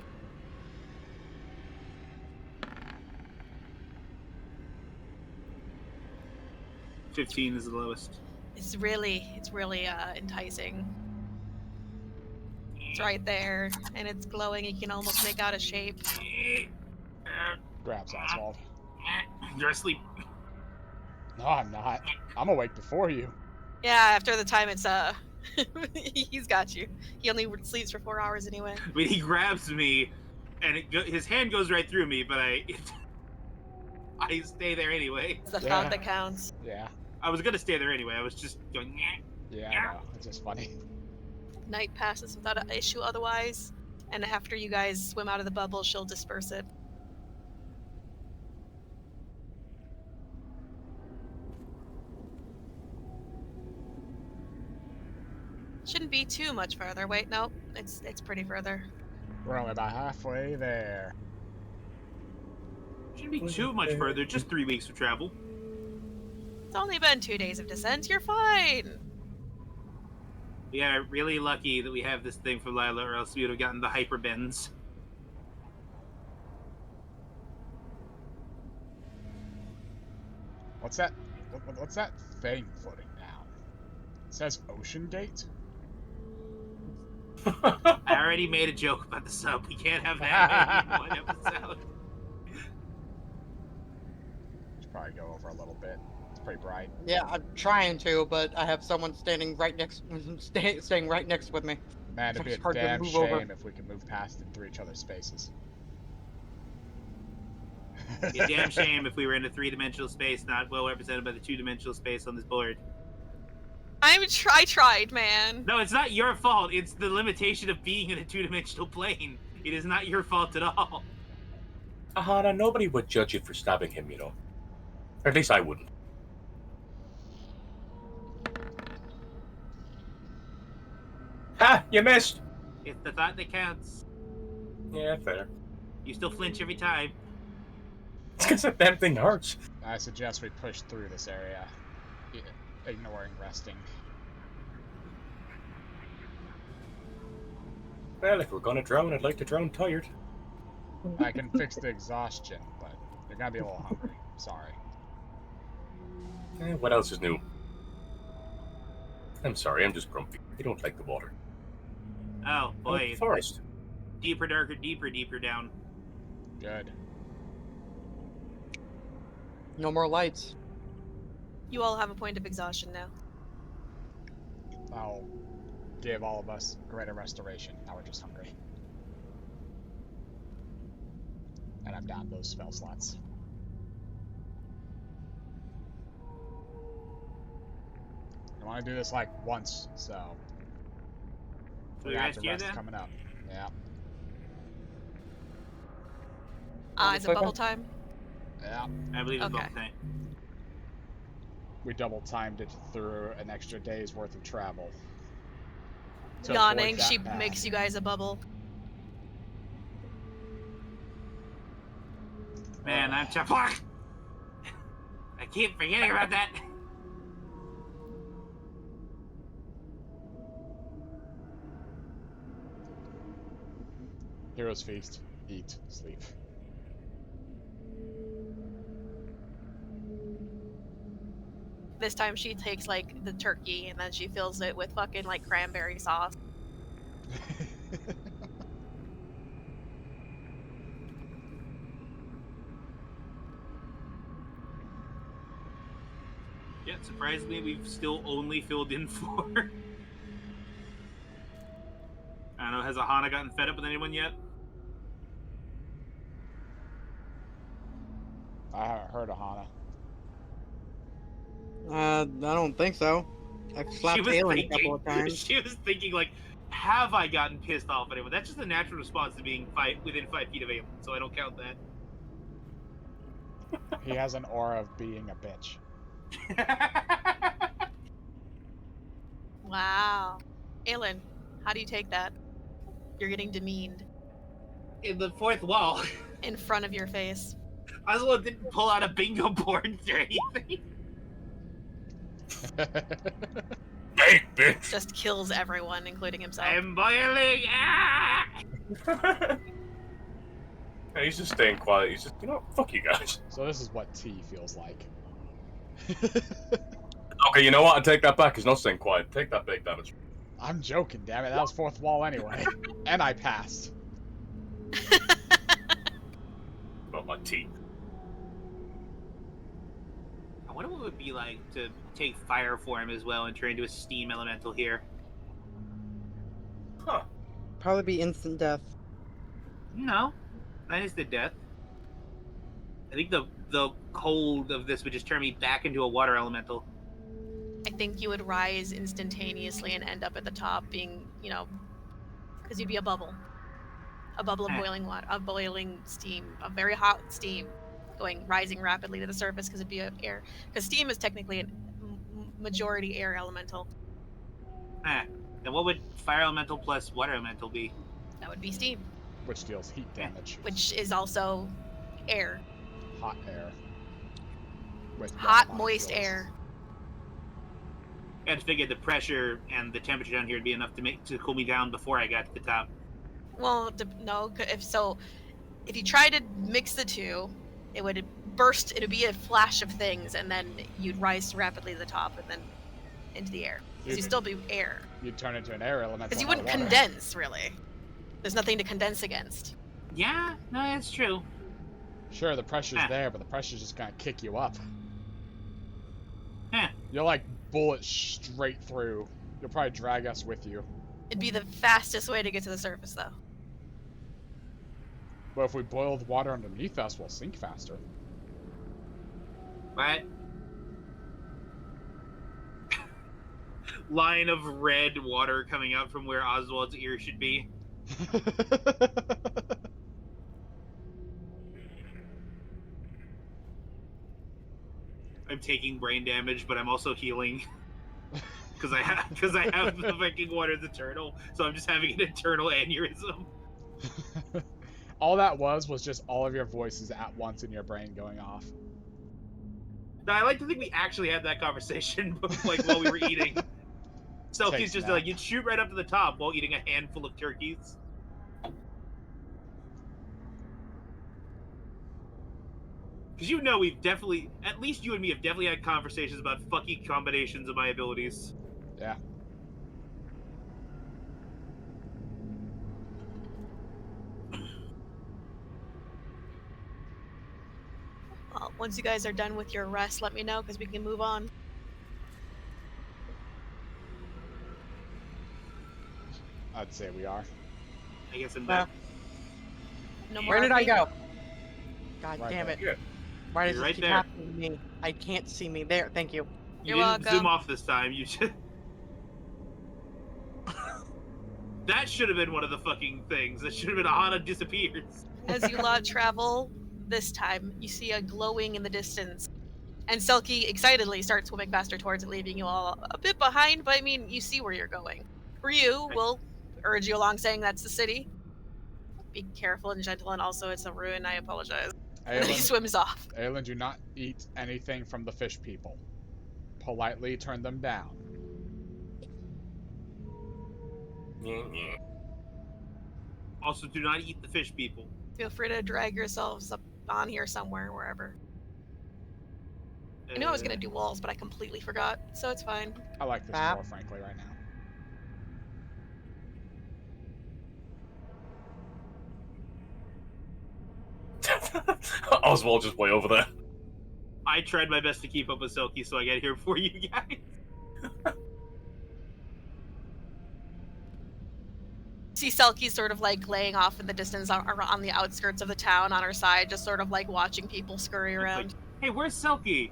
$15 is the lowest. It's really enticing. It's right there, and it's glowing. You can almost make out a shape. Grabs Oswald. You're asleep. No, I'm not. I'm awake before you. Yeah, after the time it's he's got you. He only sleeps for 4 hours anyway. I mean, he grabs me, and his hand goes right through me, but I stay there anyway. It's the Yeah. thought that counts. Yeah. I was gonna stay there anyway. I was just going. Yeah, I know. It's just funny. Night passes without an issue otherwise, and after you guys swim out of the bubble, she'll disperse it. Shouldn't be too much further. Wait, no, it's pretty further. We're only about halfway there. Shouldn't be too much further. Just 3 weeks of travel. It's only been 2 days of descent. You're fine. We are really lucky that we have this thing for Lila, or else we would have gotten the hyper bends. What's that? What's that thing floating down? It says Ocean Gate? I already made a joke about the sub. We can't have that in one episode. Should probably go over a little bit. It's pretty bright. Yeah, I'm trying to, but I have someone standing right next, staying right next with me. Man, it'd be It's a hard to damn move shame over. if we could move past and through each other's spaces. It'd be a damn shame if we were in a 3-dimensional space, not well represented by the 2-dimensional space on this board. I tried, man. No, it's not your fault. It's the limitation of being in a 2-dimensional plane. It is not your fault at all. Aahana, nobody would judge you for stabbing him, you know. Or at least I wouldn't. Ha! You missed! It's the thought that counts. Yeah, fair. You still flinch every time. It's because that damn thing hurts. I suggest we push through this area, ignoring resting. Well, if we're gonna drown, I'd like to drown tired. I can fix the exhaustion, but you're gonna be a little hungry. Sorry. What else is new? I'm sorry, I'm just grumpy. I don't like the water. Oh boy, the forest. deeper, darker, deeper down. Good. No more lights. You all have a point of exhaustion now. I'll give all of us greater restoration. Now we're just hungry. And I'm down those spell slots. I want to do this like once, so So we you got guys the here rest then? coming up. Yeah. Is it bubble time? Yeah. I believe it's Okay. both time. We double timed it through an extra day's worth of travel. to avoid Yawning, that she path. makes you guys a bubble. Man, I'm fuck. I keep forgetting about that. Heroes feast, eat, sleep. This time she takes like the turkey and then she fills it with fucking like cranberry sauce. Yeah, surprisingly, we've still only filled in 4. I don't know, has Aahana gotten fed up with anyone yet? I haven't heard Aahana. I don't think so. I've slapped Aelin a couple of times. She was thinking, like, have I gotten pissed off at anyone? That's just a natural response to being within 5 feet of Aelin, so I don't count that. He has an aura of being a bitch. Wow. Aelin, how do you take that? You're getting demeaned In the 4th wall, in front of your face. Oswald didn't pull out a bingo board or anything. Hey, bitch! Just kills everyone, including himself. I'm boiling! Ah! Yeah, he's just staying quiet. He's just, fuck you guys. So this is what tea feels like. Okay, you know what? I take that back. He's not staying quiet. Take that big damage. I'm joking, damn it. That was 4th wall anyway. And I passed. About my teeth. I wonder what it would be like to take fire form as well and turn into a steam elemental here. Huh. Probably be instant death. No, that is the death. I think the cold of this would just turn me back into a water elemental. I think you would rise instantaneously and end up at the top being, because you'd be a bubble. A bubble of boiling water, of boiling steam, of very hot steam, rising rapidly to the surface because it'd be air. Because steam is technically a majority air elemental. Then what would fire elemental plus water elemental be? That would be steam, Which deals heat damage. which is also air. Hot air. With Hot, water moist molecules. air. I had to figure the pressure and the temperature down here would be enough to cool me down before I got to the top. Well, no. If you try to mix the two, it would burst. It would be a flash of things, and then you'd rise rapidly to the top, and then into the air. Because you'd still be air. You'd turn into an air elemental. Because you not wouldn't water. condense, really. There's nothing to condense against. Yeah, no, that's true. Sure, the pressure's there, but the pressure's just gonna kick you up. Huh. You'll like bullet straight through. You'll probably drag us with you. It'd be the fastest way to get to the surface, though. But if we boil the water underneath us, we'll sink faster. What? Line of red water coming out from where Oswald's ear should be. I'm taking brain damage, but I'm also healing. Because I have the fucking water the turtle, so I'm just having an internal aneurysm. All that was just all of your voices at once in your brain going off. Now, I like to think we actually had that conversation, like while we were eating. So he's Takes just now. like, you'd shoot right up to the top while eating a handful of turkeys. Because you know we've definitely, at least you and me have definitely had conversations about fucking combinations of my abilities. Yeah. Well, once you guys are done with your rest, let me know because we can move on. I'd say we are. I guess I'm Well, back. No more where did I RP? go? God Right damn there. it. Yeah. Why does You're this right keep there. happening to me? I can't see me. There, thank you. You You're didn't welcome. zoom off this time. You should. That should have been one of the fucking things. That should have been Aahana disappears. As you lot travel, this time you see a glowing in the distance. And Selkie excitedly starts swimming faster towards it, leaving you all a bit behind, but I mean, you see where you're going. Ryu will urge you along, saying that's the city. Be careful and gentle, and also it's a ruin, I apologize. And then he Aelin, swims off. Aelin, do not eat anything from the fish people. Politely turn them down. Also, do not eat the fish people. Feel free to drag yourselves up on here somewhere, wherever. I knew I was going to do walls, but I completely forgot, so it's fine. I like this Bap. more, frankly, right now. Oswald just way over there. I tried my best to keep up with Selkie, so I got here before you guys. See Selkie sort of like laying off in the distance on the outskirts of the town on her side, just sort of like watching people scurry It's around. like, hey, where's Selkie?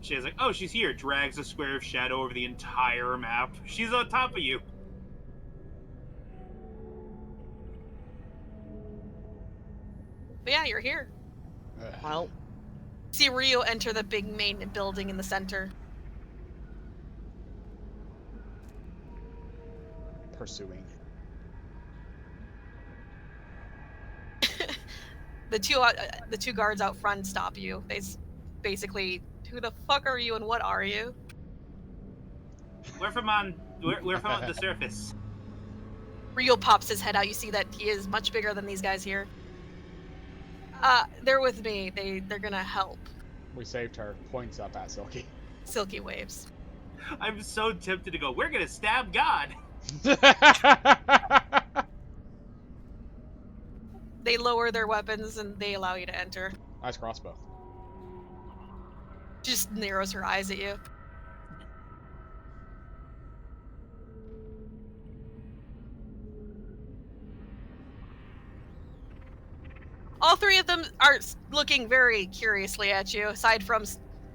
She's like, oh, she's here. Drags a square of shadow over the entire map. She's on top of you. But yeah, you're here. Ugh. Well, See Ryu enter the big main building in the center. Pursuing. The two guards out front stop you. They basically, who the fuck are you and what are you? We're from the surface. Ryu pops his head out. You see that he is much bigger than these guys here. They're with me. They're gonna help. We saved her. Points up at Silky. Silky waves. I'm so tempted to go, we're gonna stab God. They lower their weapons and they allow you to enter. Nice crossbow. Just narrows her eyes at you. All three of them are looking very curiously at you, aside from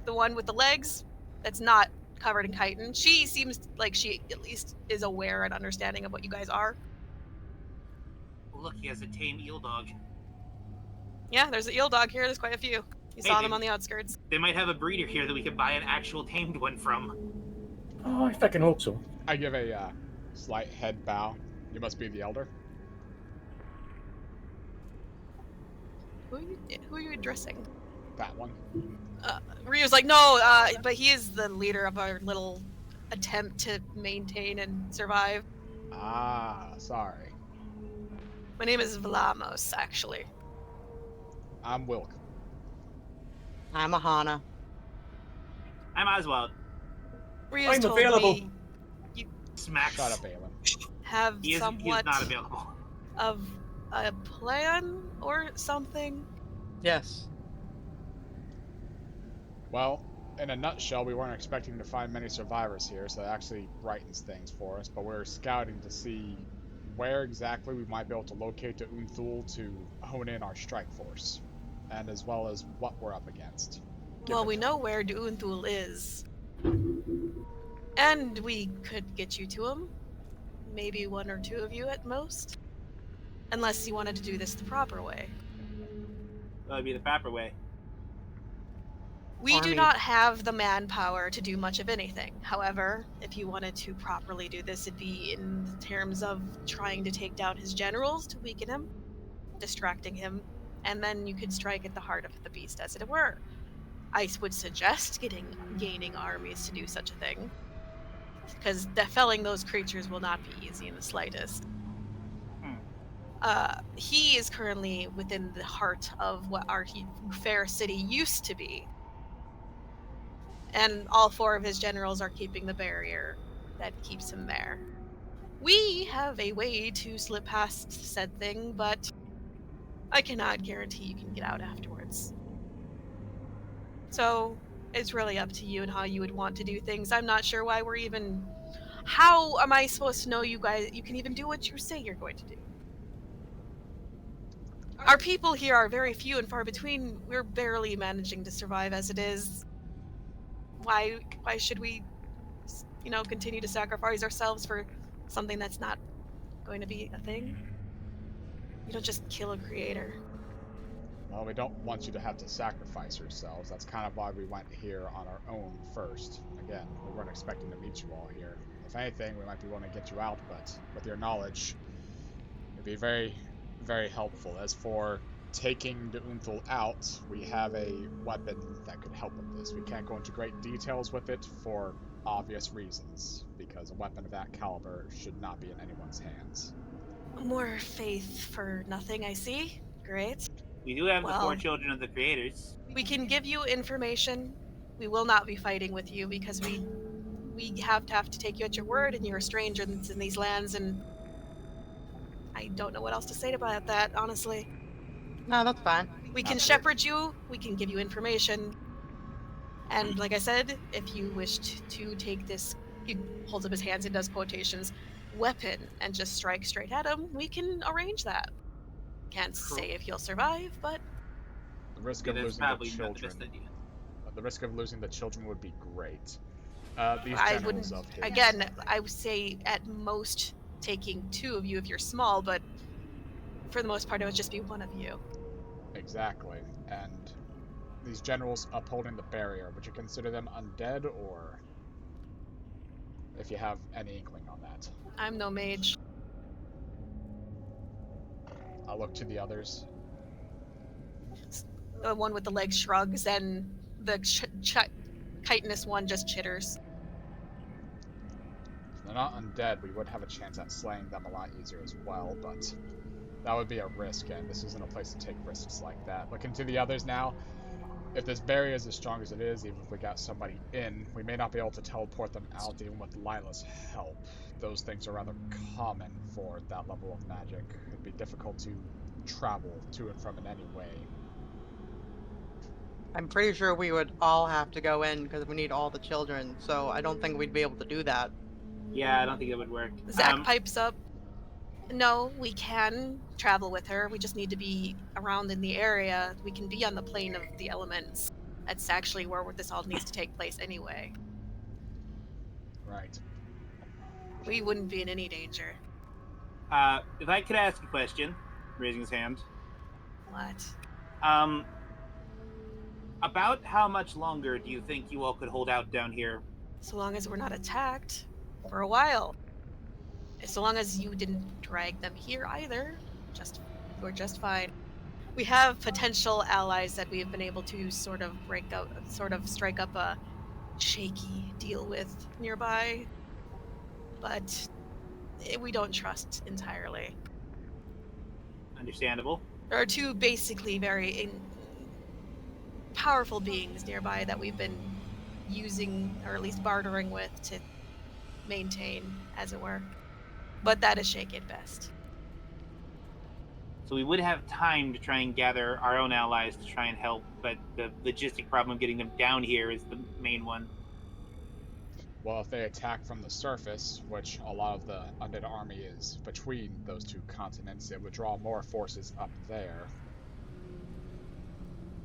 the one with the legs that's not covered in chitin. She seems like she at least is aware and understanding of what you guys are. Oh, look, he has a tame eel dog. Yeah, there's an eel dog here. There's quite a few. You Hey, saw them they- on the outskirts. They might have a breeder here that we could buy an actual tamed one from. Oh, I fucking hope so. I give a slight head bow. You must be the elder. Who are you addressing? That one. Ryu's like, no, but he is the leader of our little attempt to maintain and survive. Ah, sorry. My name is Vlamos, actually. I'm Wilk. I'm Aahana. I'm Oswald. Ryu's I'm told available. me you Smacks. Shut up, Aelin. have He is somewhat not available. of a plan or something. Yes. Well, in a nutshell, we weren't expecting to find many survivors here, so that actually brightens things for us, but we're scouting to see where exactly we might be able to locate the Unthul to hone in our strike force, and as well as what we're up against. Well, we know where Duunthul is. And we could get you to him. Maybe one or two of you at most. Unless you wanted to do this the proper way. That would be the proper way. We do Army. not have the manpower to do much of anything. However, if you wanted to properly do this, it'd be in terms of trying to take down his generals to weaken him. distracting him, and then you could strike at the heart of the beast, as it were. I would suggest gaining armies to do such a thing, because felling those creatures will not be easy in the slightest. He is currently within the heart of what our fair city used to be, and all 4 of his generals are keeping the barrier that keeps him there. We have a way to slip past said thing, but I cannot guarantee you can get out afterwards. So it's really up to you and how you would want to do things. I'm not sure why we're even... How am I supposed to know you guys you can even do what you say you're going to do? Our people here are very few and far between. We're barely managing to survive as it is. Why should we, continue to sacrifice ourselves for something that's not going to be a thing? You don't just kill a creator. Well, we don't want you to have to sacrifice yourselves. That's kind of why we went here on our own first. Again, we weren't expecting to meet you all here. If anything, we might be willing to get you out, but with your knowledge, it'd be very, very helpful. As for taking the Unthul out, we have a weapon that could help with this. We can't go into great details with it for obvious reasons, because a weapon of that caliber should not be in anyone's hands. More faith for nothing, I see. Great. We do have the 4 Well, children of the creators. We can give you information. We will not be fighting with you because we have to take you at your word, and you're a stranger in these lands, and I don't know what else to say about that, honestly. No, that's fine. We can shepherd you, we can give you information, and like I said, if you wished to take this, he holds up his hands and does quotations, weapon, and just strike straight at him, we can arrange that. Can't say if you'll survive, but the risk Yeah, of that's losing the probably not the children, best idea. the risk of losing the children would be great. These I generals wouldn't. of his, Again, I would say at most taking 2 of you if you're small, but for the most part, it would just be 1 of you. exactly, and these generals upholding the barrier, would you consider them undead, or if you have any inkling on that? I'm no mage. I'll look to the others. The one with the leg shrugs, and the chitinous one just chitters. If they're not undead, we would have a chance at slaying them a lot easier as well, but that would be a risk, and this isn't a place to take risks like that. Looking to the others now, if this barrier is as strong as it is, even if we got somebody in, we may not be able to teleport them out even with Lila's help. Those things are rather common for that level of magic. It'd be difficult to travel to and from in any way. I'm pretty sure we would all have to go in because we need all the children, so I don't think we'd be able to do that. Yeah, I don't think that would work. Zach pipes up. No, we can travel with her. We just need to be around in the area. We can be on the plane of the elements. That's actually where this all needs to take place anyway. Right. We wouldn't be in any danger. If I could ask a question, raising his hand. What? About how much longer do you think you all could hold out down here? So long as we're not attacked. For a while. So long as you didn't drag them here either. We're just fine. We have potential allies that we have been able to sort of strike up a shaky deal with nearby. But we don't trust entirely. Understandable. There are 2 basically very powerful beings nearby that we've been using, or at least bartering with, to maintain, as it were. But that is shake at best. So we would have time to try and gather our own allies to try and help, but the logistic problem of getting them down here is the main one. Well, if they attack from the surface, which a lot of the undead army is between those 2 continents, it would draw more forces up there,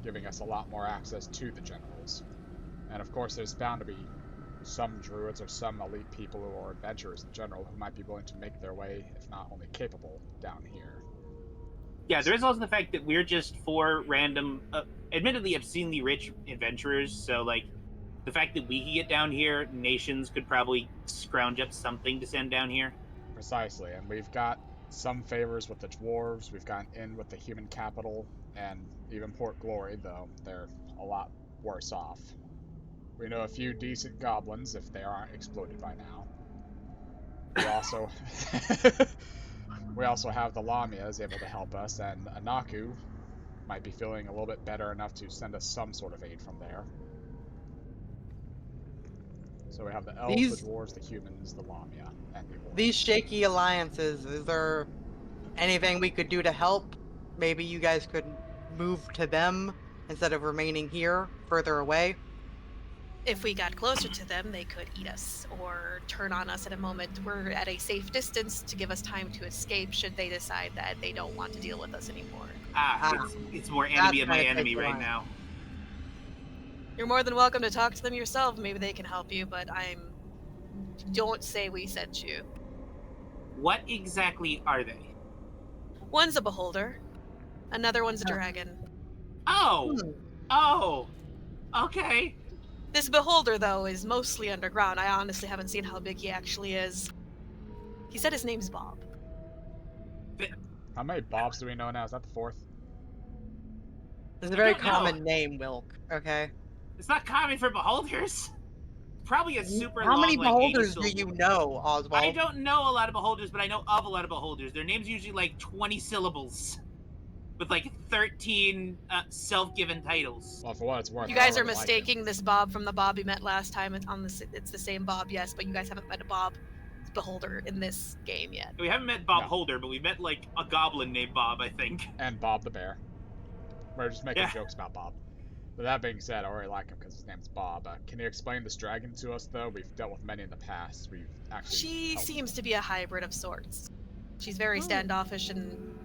giving us a lot more access to the generals. And of course, there's bound to be some druids or some elite people or adventurers in general who might be willing to make their way, if not only capable, down here. Yeah, there is also the fact that we're just 4 random, admittedly obscenely rich adventurers, so, like, the fact that we can get down here, nations could probably scrounge up something to send down here. Precisely, and we've got some favors with the dwarves. We've gotten in with the human capital, and even Port Glory, though they're a lot worse off. We know a few decent goblins, if they aren't exploded by now. We also we also have the Lamia is able to help us, and Anaku might be feeling a little bit better enough to send us some sort of aid from there. So we have the elves, the dwarves, the humans, the Lamia, and the orcs. These shaky alliances, is there anything we could do to help? Maybe you guys could move to them instead of remaining here, further away? If we got closer to them, they could eat us or turn on us at a moment. We're at a safe distance to give us time to escape should they decide that they don't want to deal with us anymore. It's more enemy of my kinda enemy takes a right while. now. You're more than welcome to talk to them yourself. Maybe they can help you, but don't say we sent you. What exactly are they? One's a beholder. Another one's a Huh. dragon. Oh! Oh! Okay. This beholder, though, is mostly underground. I honestly haven't seen how big he actually is. He said his name's Bob. How many Bobs do we know now? Is that the fourth? It's a very don't know. common name, Wilk, okay? It's not common for beholders. Probably a super How long, many like, 80 beholders do syllable. you know, Oswald? I don't know a lot of beholders, but I know of a lot of beholders. Their name's usually like 20 syllables. With like 13 self-given titles. Well, for what it's worth, You I guys are already like him. mistaking this Bob from the Bob we met last time. It's the same Bob, yes, but you guys haven't met a Bob beholder in this game yet. We haven't met Bob No. Holder, but we met like a goblin named Bob, I think. And Bob the Bear. We're just making Yeah. jokes about Bob. But that being said, I already like him because his name's Bob. Can you explain this dragon to us, though? We've dealt with many in the past. We've actually She helped. seems to be a hybrid of sorts. She's very Oh. standoffish and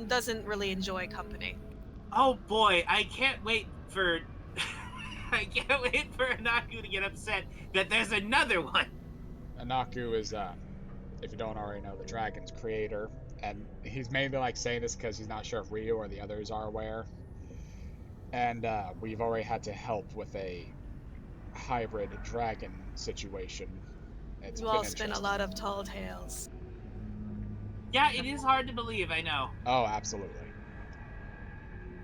doesn't really enjoy company. Oh boy, I can't wait for I can't wait for Anaku to get upset that there's another one. Anaku is, if you don't already know, the dragon's creator. And he's mainly like saying this because he's not sure if Ryu or the others are aware. And we've already had to help with a hybrid dragon situation. It's You been all spin a interesting. lot of tall tales. Yeah, it is hard to believe, I know. Oh, absolutely.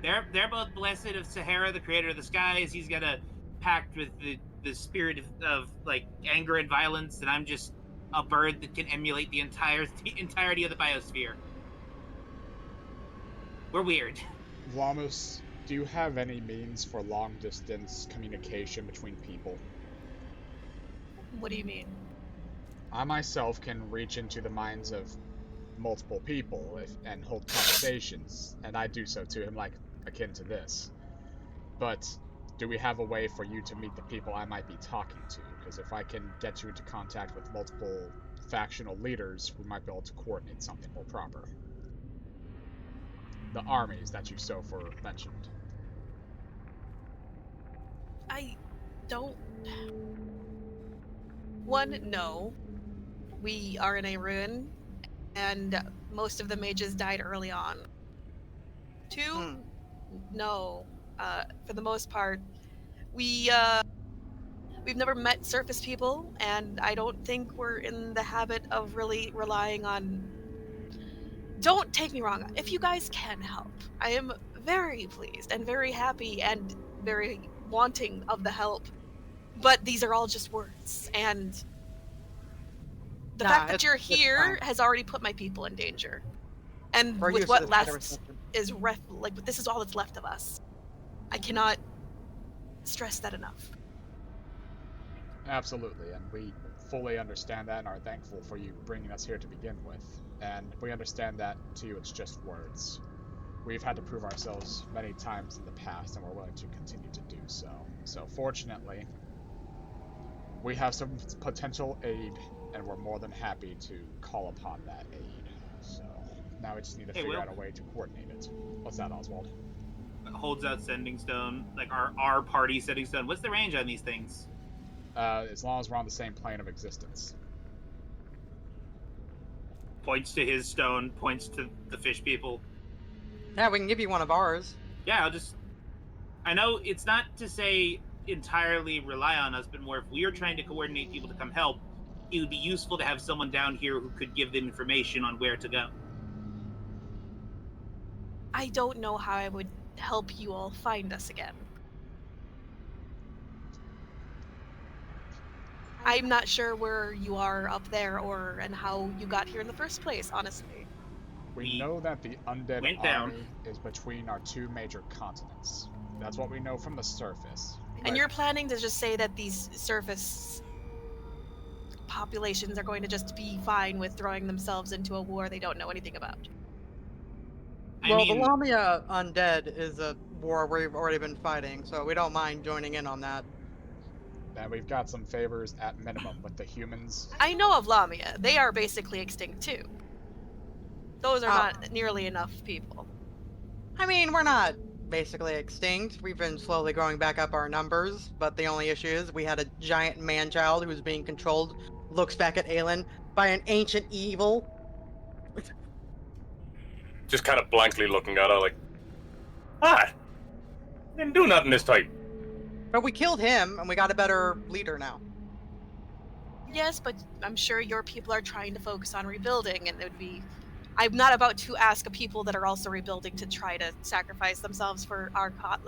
They're both blessed of Sahara, the creator of the skies. He's got a pact with the spirit of like anger and violence, and I'm just a bird that can emulate the entirety of the biosphere. We're weird. Lamus, do you have any means for long-distance communication between people? What do you mean? I myself can reach into the minds of multiple people and hold conversations, and I do so to him, like akin to this. But do we have a way for you to meet the people I might be talking to? Because if I can get you into contact with multiple factional leaders, we might be able to coordinate something more proper. The armies that you so far mentioned. I don't. One, no. We are in a ruin, and most of the mages died early on. Two, no. For the most part, we've never met surface people, and I don't think we're in the habit of really relying on. Don't take me wrong. If you guys can help, I am very pleased and very happy and very wanting of the help. But these are all just words, and the fact that you're here fine. has already put my people in danger. And We're with used to what this kind of left reception. is this is all that's left of us. I cannot stress that enough. Absolutely, and we fully understand that and are thankful for you bringing us here to begin with. And we understand that, to you, it's just words. We've had to prove ourselves many times in the past, and we're willing to continue to do so. So, fortunately, we have some potential aid, and we're more than happy to call upon that aid. So, now we just need to figure out a way to coordinate it. What's that, Oswald? Holds out sending stone, like our party sending stone. What's the range on these things? As long as we're on the same plane of existence. Points to his stone, points to the fish people. Yeah, we can give you one of ours. Yeah, I know it's not to say entirely rely on us, but more if we are trying to coordinate people to come help, it would be useful to have someone down here who could give them information on where to go. I don't know how I would help you all find us again. I'm not sure where you are up there and how you got here in the first place, honestly. We know that the undead went down. army is between our two major continents. That's what we know from the surface. And you're planning to just say that these surface populations are going to just be fine with throwing themselves into a war they don't know anything about? Well, the Lamia undead is a war we've already been fighting, so we don't mind joining in on that. And we've got some favors at minimum with the humans. I know of Lamia. They are basically extinct too. Those are not nearly enough people. I mean, we're not basically extinct. We've been slowly growing back up our numbers, but the only issue is we had a giant man-child who's being controlled, looks back at Aelin, by an ancient evil. Just kind of blankly looking at her like, didn't do nothing this time. But we killed him, and we got a better leader now. Yes, but I'm sure your people are trying to focus on rebuilding, and it would be... I'm not about to ask a people that are also rebuilding to try to sacrifice themselves for our cause.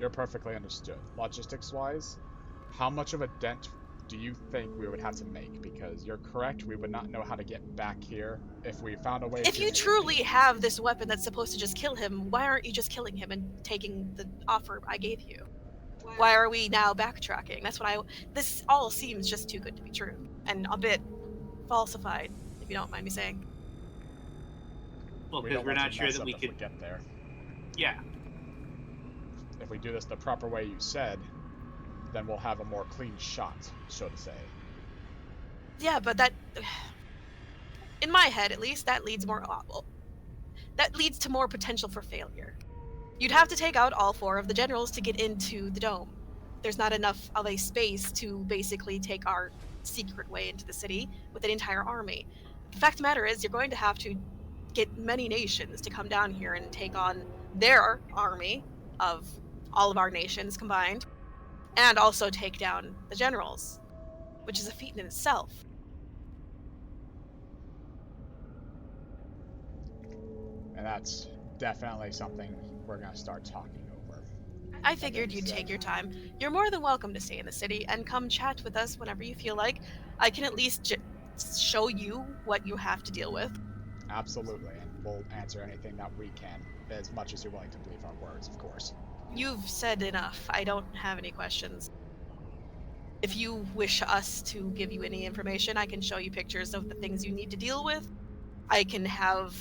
You're perfectly understood. Logistics-wise, how much of a dent do you think we would have to make? Because you're correct, we would not know how to get back here if we found a way If to... you truly have this weapon that's supposed to just kill him, why aren't you just killing him and taking the offer I gave you? Why are we now backtracking? That's what this all seems just too good to be true. And a bit falsified, if you don't mind me saying. Well, We because don't we're want not to sure mess that up we if could. get there. Yeah. If we do this the proper way you said, then we'll have a more clean shot, so to say. Yeah, but that... In my head, at least, that leads to more potential for failure. You'd have to take out all 4 of the generals to get into the dome. There's not enough of a space to basically take our secret way into the city with an entire army. The fact of the matter is, you're going to have to get many nations to come down here and take on their army of all of our nations combined, and also take down the generals, which is a feat in itself. And that's definitely something we're going to start talking over. I figured you'd take your time. You're more than welcome to stay in the city and come chat with us whenever you feel like. I can at least show you what you have to deal with. Absolutely, and we'll answer anything that we can, as much as you're willing to believe our words, of course. You've said enough. I don't have any questions. If you wish us to give you any information, I can show you pictures of the things you need to deal with. I can have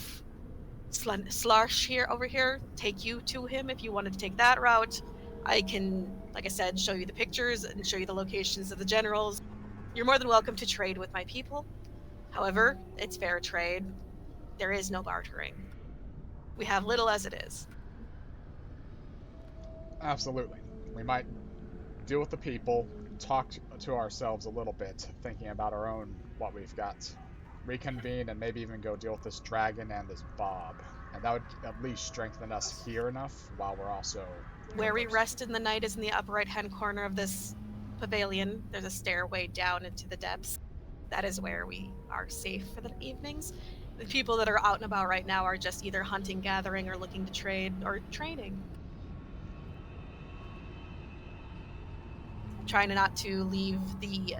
Slarsh over here take you to him if you wanted to take that route. I can, like I said, show you the pictures and show you the locations of the generals. You're more than welcome to trade with my people. However, it's fair trade. There is no bartering. We have little as it is. Absolutely. We might deal with the people, talk to ourselves a little bit, thinking about our own, what we've got, reconvene, and maybe even go deal with this dragon and this Bob. And that would at least strengthen us here enough, while we're also... Where we rest in the night is in the upper right-hand corner of this pavilion. There's a stairway down into the depths. That is where we are safe for the evenings. The people that are out and about right now are just either hunting, gathering, or looking to trade, or training. Trying not to leave the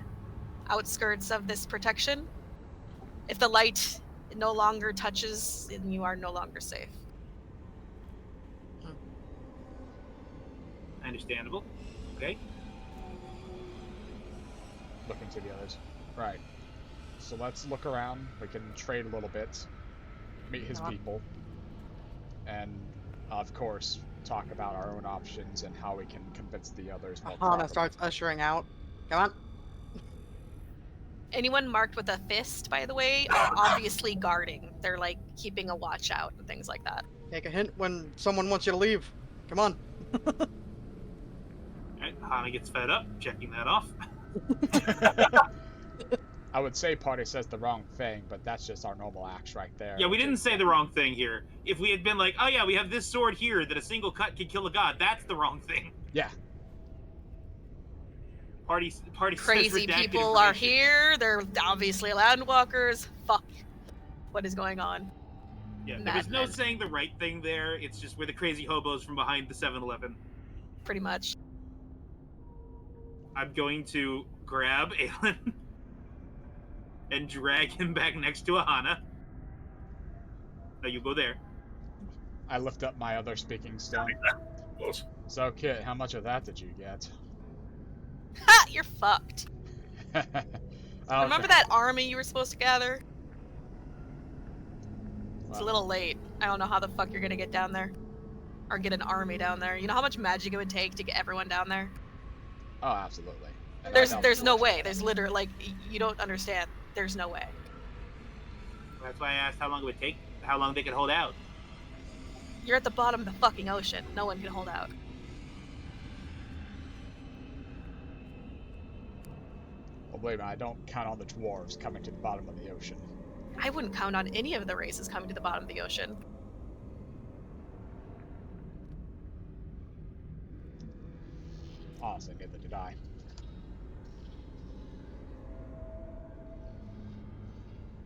outskirts of this protection. If the light no longer touches, then you are no longer safe. Understandable. Okay. Looking to the others. Right. So let's look around. We can trade a little bit, meet his people, and of course talk about our own options and how we can convince the others more Aahana properly. starts ushering out. Come on. Anyone marked with a fist, by the way, are obviously guarding. They're like keeping a watch out and things like that. Take a hint when someone wants you to leave. Come on. Alright, Aahana gets fed up, checking that off. I would say party says the wrong thing, but that's just our normal acts right there. Yeah, we didn't say the wrong thing here. If we had been like, oh yeah, we have this sword here that a single cut can kill a god, that's the wrong thing. Yeah. Party Crazy says redacted people are information. here. They're obviously landwalkers. Fuck. What is going on? Yeah, there was no Madmen. saying the right thing there. It's just we're the crazy hobos from behind the 7-Eleven. Pretty much. I'm going to grab Aelin and drag him back next to Aahana. No, you go there. I lift up my other speaking stone. Close. So, Kit, how much of that did you get? Ha! You're fucked. Oh, Remember that army you were supposed to gather? It's a Well, little late. I don't know how the fuck you're gonna get down there. Or get an army down there. You know how much magic it would take to get everyone down there? Oh, absolutely. And There's no way. There's literally, like, you don't understand. There's no way. That's why I asked how long it would take, how long they could hold out. You're at the bottom of the fucking ocean. No one can hold out. Well, believe me, I don't count on the dwarves coming to the bottom of the ocean. I wouldn't count on any of the races coming to the bottom of the ocean. Honestly, neither did I.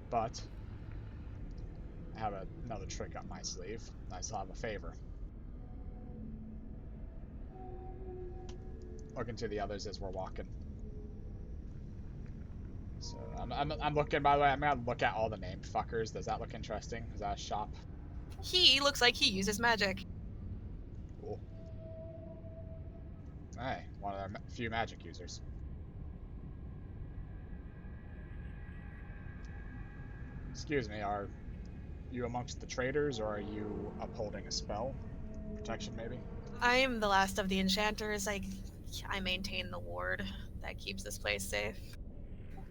But I have another trick up my sleeve. I still have a favor. Looking to the others as we're walking. So I'm looking. By the way, I'm gonna look at all the named fuckers. Does that look interesting? Is that a shop? He looks like he uses magic. Cool. Hey, one of their few magic users. Excuse me, are you amongst the traders, or are you upholding a spell? Protection, maybe? I am the last of the enchanters. I maintain the ward that keeps this place safe.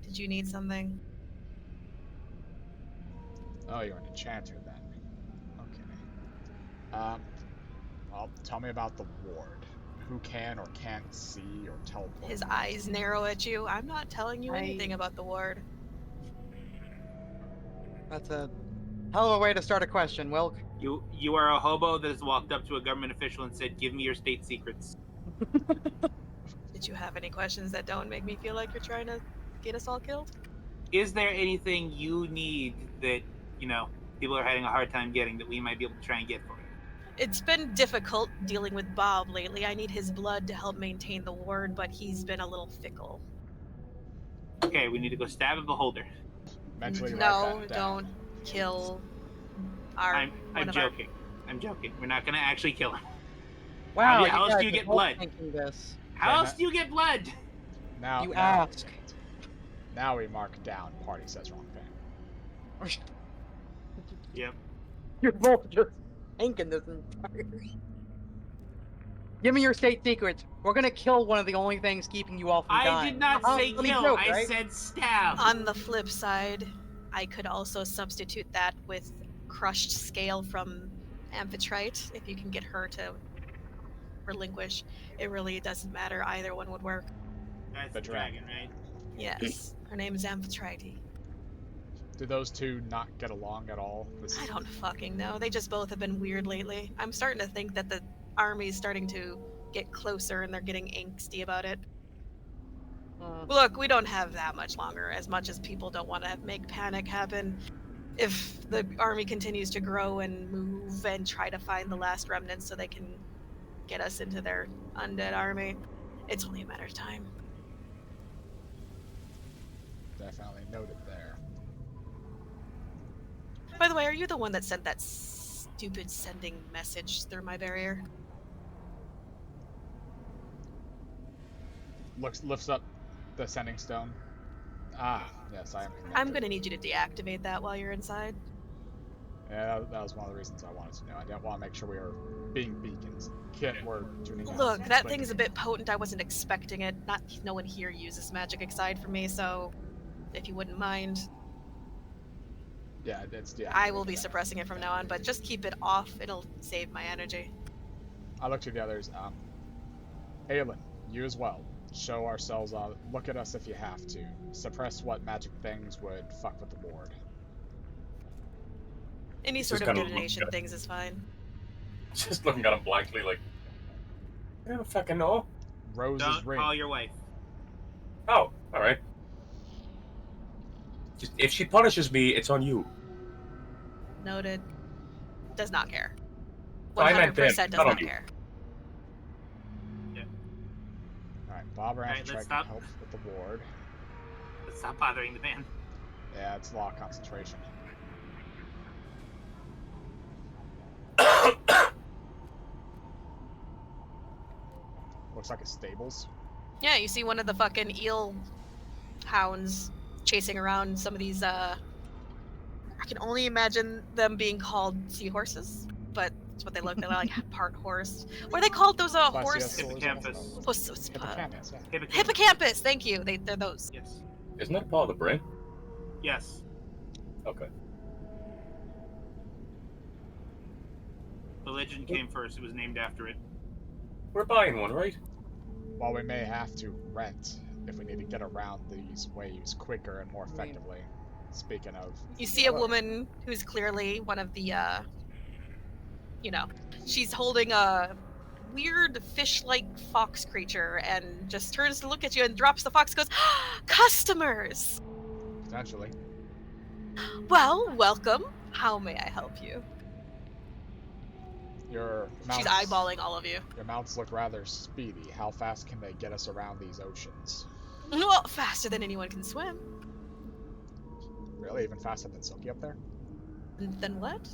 Did you need something? Oh, you're an enchanter then. Okay. Well, tell me about the ward. Who can or can't see or teleport? His eyes narrow at you. I'm not telling you anything about the ward. That's a hell of a way to start a question, Wilk. You are a hobo that has walked up to a government official and said, "Give me your state secrets." Did you have any questions that don't make me feel like you're trying to get us all killed? Is there anything you need that, people are having a hard time getting that we might be able to try and get for you? It's been difficult dealing with Bob lately. I need his blood to help maintain the ward, but he's been a little fickle. Okay, we need to go stab a beholder. Mentally write No, that down. don't kill our. I'm one of our- joking. I'm joking. We're not gonna actually kill him. Wow, How else guys do you are get both blood? Thinking this. How else do you get blood? Now, You now- ask. Now we mark down. Party says wrong thing. Yep. You're both just thinking this entire. Give me your state secrets. We're gonna kill one of the only things keeping you all from I dying. did not say Funny kill. joke, I right? said stab. On the flip side, I could also substitute that with crushed scale from Amphitrite if you can get her to relinquish. It really doesn't matter. Either one would work. That's The the dragon, right? Yes. Her name is Amphitrite. Do those two not get along at all? This I don't fucking know. They just both have been weird lately. I'm starting to think that the army's starting to get closer and they're getting angsty about it. Look, we don't have that much longer, as much as people don't want to make panic happen. If the army continues to grow and move and try to find the last remnants so they can get us into their undead army, it's only a matter of time. definitely noted there. By the way, are you the one that sent that stupid sending message through my barrier? Lifts up the sending stone. Ah, yes, I am connected. I'm gonna need you to deactivate that while you're inside. Yeah, that was one of the reasons I wanted to know. I didn't want to make sure we were being beacons. Kit, we're tuning out. Look, that thing's a bit potent. I wasn't expecting it. No one here uses magic aside from me, so if you wouldn't mind, Yeah, it's I will be suppressing it from now on, but just keep it off. It'll save my energy. I look to the others. Aelin, you as well. Show ourselves. Look at us if you have to. Suppress what magic things would fuck with the ward. Any Just sort of kinda look divination at it. things is fine. Just looking at him blankly, like, I don't fucking know. Rose's Don't ring. call your wife. Oh, all right. Just, if she punishes me, it's on you. Noted. does not care. I meant 100% them, does not not on you. care. Alright, Bob Ranch Alright, tried let's to stop. help with the ward. Let's stop bothering the man. Yeah, it's a lot of concentration. Looks like a stables. Yeah, you see one of the fucking eel hounds chasing around some of these, I can only imagine them being called seahorses, but that's what they look. They're like part horse. What are they called? Those horse. Hippocampus. Hippocampus, yeah. Hippocampus. Thank you. They're those. Yes. Isn't that part of the brain? Yes. Okay. The legend came first. It was named after it. We're buying one, right? While we may have to rent if we need to get around these waves quicker and more effectively. Speaking of... You see a woman who's clearly one of the, she's holding a weird fish-like fox creature and just turns to look at you and drops the fox, goes, customers! Potentially. Well, welcome. How may I help you? Your mounts, She's eyeballing all of you. Your mounts look rather speedy. How fast can they get us around these oceans? Well, faster than anyone can swim. Really? Even faster than Silky up there? Then what?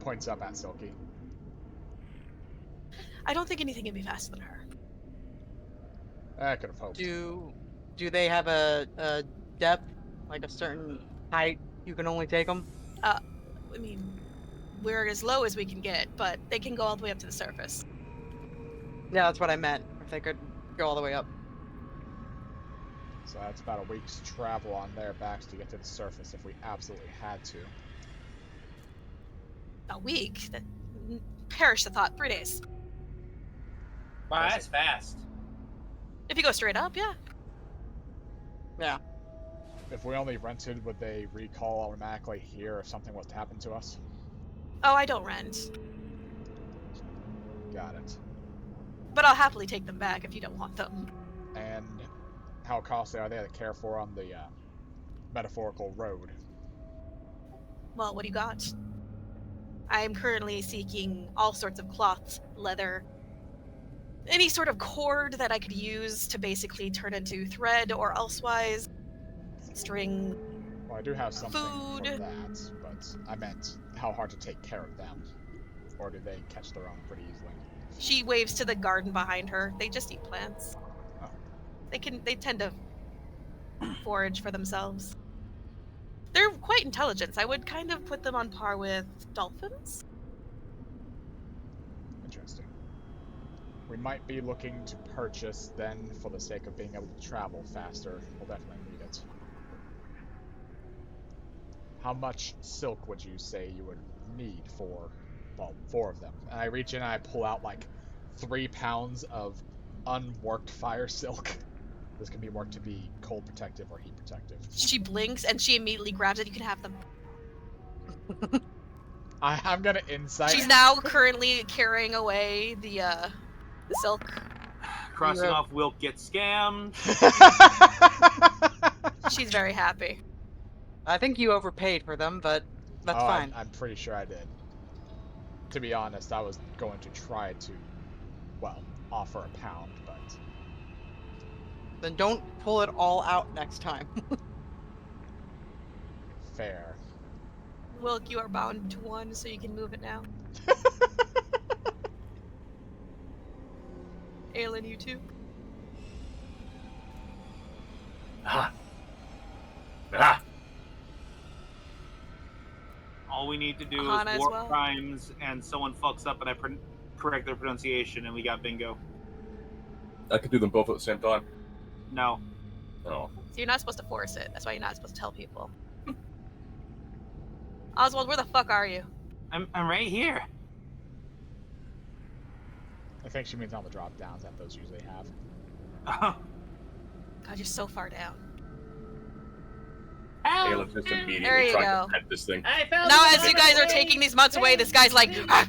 Points up at Silky. I don't think anything can be faster than her. I could have hoped. Do they have a depth, like a certain height you can only take them? I mean, we're as low as we can get, but they can go all the way up to the surface. Yeah, that's what I meant. If they could go all the way up. So that's about a week's travel on their backs to get to the surface if we absolutely had to. A week? That perish the thought. 3 days. Wow, that's fast. If you go straight up, yeah. Yeah. If we only rented, would they recall automatically here if something was to happen to us? Oh, I don't rent. Got it. But I'll happily take them back if you don't want them. And how costly are they to care for on the metaphorical road? Well, what do you got? I am currently seeking all sorts of cloth, leather, any sort of cord that I could use to basically turn into thread or elsewise. String. Well, I do have something Food. for that, but I meant how hard to take care of them. Or do they catch their own pretty easily? She waves to the garden behind her. They just eat plants. Oh. They tend to forage for themselves. They're quite intelligent. I would kind of put them on par with dolphins. Interesting. We might be looking to purchase then for the sake of being able to travel faster. We'll definitely need it. How much silk would you say you would need for, well, 4 of them? And I reach in and I pull out like 3 pounds of unworked fire silk. This can be worked to be cold protective or heat protective. She blinks and she immediately grabs it. You can have them. I'm gonna insight. She's now currently carrying away the silk. Crossing off Wilk gets scammed. She's very happy. I think you overpaid for them, but that's fine. I'm pretty sure I did. To be honest, I was going to try to, well, offer a pound, but... Then don't pull it all out next time. Fair. Wilk, you are bound to 1, so you can move it now. Aelin, you too. Ah. Ah. All we need to do Aahana is as war well. crimes, and someone fucks up, and I correct their pronunciation, and we got bingo. I could do them both at the same time. No. Oh. So you're not supposed to force it. That's why you're not supposed to tell people. Oswald, where the fuck are you? I'm right here. I think she means on the drop downs that those usually have. God, you're so far down. Aelin's just There immediately you trying go. to pet this thing. I found Now, the as you guys are taking these months away, this guy's like, How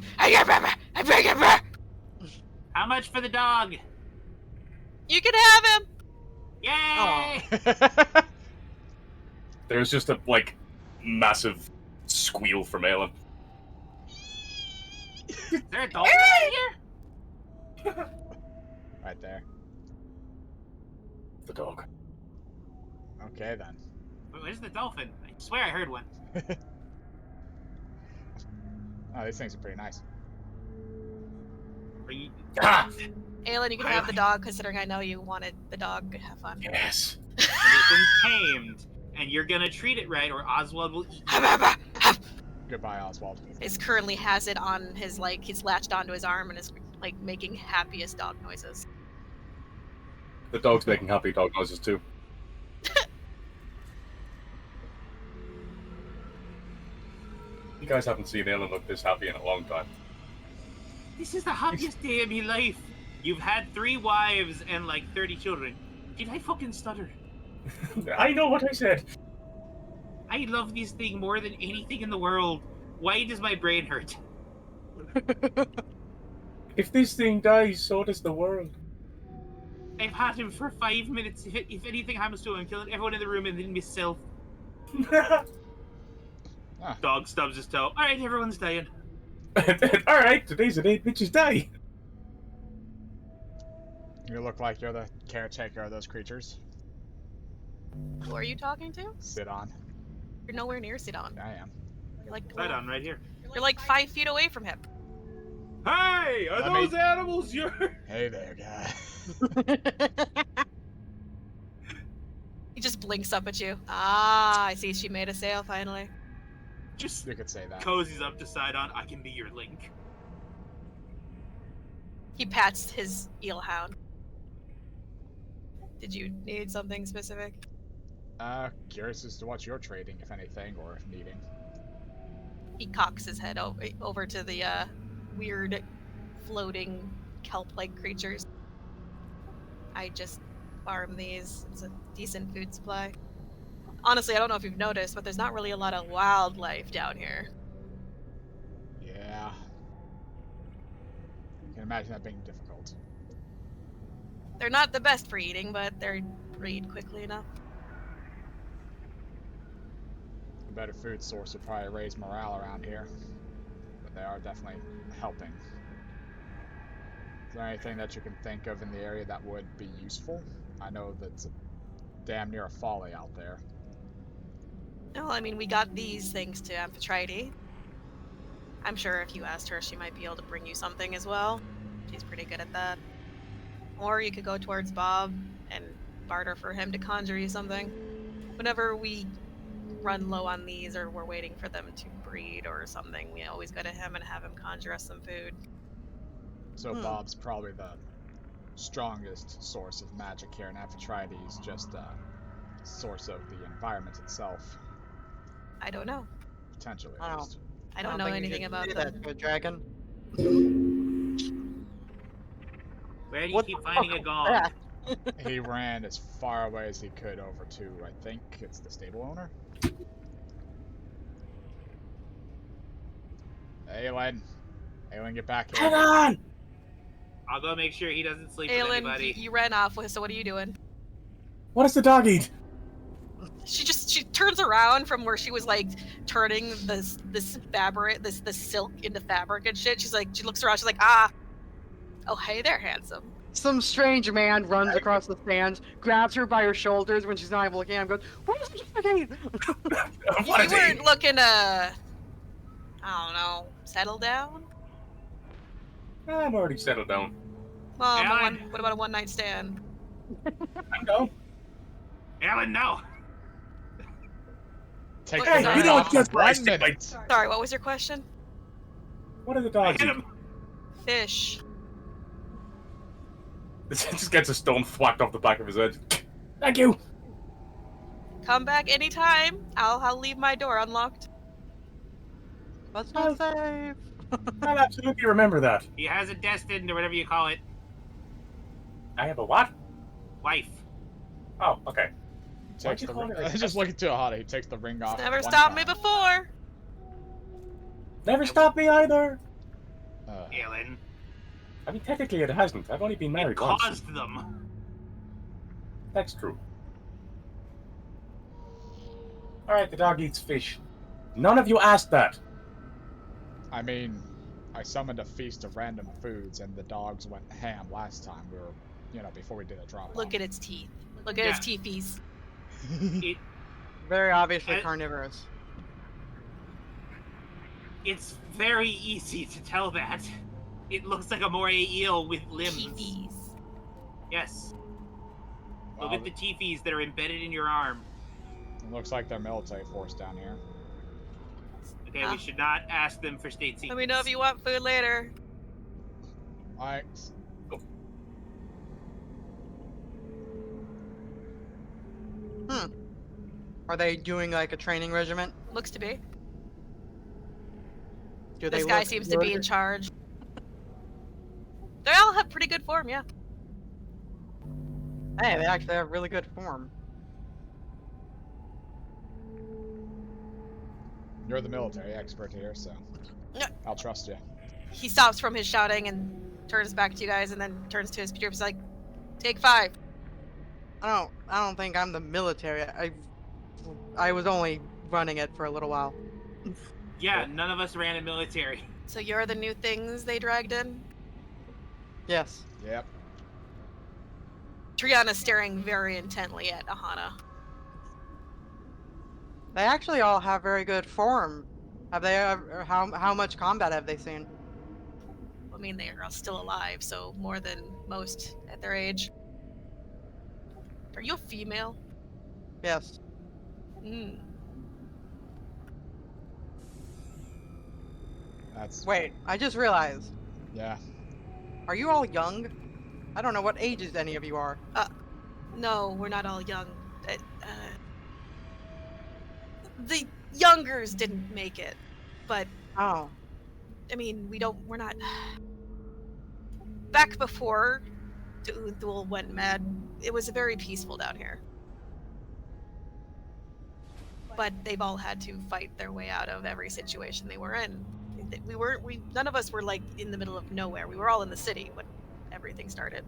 much for the dog? you can have him. Yay! There's just a, like, massive squeal from Aelin. Is there a dolphin right here? Right there. The dog. Okay then. Where's the dolphin? I swear I heard one. Oh, these things are pretty nice. Are you... Ah! Aelin, you can have the dog, considering I know you wanted the dog to have fun. Yes. This one's tamed, and you're gonna treat it right, or Oswald will eat you. Goodbye, Oswald. Is currently has it on his, like, he's latched onto his arm and is, like, making happiest dog noises. The dog's making happy dog noises too. You guys haven't seen Aelin look this happy in a long time. This is the happiest day of my life. You've had 3 wives and like 30 children. Did I fucking stutter? I know what I said. I love this thing more than anything in the world. Why does my brain hurt? If this thing dies, so does the world. I've had him for 5 minutes. If anything happens to him, I'm killing everyone in the room and then myself. Dog stubs his toe. Alright, everyone's dying. Alright, today's the day bitches die. You look like you're the caretaker of those creatures. Who are you talking to? Sit on. You're nowhere near Sidon. I am. You're like, Right on, right here. you're like 5 feet away from him. Hey, are Let me- those animals yours? Hey there, guy. He just blinks up at you. Ah, I see she made a sale finally. Just You could say that. cozies up to Sidon. I can be your link. He pats his eel hound. Did you need something specific? Curious as to what you're trading, if anything, or needing. He cocks his head over to the weird floating kelp-like creatures. I just farm these. It's a decent food supply. Honestly, I don't know if you've noticed, but there's not really a lot of wildlife down here. Yeah. I can imagine that being difficult. They're not the best for eating, but they're breed quickly enough. A better food source would probably raise morale around here. But they are definitely helping. Is there anything that you can think of in the area that would be useful? I know that's damn near a folly out there. No, I mean, we got these things to Amphitrite. I'm sure if you asked her, she might be able to bring you something as well. She's pretty good at that. Or you could go towards Bob and barter for him to conjure you something. Whenever we run low on these or we're waiting for them to breed or something, we always go to him and have him conjure us some food. So Bob's probably the strongest source of magic here in Amphitrite. He's just a source of the environment itself. I don't know. Potentially, I at don't- least. I don't know think you anything should about do them. that to a dragon. Where do you What keep the finding fuck a was gong? that? He ran as far away as he could over to, I think it's the stable owner? Aelin! Aelin, get back here. Hang on! I'll go make sure he doesn't sleep with Aelin, anybody. you ran off, so what are you doing? What does the dog eat? She turns around from where she was like turning this fabric, this silk into fabric and shit. She's like, she looks around, she's like, ah, oh hey there, handsome. Some strange man runs across the sands, grabs her by her shoulders when she's not even looking at him, goes, "What is this again?" What You is he? weren't looking to, I don't know, settle down? I'm already settled down. Well, but Alan. what about a one-night stand? I'm down. Alan, no! Take Hey, the you ring don't off just in 1 wasted my- minute. Sorry, what was your question? What are the I dogs hit eat? him! Fish. This just gets a stone thwacked off the back of his head. Thank you! Come back anytime. I'll leave my door unlocked. Let's not save. I'll absolutely remember that. He has a destined, or whatever you call it, I have a what? wife. Oh, okay. Takes you the call ring. it like Just looking to Aahana, he takes the ring off. Never one stopped me time. before. Never stopped me either. Aelin. I mean, technically it hasn't. I've only been It married once. caused them. That's true. Alright, the dog eats fish. None of you asked that. I mean, I summoned a feast of random foods, and the dogs went ham last time we were, before we did a drop. Look at its teeth. Look at its teethies. It, Very obviously I- carnivorous. it's very easy to tell that. It looks like a moray eel with limbs. Teethies. Yes. Wow, Look at the teethies that are embedded in your arm. it looks like they're military force down here. Okay, we should not ask them for state secrets. Let me know if you want food later. Alright. Are they doing like a training regiment? Looks to be. Do they This guy look seems to be in good? charge. They all have pretty good form, yeah. Hey, they actually have really good form. You're the military expert here, so No. I'll trust you. He stops from his shouting and turns back to you guys and then turns to his troops like, take 5. I don't think I'm the military. I was only running it for a little while. Yeah, none of us ran a military. So you're the new things they dragged in? Yes. Yep. Triana's staring very intently at Aahana. They actually all have very good form. Have they ever, how much combat have they seen? I mean, they are still alive, so more than most at their age. Are you a female? Yes. Mm. That's Wait, I just realized. yeah. Are you all young? I don't know what ages any of you are. No, we're not all young. The youngers didn't make it, but Oh. I mean, we're not. Back before Uthul went mad, it was very peaceful down here. But they've all had to fight their way out of every situation they were in. None of us were like in the middle of nowhere. We were all in the city when everything started.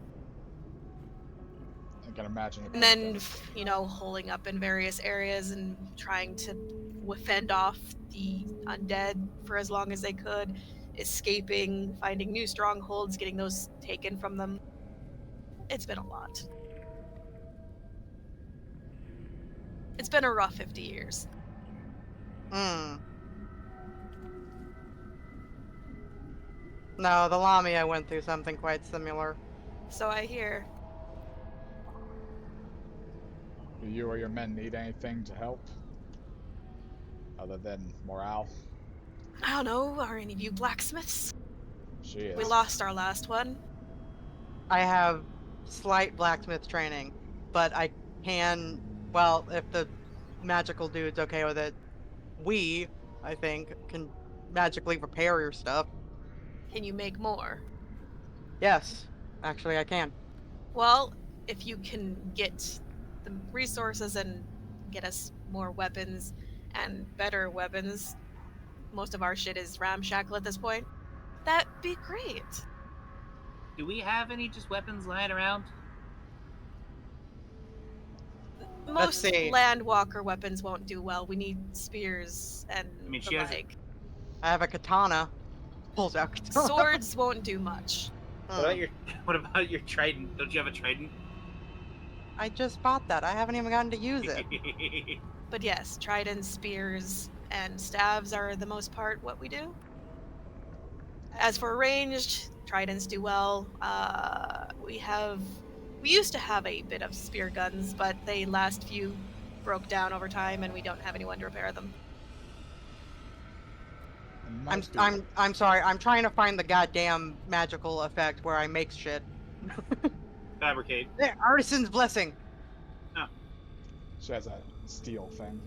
I can imagine. And then, holing up in various areas and trying to fend off the undead for as long as they could, escaping, finding new strongholds, getting those taken from them. It's been a lot. It's been a rough 50 years. Hmm. No, the Lamia went through something quite similar. So I hear. Do you or your men need anything to help? Other than morale? I don't know, are any of you blacksmiths? She is. We lost our last one. I have slight blacksmith training, but I can, well, if the magical dude's okay with it, I think, can magically repair your stuff. Can you make more? Yes, actually I can. Well, if you can get the resources and get us more weapons and better weapons, most of our shit is ramshackle at this point, that'd be great. Do we have any just weapons lying around? Most see. landwalker weapons won't do well. We need spears and mean, the she has- like. I have a katana. Pulls out katana. Swords won't do much. What about your trident? Don't you have a trident? I just bought that. I haven't even gotten to use it. But yes, tridents, spears, and staves are the most part what we do. As for ranged, tridents do well. We used to have a bit of spear guns, but they last few broke down over time, and we don't have anyone to repair them. I'm sorry. I'm trying to find the goddamn magical effect where I make shit. Fabricate. There, artisan's blessing. She has a steel thing.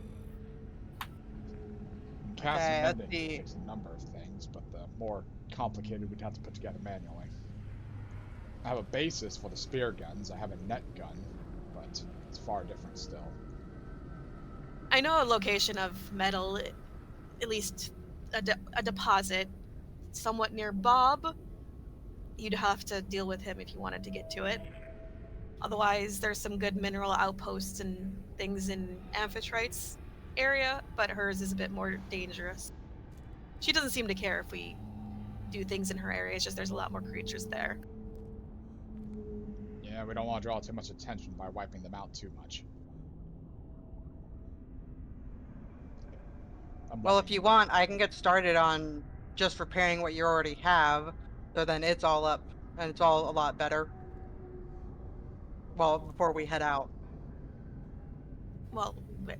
Okay, Casting let's mending see. takes a number of things, but the more complicated we'd have to put together manually. I have a basis for the spear guns. I have a net gun, but it's far different still. I know a location of metal, at least a deposit, somewhat near Bob. You'd have to deal with him if you wanted to get to it. Otherwise, there's some good mineral outposts and things in Amphitrite's area, but hers is a bit more dangerous. She doesn't seem to care if we do things in her area. It's just there's a lot more creatures there. Yeah, we don't want to draw too much attention by wiping them out too much. Well, if you want, I can get started on just repairing what you already have, so then it's all up, and it's all a lot better. Well, before we head out. Well,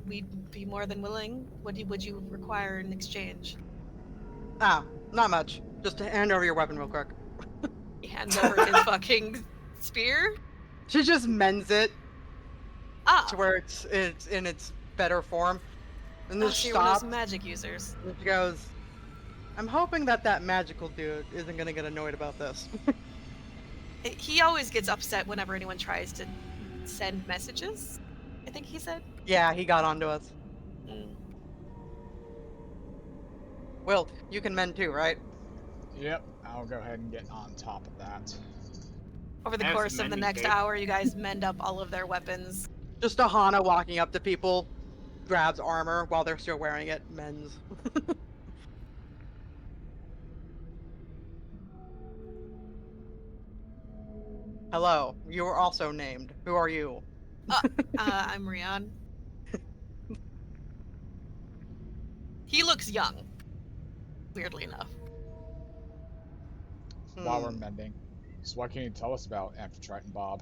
we'd be more than willing. What would you require in exchange? Ah, not much. Just to hand over your weapon real quick. He hands over his fucking spear. She just mends it Ah, to where it's in its better form. And then oh, she so you're one of stops, those magic users. and she goes, I'm hoping that magical dude isn't gonna get annoyed about this. He always gets upset whenever anyone tries to send messages, I think he said. Yeah, he got onto us. Mm. Wilk, you can mend too, right? Yep, I'll go ahead and get on top of that. Over the I have course some of the mending next tape. hour, you guys mend up all of their weapons. Just Aahana walking up to people, grabs armor while they're still wearing it, mends. Hello, you are also named. Who are you? I'm Rian. He looks young, weirdly enough. While we're Hmm. mending, so what can you tell us about Amphitrite and Bob?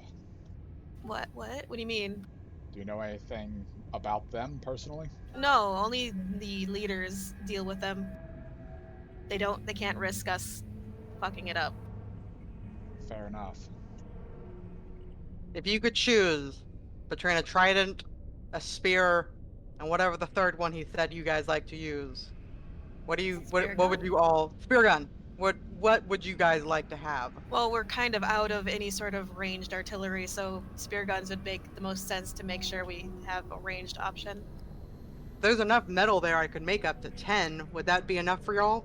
What? What do you mean? Do you know anything about them personally? No, only the leaders deal with them. They can't risk us fucking it up. Fair enough. If you could choose between a trident, a spear, and whatever the third one he said you guys like to use, what Spear would gun? you all spear gun? What would you guys like to have? Well, we're kind of out of any sort of ranged artillery, so spear guns would make the most sense to make sure we have a ranged option. There's enough metal there I could make up to 10. Would that be enough for y'all?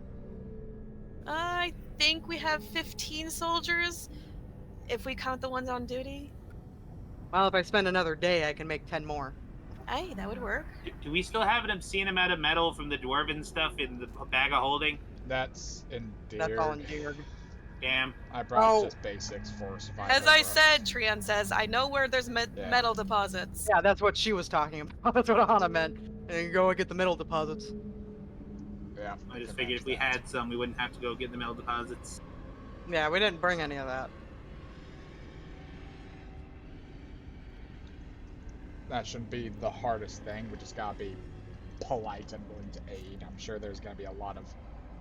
I think we have 15 soldiers, if we count the ones on duty. Well, if I spend another day, I can make 10 more. Hey, that would work. Do we still have an obscene amount of metal from the dwarven stuff in the bag of holding? That's endeared. That's all endeared. Damn. I brought Oh. just basics for survival. As I bro. said, Trian says, I know where there's Yeah. metal deposits. Yeah, that's what she was talking about. That's what Aahana meant. And you go and get the metal deposits. Yeah. I just can figured if we manage that. had some, we wouldn't have to go get the metal deposits. Yeah, we didn't bring any of that. That shouldn't be the hardest thing. We just gotta be polite and willing to aid. I'm sure there's gonna be a lot of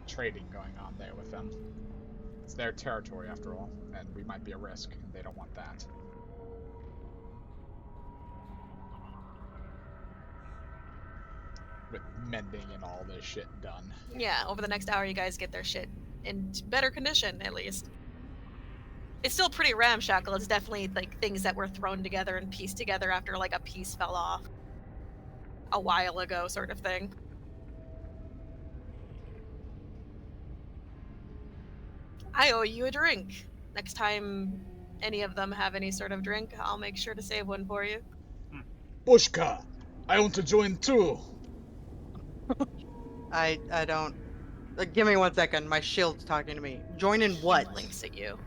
trading going on there with them. It's their territory after all, and we might be a risk, and they don't want that. With mending and all this shit done. Yeah, over the next hour, you guys get their shit in better condition, at least. It's still pretty ramshackle. It's definitely like things that were thrown together and pieced together after like a piece fell off a while ago, sort of thing. I owe you a drink. Next time any of them have any sort of drink, I'll make sure to save one for you. Bushka! I want to join too! I don't. Give me 1 second. My shield's talking to me. Join in what? He blinks at you.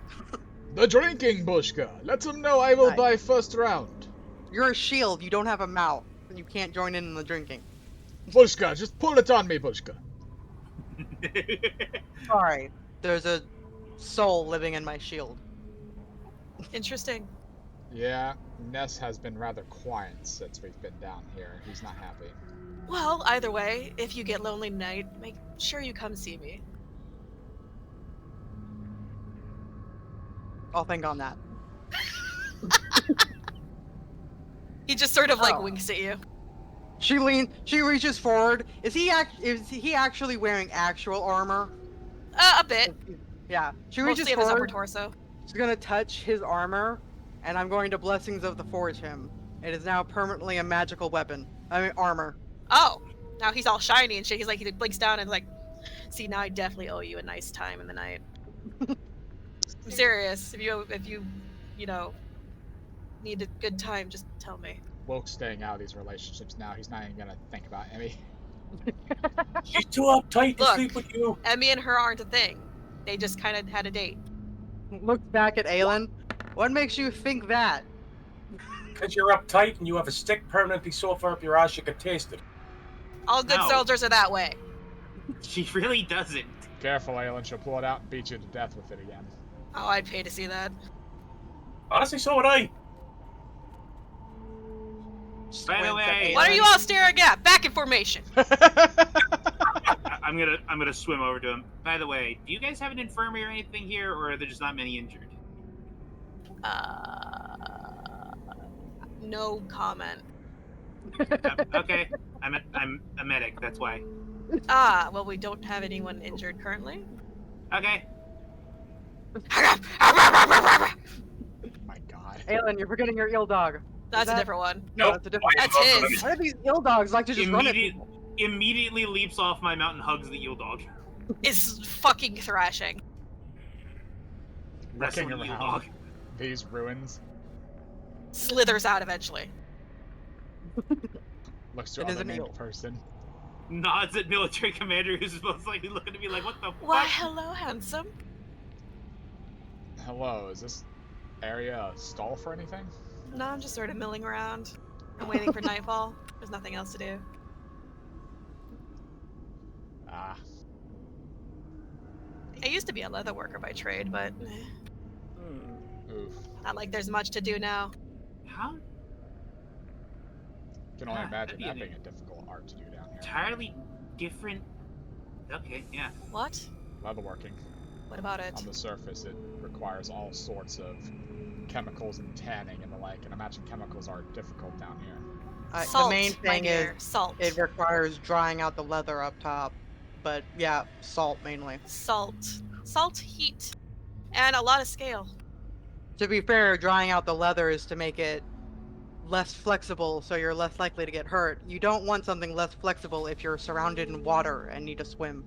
The drinking, Bushka! Let them know I will Aye. buy first round. You're a shield. You don't have a mouth. You can't join in the drinking. Bushka, just pull it on me, Bushka. Sorry. There's a soul living in my shield. Interesting. Yeah, Ness has been rather quiet since we've been down here. He's not happy. Well, either way, if you get lonely tonight, make sure you come see me. I'll think on that. He just sort of like Oh. winks at you. She reaches forward. Is he actually wearing actual armor? A bit. Yeah. She reaches Mostly of his upper forward. torso. She's gonna touch his armor, and I'm going to Blessings of the Forge him. It is now permanently a magical weapon. I mean, armor. Oh, now he's all shiny and shit. He's like, he blinks down and like, see, now I definitely owe you a nice time in the night. I'm serious. If you need a good time, just tell me. Wilk's staying out of these relationships now. He's not even gonna think about Emmy. She's too uptight to Look. sleep with you. Emmy and her aren't a thing. They just kind of had a date. Looks back at Aelin. What makes you think that? Because you're uptight and you have a stick permanently so far up your ass you can taste it. All good No. soldiers are that way. She really doesn't. Careful, Aelin. She'll pull it out and beat you to death with it again. Oh, I'd pay to see that. Honestly, so would I. By the way, What are you all staring at? Back in formation. I'm gonna swim over to him. By the way, do you guys have an infirmary or anything here, or are there just not many injured? No comment. Okay, I'm a medic. That's why. Ah, well, we don't have anyone injured currently. Okay. Oh my god. Aelin, you're forgetting your eel dog. That's a that- different one. No, Nope. that's a different. That's his. Why do these eel dogs like to just run at people? Immediately leaps off my mount and hugs the eel dog. Is fucking thrashing. Looking Wrestling eel around dog. these ruins, Slithers out eventually. looks to It is other an named eel. person. Nods at military commander who's most likely looking at me like, what the Why, fuck? hello, handsome. Hello, is this area a stall for anything? No, I'm just sort of milling around. I'm waiting for nightfall. There's nothing else to do. Ah, I used to be a leather worker by trade, but oof. not like there's much to do now. How Can only Ah, imagine that'd that be being a difficult art to do down here. entirely different? Okay, yeah. What? Leatherworking. What about it? On the surface, it requires all sorts of chemicals and tanning and the like, and imagine chemicals are difficult down here. Salt, The main my thing dear. is Salt. it requires drying out the leather up top. But yeah, salt mainly. Salt. Salt, heat, and a lot of scale. To be fair, drying out the leather is to make it less flexible so you're less likely to get hurt. You don't want something less flexible if you're surrounded in water and need to swim.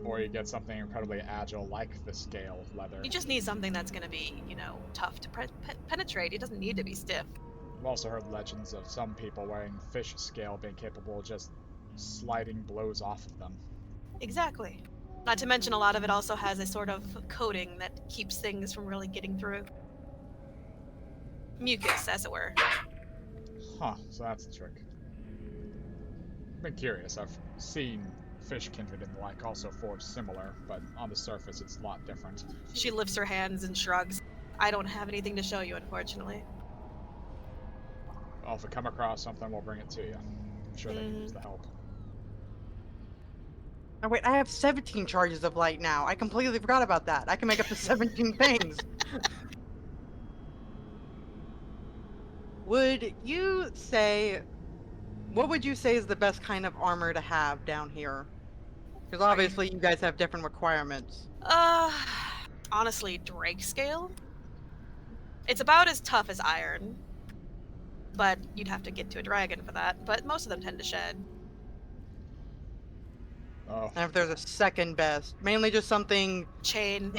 Or you get something incredibly agile like the scale leather. You just need something that's going to be, tough to penetrate. It doesn't need to be stiff. I've also heard legends of some people wearing fish scale being capable of just sliding blows off of them. Exactly. Not to mention, a lot of it also has a sort of coating that keeps things from really getting through. Mucus, as it were. Huh, so that's the trick. I've been curious. I've seen fish kindred and the like also forged similar, but on the surface it's a lot different. She lifts her hands and shrugs. I don't have anything to show you, unfortunately. Well, if we come across something, we'll bring it to you. I'm sure they can use the help. Oh wait, I have 17 charges of light now. I completely forgot about that. I can make up to 17 things. Would you say... What would you say is the best kind of armor to have down here? Because obviously you guys have different requirements. Honestly, Drake scale? It's about as tough as iron. But you'd have to get to a dragon for that. But most of them tend to shed. Oh, And if there's a second best, mainly just something Chain.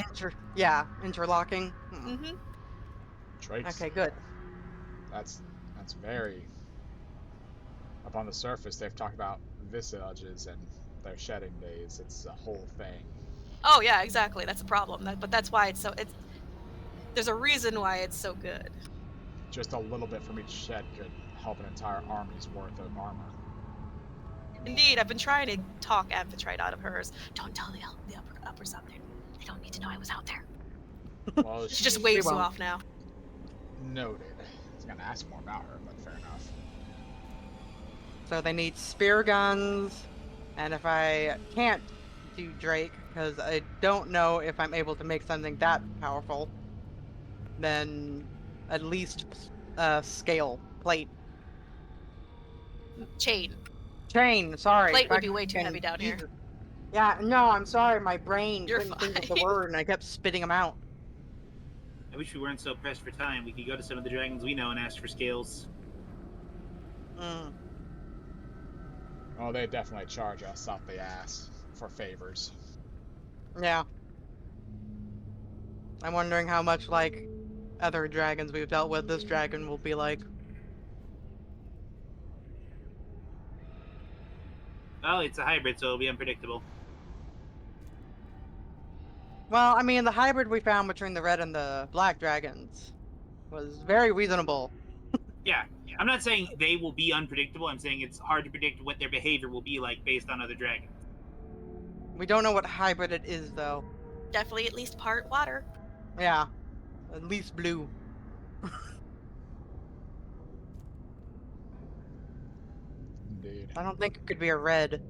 interlocking. Mm-hmm. Drakes. Okay, good. That's very... Up on the surface, they've talked about visages and their shedding days. It's a whole thing. Oh yeah, exactly. That's a problem. But that's why it's there's a reason why it's so good. Just a little bit from each shed could help an entire army's worth of armor. Indeed, I've been trying to talk Amphitrite out of hers. Don't tell the uppers out there. They don't need to know I was out there. Well, She just waves you won't. off now. noted. I was gonna ask more about her, but fair enough. So they need spear guns, and if I can't do Drake, because I don't know if I'm able to make something that powerful, then at least scale, plate. Chain. Chain, sorry. Plate would back be way too again. heavy down here. Jesus. Yeah, no, I'm sorry, my brain You're couldn't think of the fine. word, and I kept spitting them out. I wish we weren't so pressed for time. We could go to some of the dragons we know and ask for scales. Mm. Oh, they definitely charge us out the ass for favors. Yeah. I'm wondering how much, like, other dragons we've dealt with, this dragon will be like. Well, it's a hybrid, so it'll be unpredictable. Well, I mean, the hybrid we found between the red and the black dragons was very reasonable. Yeah, I'm not saying they will be unpredictable. I'm saying it's hard to predict what their behavior will be like based on other dragons. We don't know what hybrid it is, though. Definitely at least part water. Yeah, at least blue. Indeed. I don't think it could be a red.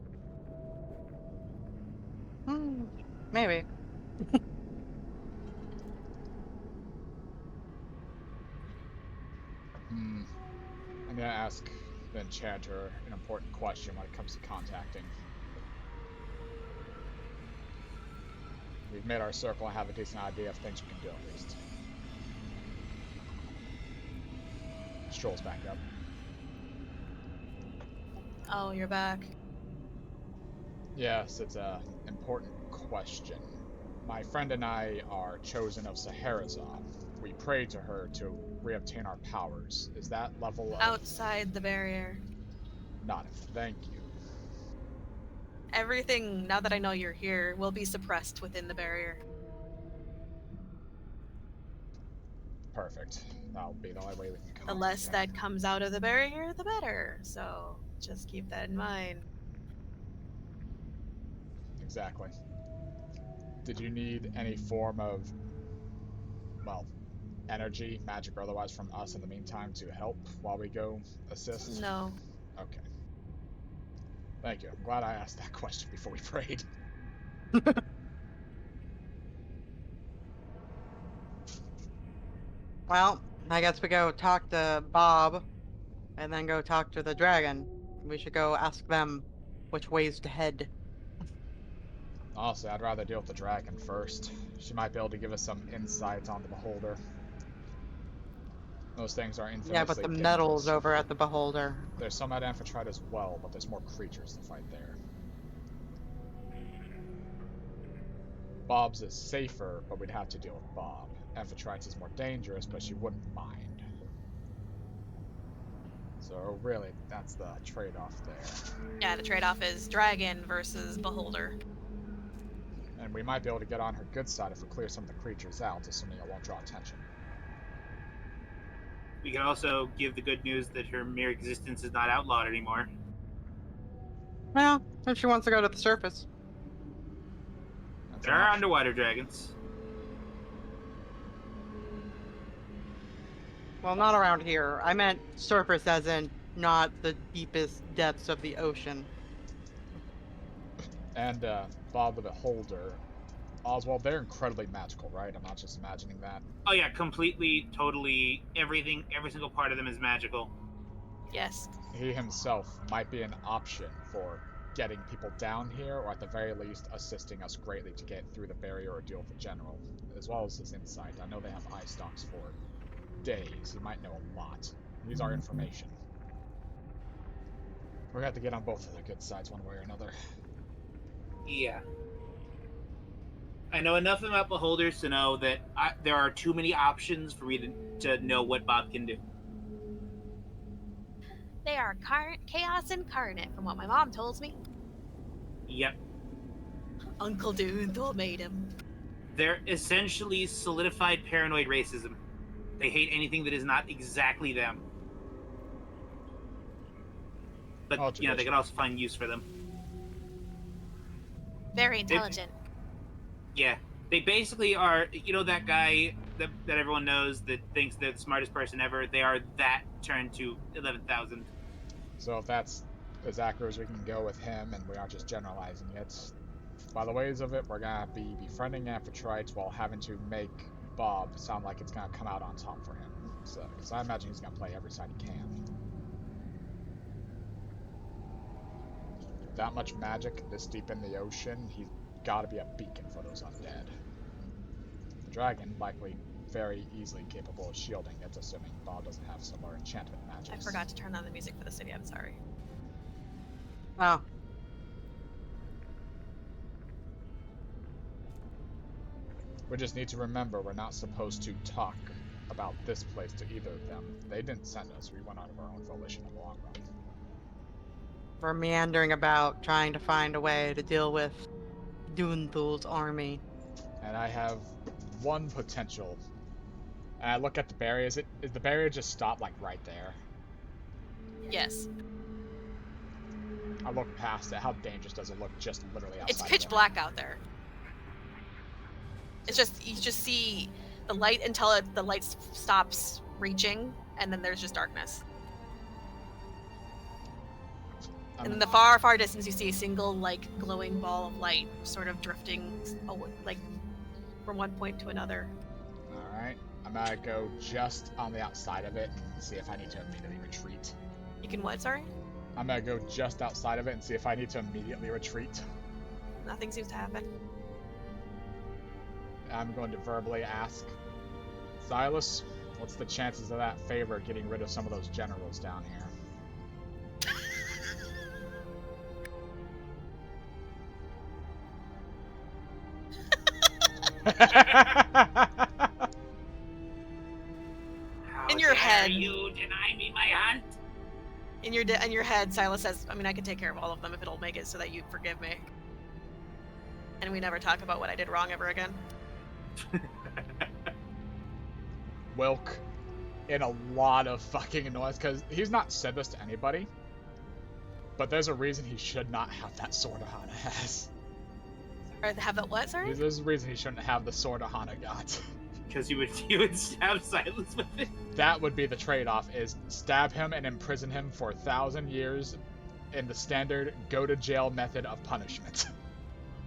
Maybe. I'm gonna ask the Enchanter an important question when it comes to contacting. We've made our circle and have a decent idea of things we can do at least. Strolls back up. Oh, you're back. Yes, it's an important question. My friend and I are chosen of Scheherazade. We pray to her to reobtain our powers. Is that level of... Outside the barrier. Not thank you. Everything, now that I know you're here, will be suppressed within the barrier. Perfect. That'll be the only way we can The contact less them. that comes out of the barrier, the better. So just keep that in mind. Exactly. Did you need any form of, well, energy, magic or otherwise from us in the meantime to help while we go assist? No. Okay. Thank you. I'm glad I asked that question before we prayed. Well, I guess we go talk to Bob, and then go talk to the dragon. We should go ask them which ways to head. Honestly, I'd rather deal with the dragon first. She might be able to give us some insight on the beholder. Those things are infamously Yeah, but the dangerous. metal's over at the Beholder. There's some at Amphitrite as well, but there's more creatures to fight there. Bob's is safer, but we'd have to deal with Bob. Amphitrite's is more dangerous, but she wouldn't mind. So really, that's the trade-off there. Yeah, the trade-off is dragon versus beholder. And we might be able to get on her good side if we clear some of the creatures out, assuming it won't draw attention. We can also give the good news that her mere existence is not outlawed anymore. Well, if she wants to go to the surface. That's There an are option. underwater dragons. Well, not around here. I meant surface as in not the deepest depths of the ocean. And Bob the Beholder. Oswald, they're incredibly magical, right? I'm not just imagining that. Oh yeah, completely, totally, everything, every single part of them is magical. Yes. He himself might be an option for getting people down here, or at the very least assisting us greatly to get through the barrier or deal with the general, as well as his insight. I know they have eye stalks for days. He might know a lot. Use our information. We're gonna have to get on both of the good sides one way or another. Yeah. I know enough about beholders to know that there are too many options for me to know what Bob can do. They are chaos incarnate, from what my mom tells me. Yep. Uncle Doonthal made him. They're essentially solidified paranoid racism. They hate anything that is not exactly them. But, you know, they can also find use for them. Very intelligent. Yeah. They basically are, you know, that guy that everyone knows that thinks they're the smartest person ever? They are that turned to 11,000. So if that's as accurate as we can go with him, and we aren't just generalizing it, by the ways of it, we're gonna be befriending Amphitrites while having to make Bob sound like it's gonna come out on top for him. So, because I imagine he's gonna play every side he can. That much magic this deep in the ocean, he's gotta be a beacon for those undead. The dragon, likely very easily capable of shielding it, assuming Bob doesn't have similar enchantment magics. I forgot to turn on the music for the city, I'm sorry. Oh. We just need to remember we're not supposed to talk about this place to either of them. They didn't send us, we went out of our own volition in the long run. We're meandering about, trying to find a way to deal with Doonthal's army. And I have one potential. And I look at the barrier. Is the barrier just stopped like right there? Yes. I look past it. How dangerous does it look just literally outside It's of pitch it? black out there. It's just, you just see the light until the light stops reaching, and then there's just darkness. And in the far, far distance, you see a single, like, glowing ball of light sort of drifting away, like, from one point to another. Alright. I'm gonna go just on the outside of it and see if I need to immediately retreat. You can what, sorry? I'm gonna go just outside of it and see if I need to immediately retreat. Nothing seems to happen. I'm going to verbally ask, Silas, what's the chances of that favor getting rid of some of those generals down here? In your head. You deny me my hunt? In your head, Silas says, I mean, I can take care of all of them if it'll make it so that you forgive me. And we never talk about what I did wrong ever again. Wilk, in a lot of fucking annoyance, because he's not said this to anybody, but there's a reason he should not have that sword Aahana has. Or have that what, sorry? There's a reason he shouldn't have the sword Aahana got. Because you would stab Silas with it. That would be the trade-off, is stab him and imprison him for 1,000 years in the standard go-to-jail method of punishment.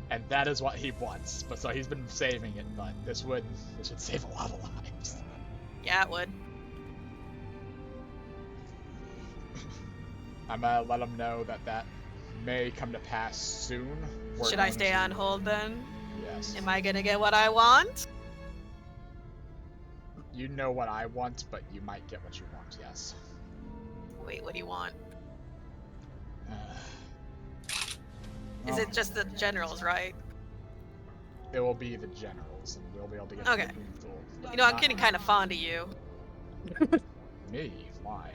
And that is what he wants. But so he's been saving it, but this would save a lot of lives. Yeah, it would. I'm gonna let him know that may come to pass soon. Should I stay on hold then? Yes. Am I gonna get what I want? You know what I want, but you might get what you want, yes. Wait, what do you want? Oh Is it my just the God. generals, right? It will be the generals, and we'll be able to get Okay. the Greenthal. You know, I'm getting kind of fond of you. Me? Why?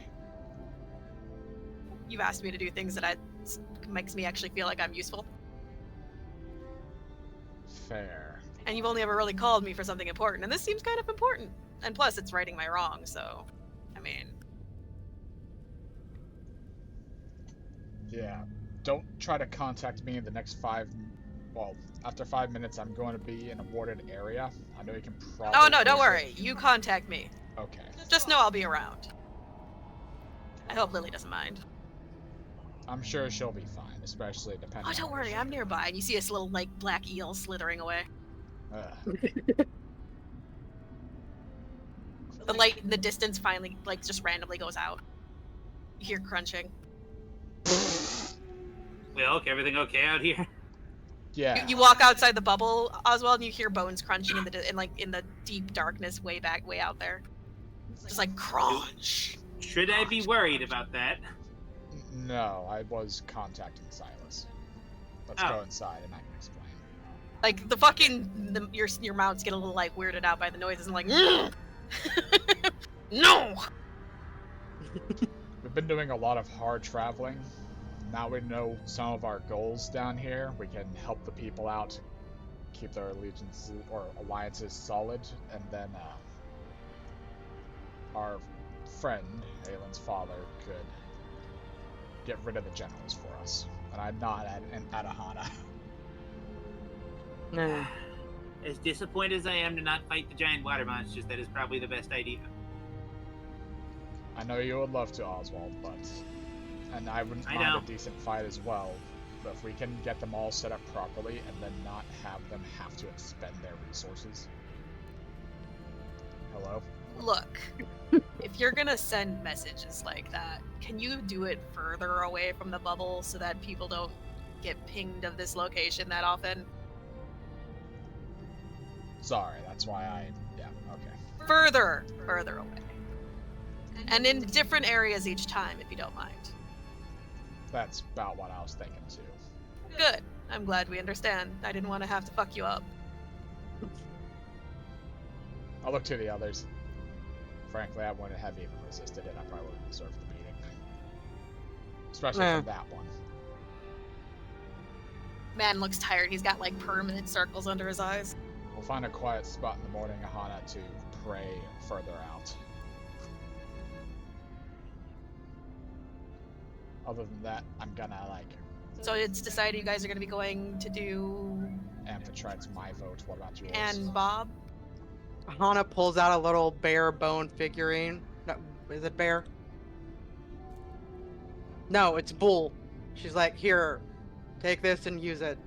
You've asked me to do things that makes me actually feel like I'm useful. Fair. And you've only ever really called me for something important, and this seems kind of important. And plus, it's righting my wrong, so... I mean... Yeah. Don't try to contact me in the next after 5 minutes, I'm going to be in a warded area. I know you can probably... Oh, no, don't worry. You contact me. Okay. Just know I'll be around. I hope Lily doesn't mind. I'm sure she'll be fine, especially depending Oh, don't on worry. I'm nearby. And you see this little, like, black eel slithering away. The light in the distance finally, like, just randomly goes out. You hear crunching. Wilk, everything okay out here? Yeah. You walk outside the bubble, Oswald, and you hear bones crunching in the deep darkness way out there. Just like crunch. Should I be worried about that? No, I was contacting Silas. Let's go inside and I can explain. Like the fucking your mounts get a little like weirded out by the noises and like no. We've been doing a lot of hard traveling. Now we know some of our goals down here. We can help the people out, keep their allegiances or alliances solid, and then our friend, Aelin's father, could get rid of the generals for us. And I'm not at Aahana. Nah. As disappointed as I am to not fight the giant water monsters, that is probably the best idea. I know you would love to, Oswald, and I wouldn't mind a decent fight as well. But if we can get them all set up properly and then not have them have to expend their resources. Hello? Look, if you're gonna send messages like that, can you do it further away from the bubble so that people don't get pinged of this location that often? Sorry, that's why yeah, okay. Further away. And in different areas each time, if you don't mind. That's about what I was thinking too. Good. I'm glad we understand. I didn't want to have to fuck you up. I'll look to the others. Frankly, I wouldn't have even resisted it. I probably would have deserved the beating. Especially from that one. Man looks tired. He's got like permanent circles under his eyes. We'll find a quiet spot in the morning, Aahana, to pray further out. Other than that, I'm gonna, So it's decided you guys are gonna be going to do... Amphitrite's my vote. What about yours? And Bob? Aahana pulls out a little bear bone figurine. No, is it bear? No, it's bull. She's like, here, take this and use it.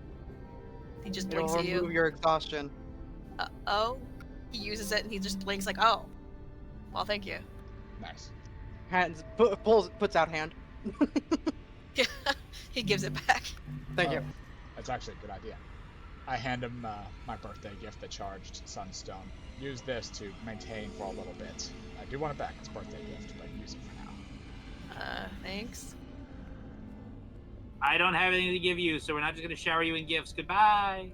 He just It'll blinks at remove you. your exhaustion. Oh? He uses it and he just blinks like, oh. Well, thank you. Nice. Hands, puts out hand. He gives it back. Thank you. That's actually a good idea. I hand him my birthday gift, the charged sunstone. Use this to maintain for a little bit. I do want it back. It's a birthday gift, but use it for now. Thanks. I don't have anything to give you, so we're not just gonna shower you in gifts. Goodbye.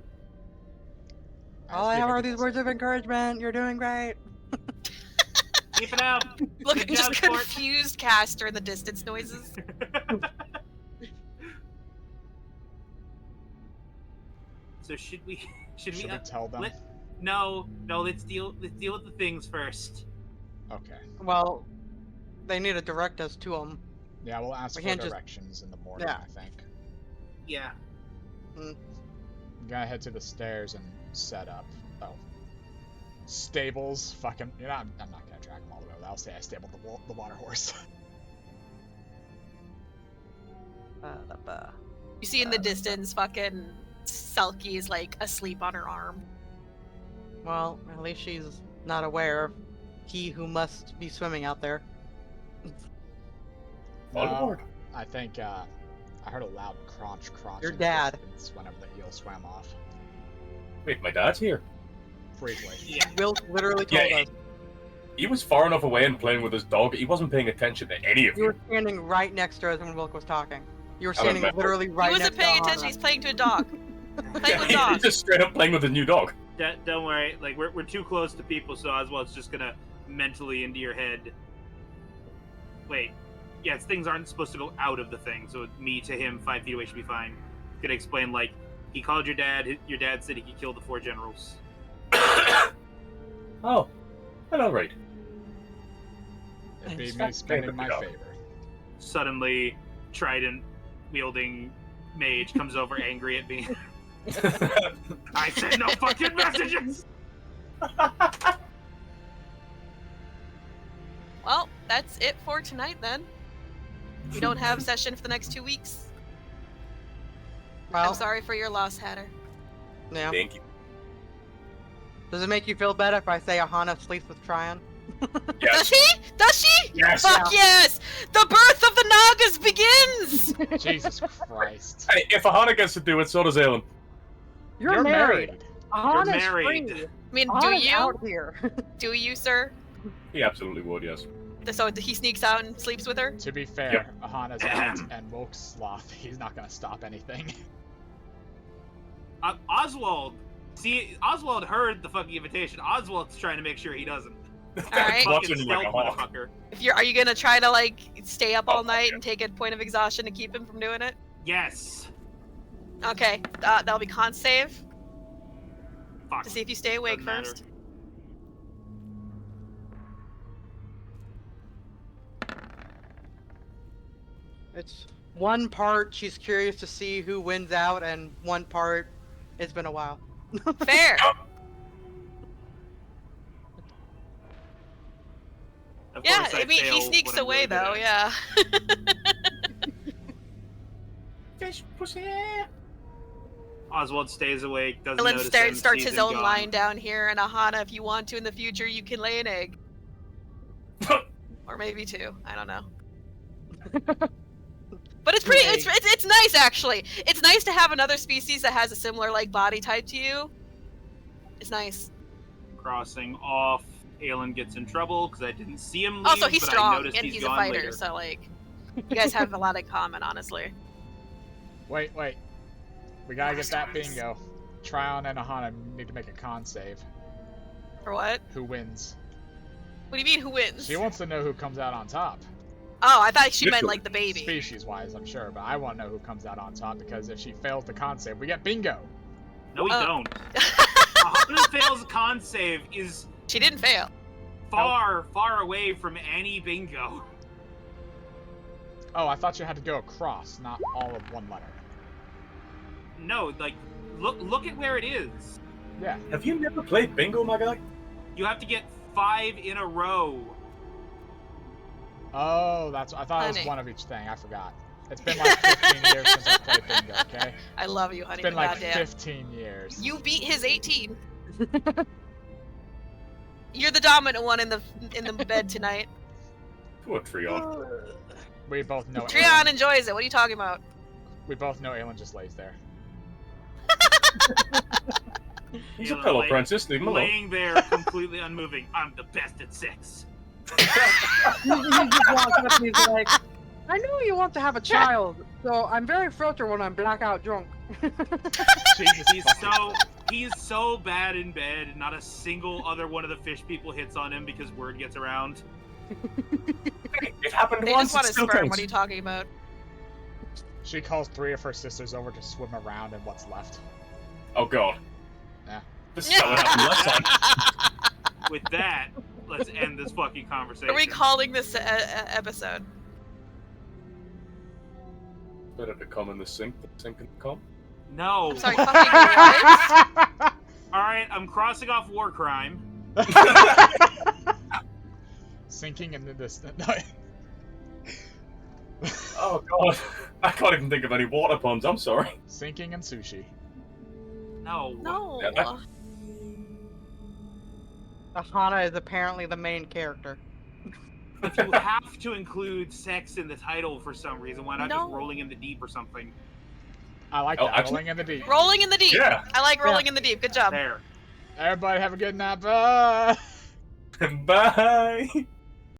All I have are these words of encouragement. You're doing great. Keep it up. Look, Good just job, sport. confused caster in the distance noises. So should we Should we tell them? No, let's deal with the things first. Okay. Well, they need to direct us to them. Yeah, we'll ask We for can't just- directions in the morning, Yeah. I think. Yeah. I'm gonna head to the stairs and set up. Oh. Stables. Fucking. You know, I'm not gonna drag them all the way over. I'll say I stabled the water horse. You see in the distance, fucking Selkie is like asleep on her arm. Well, at least she's not aware of he who must be swimming out there. Voldemort. I think I heard a loud crunch Your in the dad. distance whenever the eel swam off. Wait, my dad's here. Briefly. Yeah. Wilk literally told Yeah, us. He was far enough away and playing with his dog. He wasn't paying attention to any of You you. were standing right next to us when Wilk was talking. You were I standing remember. literally right He next wasn't paying to attention, Aahana. he's playing to a dog. Playing with He's dogs. just straight up playing with his new dog. Don't worry. Like we're too close to people, so Oswald's just gonna mentally into your head. Wait. Yes, things aren't supposed to go out of the thing, so me to him 5 feet away should be fine. Gonna explain like he called your dad. Your dad said he could kill the 4 generals. Oh, hello, right. It'd be It's me spinning my dog. favor. Suddenly, trident wielding mage comes over angry at me. I sent no fucking messages. Well, that's it for tonight then. We don't have session for the next 2 weeks. Well, I'm sorry for your loss, Hatter. yeah. Thank you. Does it make you feel better if I say Aahana sleeps with Tryon? Does Yes. he? Does she? Yes. Fuck yes! The birth of the Nagas begins! Jesus Christ. Hey, if Aahana gets to do it, so does Aelin. You're married. Aahana's married. free. I mean, do Aahana's you? out here. Do you, sir? He absolutely would, yes. So he sneaks out and sleeps with her? To be fair, Ahana's out and Wilk's sloth. He's not gonna stop anything. Oswald. See, Oswald heard the fucking invitation. Oswald's trying to make sure he doesn't. Alright. Watching Fucking you like a stealth, hawk. motherfucker. Are you gonna try to like stay up all Oh, night yeah. and take a point of exhaustion to keep him from doing it? Yes. Okay, that'll be con save Fuck. to see if you stay awake Doesn't matter. first. It's one part she's curious to see who wins out, and one part it's been a while. Fair. Of Yeah, course I mean he fail sneaks what I'm away really good though. at. Yeah. Fish pussy. Oswald stays awake. Doesn't Aelin notice him, starts sees his him own gone. line down here, and Aahana, if you want to in the future, you can lay an egg. Or maybe 2. I don't know. But it's pretty. It's nice actually. It's nice to have another species that has a similar like body type to you. It's nice. Crossing off. Aelin gets in trouble because I didn't see him leave, Also, he's but I strong noticed and he's he's a gone fighter, later. so like, you guys have a lot in common, honestly. Wait. We gotta get that Nice. bingo. Tryon and Aahana need to make a con save. For what? Who wins? What do you mean? Who wins? She wants to know who comes out on top. Oh, I thought she meant Literally. like the baby. Species-wise, I'm sure, but I want to know who comes out on top because if she fails the con save, we get bingo. No, we Oh. don't. who fails con save is She didn't fail. far away from any bingo. Oh, I thought you had to go across, not all of one letter. No, like, look at where it is. Yeah. Have you never played bingo, my guy? You have to get 5 in a row. Oh, I thought it was Honey. one of each thing. I forgot. It's been like 15 years since I played bingo, okay? I love you, honey. It's been like Goddamn. 15 years. You beat his 18. You're the dominant one in the bed tonight. Poor Treon. We both know Treon enjoys it. What are you talking about? We both know Aelin just lays there. He's a Aelin, fellow like, princess, leave him alone. laying there, completely unmoving. I'm the best at sex. He just walks up and he's like, I know you want to have a child, so I'm very filtered when I'm blackout drunk. Jesus fucking He's so bad in bed, not a single other one of the fish people hits on him because word gets around. It happened They once, just want it to still sperm. counts. What are you talking about? She calls 3 of her sisters over to swim around in what's left. Oh god. Yeah. This is how it happened last time. With that, let's end this fucking conversation. Are we calling this episode? Better to come in the sink than sink in the cum. No. I'm sorry, fucking what? Alright, I'm crossing off war crime. Sinking in the distance. Oh god. I can't even think of any water puns, I'm sorry. Sinking in sushi. No. No. Yeah, that- Aahana is apparently the main character. If you have to include sex in the title for some reason, why not No. just rolling in the deep or something? I like Oh, that. actually- Rolling in the deep. Rolling in the deep. Yeah. I like rolling in the deep. Good job. There. Everybody have a good night. Bye. Bye!